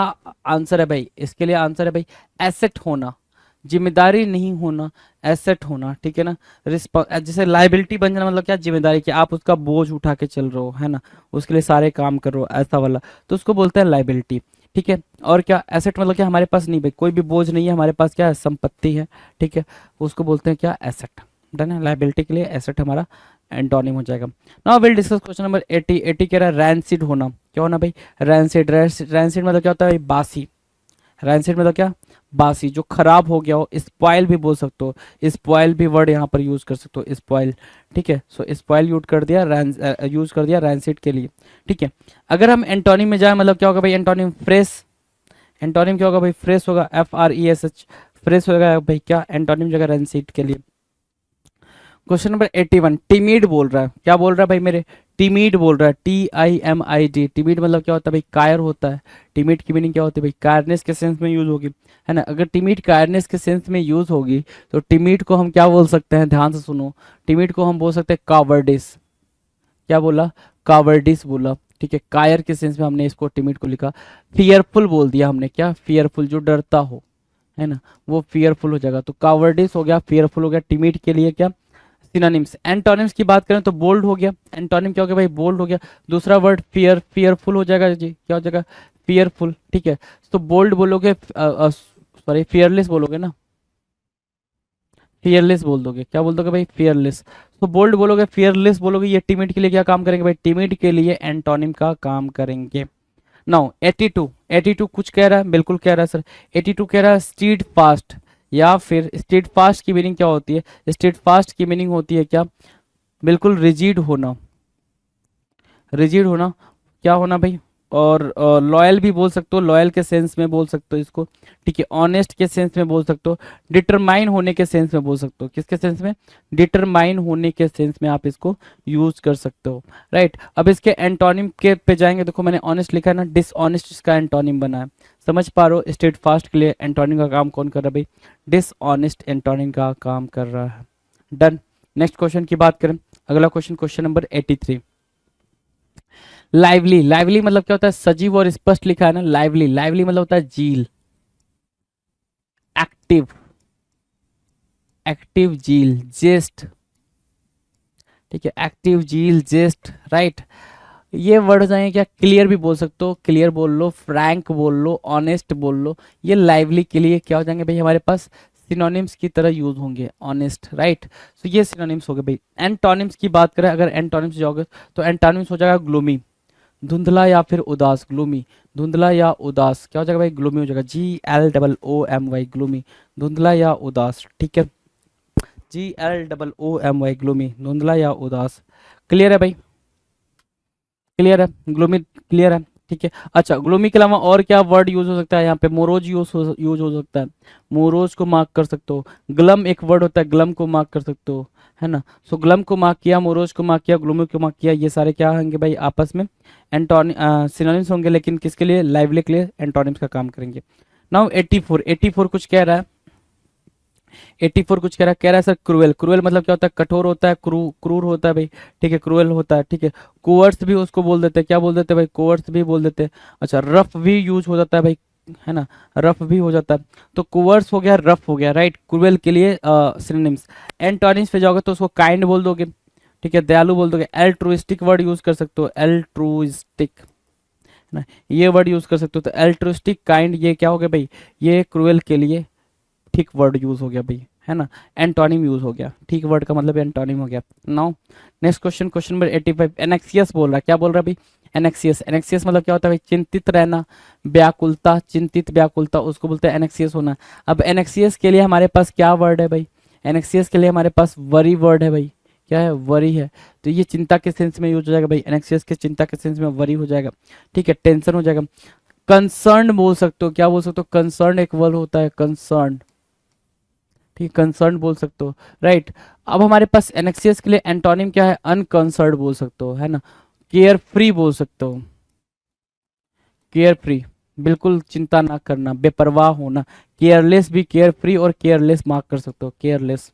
आंसर है भाई? इसके लिए आंसर है भाई एसेट होना, जिम्मेदारी नहीं होना, एसेट होना, ठीक है ना। जैसे लाइबिलिटी बन जाना मतलब क्या? जिम्मेदारी, कि आप उसका बोझ उठा के चल रहे हो, है ना, उसके लिए सारे काम कर रहे हो, ऐसा वाला, तो उसको बोलते हैं लाइबिलिटी, ठीक है। और क्या? एसेट मतलब क्या? हमारे पास नहीं भाई, कोई भी बोझ नहीं है हमारे पास, क्या है? संपत्ति है, ठीक है, उसको बोलते हैं क्या? एसेट। डन है। लाइबिलिटी के लिए एसेट हमारा एंटोनिम हो जाएगा। Now will discuss question number 80। 80 कह रहा है रैंसिड होना। क्या होना भाई? रैंसिड। रैंसिड मतलब क्या होता है भाई? बासी। रैंसिड मतलब क्या? बासी, जो खराब हो गया हो। स्पॉइल भी बोल सकते हो, स्पॉइल भी वर्ड यहाँ पर यूज कर सकते हो, स्पॉइल, ठीक है। सो स्पॉइल यूज कर दिया, यूज कर दिया रैंसिड के लिए, ठीक है। अगर हम एंटोनिम में जाए मतलब क्या होगा भाई? Antonym fresh. एंटोनिम क्या होगा भाई? फ्रेश होगा, FRESH, फ्रेश होगा भाई। क्या? एंटोनिम जगह रैंसिड के लिए। Question number 81। टिमिड बोल रहा है। क्या बोल रहा है भाई मेरे? टिमिड बोल रहा है, TIMID। टिमिड मतलब क्या होता है भाई? कायर होता है। टिमिड की मीनिंग क्या होती है भाई? कायरनेस के सेंस में यूज होगी, है ना। अगर टिमिड कायरनेस के सेंस में यूज होगी तो टिमिड को हम क्या बोल सकते हैं? ध्यान से सुनो, टिमिड को हम बोल सकते हैं कावर्डिस। क्या बोला? कावर्डिस बोला, ठीक है। कायर के सेंस में हमने इसको, टिमिड को लिखा। फियरफुल बोल दिया हमने। क्या? फियरफुल, जो डरता हो, है ना, वो फियरफुल हो जाएगा। तो कावर्डिस हो गया, फियरफुल हो गया। टिमिड के लिए क्या? सिनोनिम्स। एंटोनिम्स की बात करें तो बोल्ड हो गया। एंटोनिम क्या हो गया भाई? बोल्ड हो गया। दूसरा वर्ड फियर, फियरफुल हो जाएगा जी। क्या हो जाएगा? फियरफुल, ठीक है। तो बोल्ड बोलोगे, सॉरी फियरलेस बोलोगे ना, फियरलेस बोल दोगे। क्या बोल दोगे भाई? फियरलेस। तो बोल्ड बोलोगे, फियरलेस बोलोगे, ये टिमिड के लिए क्या काम करेंगे भाई? टिमिड के लिए एंटोनिम का काम करेंगे। नाउ 82। 82 कुछ कह रहा है? बिल्कुल कह रहा है सर। 82 कह रहा है स्टीड फास्ट, या फिर स्टीड फास्ट की मीनिंग क्या होती है? स्टीड फास्ट की मीनिंग होती है क्या? बिल्कुल रिजिड होना। रिजिड होना, क्या होना भाई? और लॉयल भी बोल सकते हो, लॉयल के सेंस में बोल सकते हो इसको, ठीक है। ऑनेस्ट के सेंस में बोल सकते हो। डिटरमाइन होने के सेंस में बोल सकते हो। किसके सेंस में? डिटरमाइन होने के सेंस में आप इसको यूज कर सकते हो, राइट। अब इसके एंटोनिम के पे जाएंगे। देखो मैंने ऑनेस्ट लिखा है ना, डिसऑनेस्ट इसका एंटोनिम बना है। समझ पा रहे हो? स्टेट फास्ट के लिए एंटोनिम का काम कौन कर रहा है भाई? डिसऑनेस्ट एंटोनिम का काम कर रहा है। डन। नेक्स्ट क्वेश्चन की बात करें, अगला question, question number 83। Lively. Lively मतलब क्या होता है? सजीव और स्पष्ट लिखा है ना, लाइवली। लाइवली मतलब होता है झील, एक्टिव, एक्टिव झील, जेस्ट, ठीक है। एक्टिव झील, जेस्ट, राइट। ये वर्ड आए क्या? क्लियर भी बोल सकते हो, क्लियर बोल लो, फ्रैंक बोल लो, ऑनेस्ट बोल लो। ये लाइवली के लिए क्या हो जाएंगे भाई? हमारे पास सिनोनिम्स की तरह यूज होंगे, ऑनेस्ट, राइट। तो ये सिनोनिम्स हो गए भाई। एंटोनिम्स की बात करें, अगर एंटोनिम्स जाओगे तो एंटोनिम्स हो जाएगा ग्लूमी, धुंधला या फिर उदास। ग्लूमी, धुंधला या उदास, क्या हो जाएगा भाई? ग्लूमी हो जाएगा, GLOOMY, ग्लूमी, धुंधला या उदास, ठीक है। GLOOMY, ग्लूमी, धुंधला या उदास। क्लियर है भाई? क्लियर है? ग्लूमी क्लियर है, ठीक है। अच्छा, ग्लूमी के अलावा और क्या वर्ड यूज हो सकता है यहाँ पे? मोरोज यूज हो सकता है, मोरोज को मार्क कर सकते हो। ग्लम एक वर्ड होता है, ग्लम को मार्क कर सकते हो, है ना। सो ग्लम को मार्क किया, मोरोज को मार्क किया, ग्लूमी को मार्क किया, ये सारे क्या होंगे भाई? आपस में सिनोनिम्स होंगे, लेकिन किसके लिए? लाइवली के लिए एंटोनिम्स का काम करेंगे। नाउ 84। 84 कुछ कह रहा है, 84 कुछ कह रहा है सर क्रूएल। क्रूएल मतलब क्या होता है? कठोर होता है, क्रूर होता है भाई, ठीक है, क्रूएल होता है, ठीक है। कोवर्स भी उसको बोल देते हैं, क्या बोल देते हैं भाई? कोवर्स भी बोल देते हैं। अच्छा, रफ भी यूज हो जाता है भाई, है ना, रफ भी हो जाता है। तो कोवर्स हो गया, रफ हो गया, राइट। क्रूएल के लिए सिनोनिम्स। एंटोनिम्स पे जाओगे तो उसको काइंड बोल दोगे, ठीक है, दयालु बोल दोगे। एल्ट्रुइस्टिक वर्ड यूज कर सकते हो, एल्ट्रुइस्टिक, है ना, ये वर्ड यूज कर सकते हो। तो एल्ट्रुइस्टिक, काइंड, ये क्या हो गया भाई? ये क्रूएल के लिए ठीक वर्ड यूज हो गया भाई, है ना, एंटोनिम यूज हो गया। ठीक वर्ड का मतलब एंटोनिम हो गया। Now next question, question number 85। एनेक्सियस बोल रहा है। क्या बोल रहा है भाई? एनेक्सियस। एनेक्सियस मतलब क्या होता है भाई? चिंतित रहना, व्याकुलता, चिंतित व्याकुलता, उसको बोलते हैं एनेक्सियस होना। अब एनेक्सियस के लिए हमारे पास क्या वर्ड है भाई? एनेक्सियस के लिए हमारे पास वरी वर्ड है भाई। क्या है, वरी है। तो ये चिंता के सेंस में यूज हो जाएगा भाई, एनेक्सियस के चिंता के सेंस में वरी हो जाएगा, ठीक है, टेंशन हो जाएगा। कंसर्न बोल सकते हो, क्या बोल सकते हो, कंसर्न एक वर्ड होता है, कंसर्न, ठीक, कंसर्न बोल सकते हो, राइट। अब हमारे पास एनेक्सियस के लिए एंटोनिम क्या है, अनकंसर्न बोल सकते हो, है ना, केयर फ्री बोल सकते हो, केयर फ्री, बिल्कुल चिंता ना करना, बेपरवाह होना, केयरलेस भी केयर फ्री और केयरलेस मार्क कर सकते हो, केयरलेस,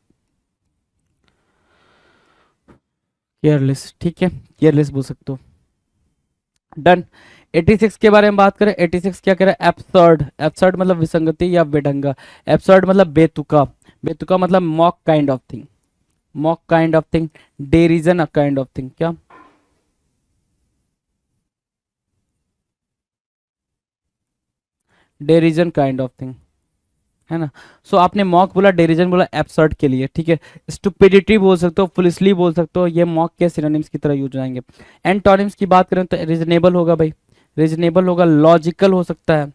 केयरलेस, ठीक है, केयरलेस बोल सकते हो। डन। 86 के बारे में बात करें, 86 क्या कह रहा है, एब्सर्ड, एब्सर्ड मतलब विसंगति या बेढंगा, एब्सर्ड मतलब बेतुका, बेतुका मतलब mock kind of thing, mock kind of thing, derision a kind of thing, क्या, डेरिजन काइंड ऑफ थिंग, है ना। सो आपने मॉक बोला, डेरिजन बोला एब्सर्ड के लिए, ठीक है। स्टुपिडिटी बोल सकते हो, फुलिशली बोल सकते हो, ये मॉक के सिनोनिम्स की तरह यूज हो जाएंगे। एंटोनिम्स की बात करें तो रीजनेबल होगा भाई, रीजनेबल होगा, लॉजिकल हो सकता है,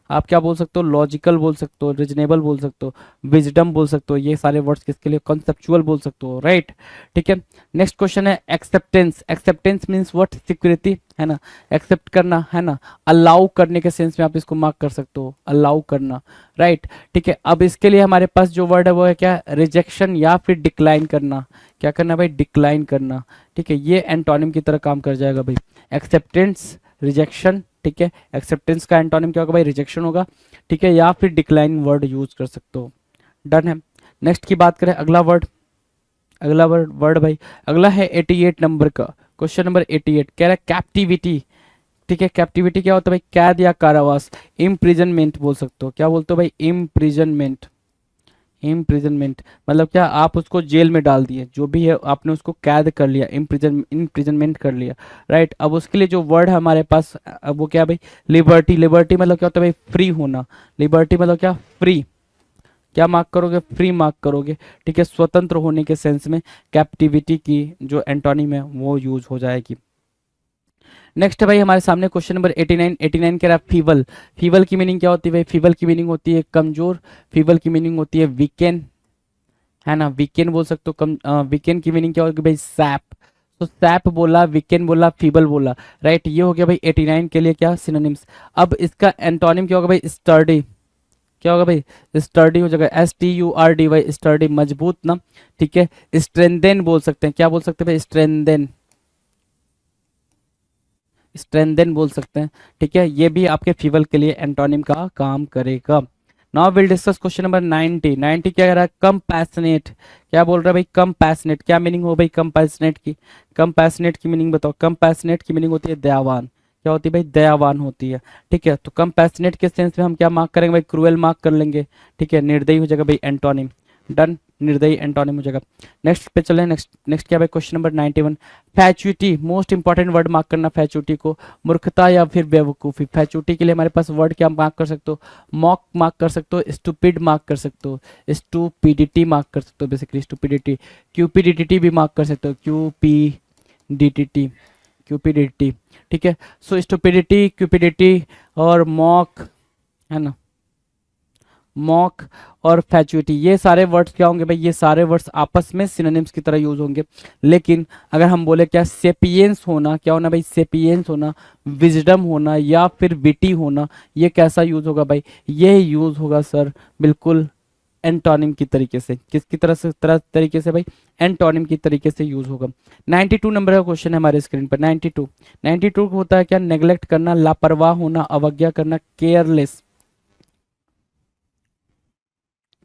आप क्या बोल सकते हो, लॉजिकल बोल सकते हो, रीजनेबल बोल सकते हो, विजडम बोल सकते हो, ये सारे वर्ड्स किसके लिए, कॉन्सेप्चुअल बोल सकते हो, राइट, ठीक है। नेक्स्ट क्वेश्चन है acceptance, acceptance means what, security, है ना, एक्सेप्ट करना, है ना, अलाउ करने के सेंस में आप इसको मार्क कर सकते हो, अलाउ करना, राइट, ठीक है। अब इसके लिए हमारे पास जो वर्ड है वो है क्या, रिजेक्शन या फिर डिक्लाइन करना, क्या करना भाई, डिक्लाइन करना, ठीक है, ये एंटोनिम की तरह काम कर जाएगा भाई, एक्सेप्टेंस, रिजेक्शन, ठीक है, एक्सेप्टेंस का एंटोनिम क्या होगा भाई, रिजेक्शन होगा, ठीक है, या फिर डिक्लाइन वर्ड यूज कर सकते हो। डन है। नेक्स्ट की बात करें, अगला वर्ड, अगला वर्ड वर्ड भाई, अगला है 88 नंबर का, क्वेश्चन नंबर 88 कह रहा है कैप्टिविटी, ठीक है, कैप्टिविटी क्या होता है भाई, कैद या कारावास, इम्प्रिजनमेंट बोल सकते हो, क्या बोलते हो भाई, इम्प्रिजनमेंट, इम्प्रिजनमेंट मतलब क्या, आप उसको जेल में डाल दिए, जो भी है आपने उसको कैद कर लिया, इम्प्रिजनमेंट कर लिया, राइट। अब उसके लिए जो वर्ड है हमारे पास, अब वो क्या भाई, लिबर्टी, लिबर्टी मतलब क्या होता है भाई, फ्री होना, लिबर्टी मतलब क्या, फ्री, क्या मार्क करोगे, फ्री मार्क करोगे, ठीक है, स्वतंत्र होने के सेंस में कैप्टिविटी की जो एंटोनिम है वो यूज हो जाएगी। नेक्स्ट है भाई हमारे सामने क्वेश्चन नंबर 89, 89 कह रहा है फीबल, फीबल की मीनिंग क्या होती है भाई, फीबल की मीनिंग होती है कमजोर, फीबल की मीनिंग होती है वीकेन, है ना, वीकेंड बोल सकते हो, कम वीकेंड की मीनिंग क्या होगी भाई, सैप, तो सैप बोला, वीकेंड बोला, फीबल बोला, राइट, ये हो गया भाई 89 के लिए क्या, सिनोनिम्स। अब इसका एंटोनिम क्या होगा भाई, स्टर्डी, क्या होगा भाई, स्टर्डी हो जाएगा, STURDY, स्टर्डी, मजबूत ना, ठीक है। स्ट्रेंथेन बोल सकते हैं, क्या बोल सकते हैं भाई, स्ट्रेंथेन, स्ट्रेंथेन बोल सकते हैं, ठीक है, ये भी आपके फीबल के लिए एंटोनिम का काम करेगा। Now will discuss question number 90, 90 क्या कह रहा है, कंपैशनेट, क्या बोल रहा है भाई, कंपैशनेट, क्या मीनिंग हो भाई कंपैशनेट की, कंपैशनेट की मीनिंग बताओ, कंपैशनेट की मीनिंग होती है दयावान, क्या होती है भाई, दयावान होती है, ठीक है। तो कंपैशनेट के सेंस में हम क्या मार्क करेंगे भाई, क्रूएल मार्क कर लेंगे, ठीक है, निर्दयी हो जाएगा भाई एंटोनिम, डन, निर्दयी एंटोनिम हो जाएगा। नेक्स्ट पे चले, नेक्स्ट नेक्स्ट क्या भाई, question number 91, fatuity, most important word mark करना फैचुइटी को, मूर्खता या फिर बेवकूफ़ी, फैचुइटी के लिए हमारे पास वर्ड क्या मार्क कर सकते हो, मॉक मार्क कर सकते हो, स्टूपिड मार्क कर सकते हो, स्टूपिडिटी मार्क कर सकते हो, बेसिकली स्टूपिडिटी, क्यूपिडिटी भी मार्क कर सकते हो, क्यूपीडीटीटी, क्यूपिडिटी, ठीक है। सो स्टूपिडिटी, क्यूपिडिटी और मॉक, है ना, मॉक और फैचुइटी, ये सारे वर्ड्स क्या होंगे भाई, ये सारे वर्ड्स आपस में सिनोनिम्स की तरह यूज होंगे। लेकिन अगर हम बोले क्या, सेपियंस होना, क्या होना भाई, सेपियंस होना, विजडम होना या फिर विटी होना, ये कैसा यूज होगा भाई, ये यूज होगा सर बिल्कुल एंटोनिम की तरीके से, किसकी तरह से, तरीके से भाई, एंटोनिम की तरीके से यूज होगा। 92 नंबर का क्वेश्चन है हमारे स्क्रीन पर, 92, 92 होता है क्या, नेग्लेक्ट करना, लापरवाह होना, अवज्ञा करना, केयरलेस,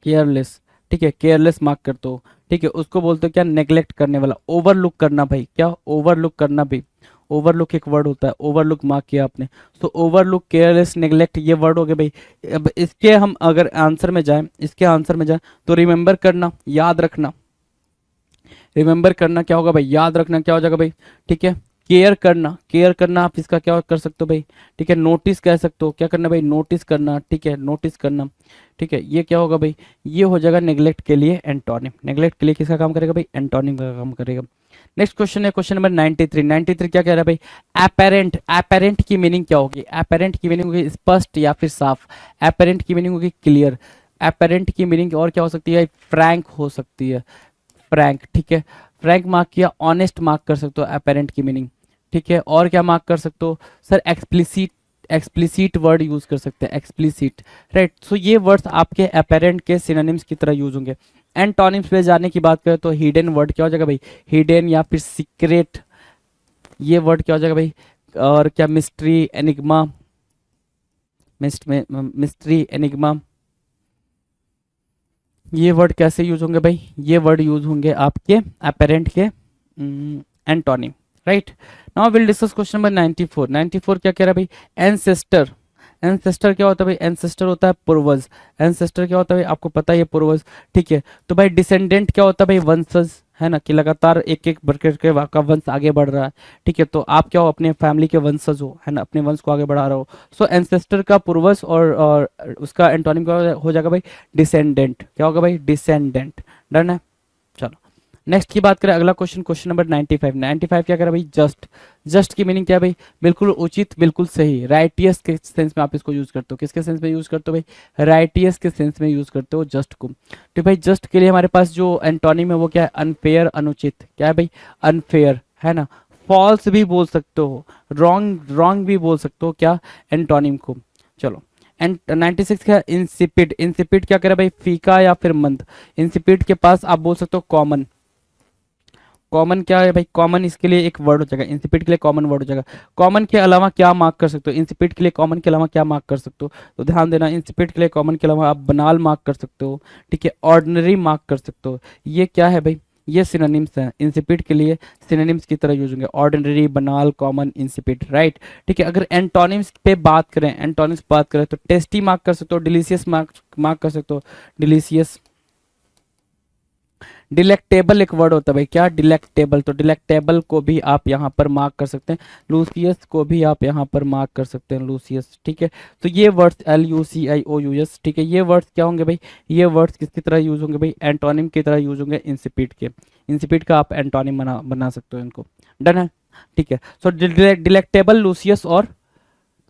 केयरलेस, ठीक है, केयरलेस मार्क करते हो, ठीक है, उसको बोलते हो क्या, नेग्लेक्ट करने वाला, ओवरलुक करना भाई, क्या, ओवरलुक करना भी, ओवरलुक एक वर्ड होता है, ओवरलुक मार्क किया आपने, तो ओवरलुक, केयरलेस, नेग्लेक्ट, ये वर्ड हो गए भाई। अब इसके हम अगर आंसर में जाएं, इसके आंसर में जाएं तो रिमेंबर करना, याद रखना, रिमेंबर करना क्या होगा भाई, याद रखना क्या हो जाएगा भाई, ठीक है। केयर करना, केयर करना आप इसका क्या कर सकते हो भाई, ठीक है, नोटिस कह सकते हो, क्या करना भाई, नोटिस करना, ठीक है, नोटिस करना, ठीक है, ये क्या होगा भाई, ये हो जाएगा नेग्लेक्ट के लिए एंटोनिम, नेग्लेक्ट के लिए किसका काम करेगा भाई, एंटोनिम का काम करेगा। नेक्स्ट क्वेश्चन है क्वेश्चन नंबर 93, 93 क्या कह रहा है भाई, एपेरेंट, एपेरेंट की मीनिंग क्या होगी, एपेरेंट की मीनिंग होगी स्पष्ट या फिर साफ, एपेरेंट की मीनिंग होगी क्लियर, एपेरेंट की मीनिंग और क्या हो सकती है, फ्रैंक हो सकती है, फ्रैंक, ठीक है, फ्रैंक मार्क किया, ऑनेस्ट मार्क कर सकते हो अपेरेंट की मीनिंग, ठीक है। और क्या मार्क कर सकते हो सर, एक्सप्लिसिट वर्ड यूज कर सकते हैं, एक्सप्लिसिट, राइट। सो ये वर्ड्स आपके अपेरेंट के सिनोनिम्स की तरह यूज होंगे। एंटोनिम्स पे जाने की बात करें तो हिडन वर्ड क्या हो जाएगा भाई, हिडन या फिर सीक्रेट, ये वर्ड क्या हो जाएगा भाई। और क्या मिस्ट्री, एनिग्मा, मिस्ट्री, एनिग्मा, ये वर्ड कैसे यूज होंगे भाई, ये वर्ड यूज होंगे आपके अपेरेंट के antonym, right. Now will discuss question number 94। 94 क्या कह रहा है भाई, एंसेस्टर। एंसेस्टर क्या होता है भाई, एंसेस्टर होता है पूर्वज। एंसेस्टर क्या होता है भाई, आपको पता है ये पूर्वज, ठीक है। तो भाई डिसेंडेंट क्या होता है भाई, वंशज, है ना, कि लगातार एक एक बढ़ के आपका वंश आगे बढ़ रहा है, ठीक है। तो आप क्या हो, अपने फैमिली के वंशज हो, है ना, अपने वंश को आगे बढ़ा रहे हो। सो एंसेस्टर का पूर्वज और उसका एंटोनिम क्या हो जाएगा भाई, डिसेंडेंट। क्या होगा भाई, डिसेंडेंट। डन है, चलो नेक्स्ट की बात करें, अगला क्वेश्चन, क्वेश्चन नंबर 95। 95 क्या कर रहा है भाई, जस्ट। जस्ट की मीनिंग क्या है भाई, बिल्कुल उचित, बिल्कुल सही, राइटियस के सेंस में आप इसको यूज करते हो। किसके सेंस में यूज करते हो भाई, राइटियस के सेंस में यूज करते हो जस्ट को। तो भाई जस्ट के लिए हमारे पास जो एंटोनिम है वो क्या है, अनफेयर, अनुचित। क्या है भाई, अनफेयर, है ना। फॉल्स भी बोल सकते हो, रॉन्ग भी बोल सकते हो क्या, एंटोनिम को। चलो एंड 96 का इंसिपिड। इंसिपिड क्या करे भाई, फीका या फिर मंद। इंसिपिड के पास आप बोल सकते हो कॉमन। कॉमन क्या है भाई, कॉमन इसके लिए एक वर्ड हो जाएगा, इंसिपिड के लिए कॉमन वर्ड हो जाएगा। कॉमन के अलावा क्या मार्क कर सकते हो, इंसिपिड के लिए कॉमन के अलावा क्या मार्क कर सकते हो, तो ध्यान देना, इंसिपिड के लिए कॉमन के अलावा आप बनाल मार्क कर सकते हो, ठीक है, ऑर्डिनरी मार्क कर सकते हो। ये क्या है भाई, ये सिनोनिम्स हैं, इंसिपिड के लिए सिनोनिम्स की तरह यूज होंगे, ऑर्डिनरी, बनाल, कॉमन, इंसिपिड, राइट, ठीक है। अगर एंटोनिम्स पे बात करें, एंटोनिम्स बात करें तो टेस्टी मार्क कर सकते हो, डिलीशियस मार्क कर सकते हो, डिलीशियस। डिलेक्टेबल एक वर्ड होता है भाई, क्या, डिलेक्टेबल, तो डिलेक्टेबल को भी आप यहाँ पर मार्क कर सकते हैं। लूसियस को भी आप यहाँ पर मार्क कर सकते हैं, लूसियस, ठीक है। तो ये वर्ड्स LUCIOUS, ठीक है, ये वर्ड्स क्या होंगे भाई, ये वर्ड्स किसकी तरह यूज होंगे भाई, एंटोनिम की तरह यूज होंगे, इंसिपिड के। इंसिपिड का आप एंटोनिम बना सकते हो इनको। डन है, ठीक है। सो डिलेक्टेबल, लूसियस और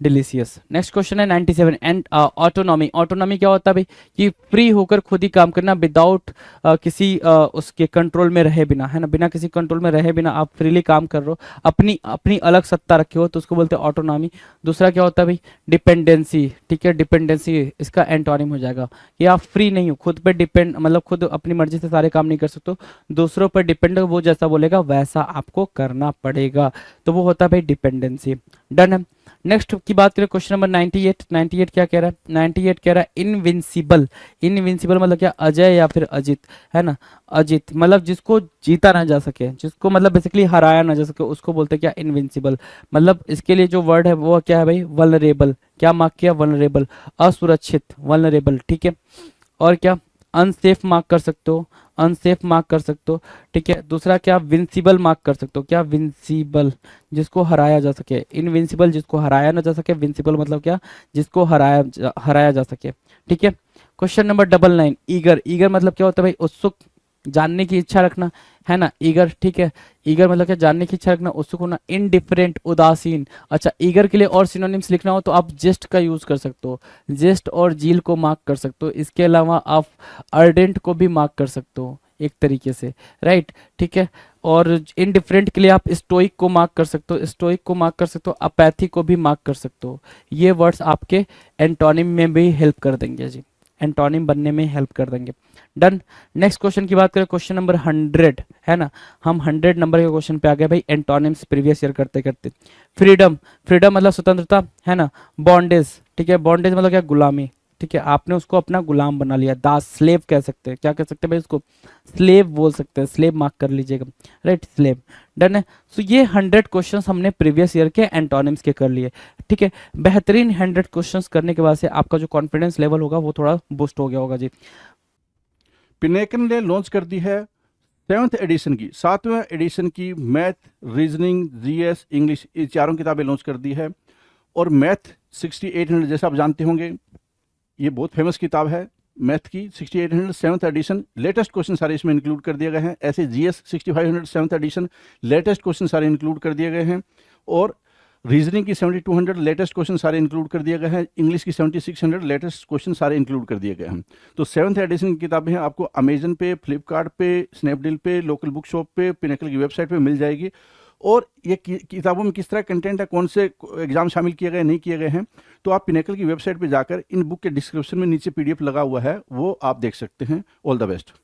डिलीशियस। नेक्स्ट क्वेश्चन है 97। And autonomy. ऑटोनॉमी क्या होता है भाई, कि फ्री होकर खुद ही काम करना, विदाउट किसी उसके कंट्रोल में रहे बिना, है ना, बिना किसी कंट्रोल में रहे बिना आप फ्रीली काम कर रहे हो, अपनी अपनी अलग सत्ता रखे हो, तो उसको बोलते हैं ऑटोनॉमी। दूसरा क्या होता है भाई, डिपेंडेंसी, ठीक है, डिपेंडेंसी इसका एंटोनिम हो जाएगा कि आप फ्री नहीं हो, खुद पे डिपेंड, मतलब खुद अपनी मर्जी से सारे काम नहीं कर सकते, दूसरों पर डिपेंड, वो जैसा बोलेगा वैसा आपको करना पड़ेगा, तो वो होता है भाई डिपेंडेंसी। डन है। नेक्स्ट की बात करें, क्वेश्चन नंबर 98। 98 क्या कह रहा है, 98 कह रहा है इनविंसिबल। इनविंसिबल मतलब क्या, अजय या फिर अजित, है ना, अजित मतलब जिसको जीता ना जा सके, जिसको मतलब बेसिकली हराया ना जा सके, उसको बोलते हैं क्या, इनविंसिबल। मतलब इसके लिए जो वर्ड है वो क्या है भाई, वल्नरेबल। क्या मार्क किया, वल्नरेबल, असुरक्षित, वल्नरेबल, ठीक है। और क्या, अनसेफ मार्क कर सकते हो, अनसेफ मार्क कर सकते हो, ठीक है। दूसरा क्या, विंसिबल मार्क कर सकते हो, क्या, विंसिबल, जिसको हराया जा सके, इनविंसिबल जिसको हराया ना जा सके, विंसिबल मतलब क्या, जिसको हराया जा सके, ठीक है। Question number 99। ईगर। ईगर मतलब क्या होता है भाई, उत्सुक, जानने की इच्छा रखना, है ना, ईगर, ठीक है। ईगर मतलब क्या, जानने की इच्छा रखना, उत्सुक होना। इनडिफरेंट, उदासीन। अच्छा, ईगर के लिए और सिनोनिम्स लिखना हो तो आप जेस्ट का यूज कर सकते हो, जेस्ट और जील को मार्क कर सकते हो। इसके अलावा आप अर्डेंट को भी मार्क कर सकते हो एक तरीके से, राइट, ठीक है। और इनडिफरेंट के लिए आप स्टोइक को मार्क कर सकते हो, स्टोइक को मार्क कर सकते हो, अपैथी को भी मार्क कर सकते हो। ये वर्ड्स आपके एंटोनिम में भी हेल्प कर देंगे जी, एंटोनिम बनने में हेल्प कर देंगे। डन। नेक्स्ट क्वेश्चन की बात करें, क्वेश्चन नंबर 100, है ना, हम 100 नंबर के क्वेश्चन पे आ गए भाई, एंटोनिम्स प्रीवियस ईयर करते करते। फ्रीडम। फ्रीडम मतलब स्वतंत्रता, है ना। बॉन्डेज, ठीक है, बॉन्डेज मतलब क्या, गुलामी, ठीक है, आपने उसको अपना गुलाम बना लिया, दास, स्लेव कह सकते हैं, क्या कह सकते हैं भाई उसको, स्लेव बोल सकते हैं, स्लेव मार्क कर लीजिएगा, राइट, स्लेव। डन है। सो ये 100 क्वेश्चंस हमने प्रीवियस ईयर के एंटोनिम्स के कर लिए, ठीक है। बेहतरीन 100 क्वेश्चंस करने के बाद से आपका जो कॉन्फिडेंस लेवल होगा वो थोड़ा बूस्ट हो गया होगा जी। पिनेकन ने लॉन्च कर दी है 7th एडिशन की, 7वें एडिशन की मैथ, रीजनिंग, जीएस, इंग्लिश, ये चारों किताबें लॉन्च कर दी है। और मैथ 6800, जैसे आप जानते होंगे ये बहुत फेमस किताब है मैथ की, 6800 7th एडिशन, लेटेस्ट क्वेश्चन सारे इसमें इंक्लूड कर दिए गए हैं। ऐसे GS 6500 7th edition, latest question सारे इंक्लूड कर दिए गए हैं। और रीजनिंग की 7200 लेटेस्ट क्वेश्चन सारे इंक्लूड कर दिए गए हैं, इंग्लिश की 7600 लेटेस्ट क्वेश्चन सारे इंक्लूड कर दिए गए हैं। तो 7th एडिशन की किताबें हैं आपको अमेजन पे, फ्लिपकार्ट पे, स्नैपडील पे, लोकल बुक शॉप पे, पिनेकल की वेबसाइट पे मिल जाएगी। और ये किताबों में किस तरह कंटेंट है, कौन से एग्जाम शामिल किए गए नहीं किए गए हैं, तो आप पिनेकल की वेबसाइट पे जाकर इन बुक के डिस्क्रिप्शन में नीचे PDF लगा हुआ है, वो आप देख सकते हैं। All the best.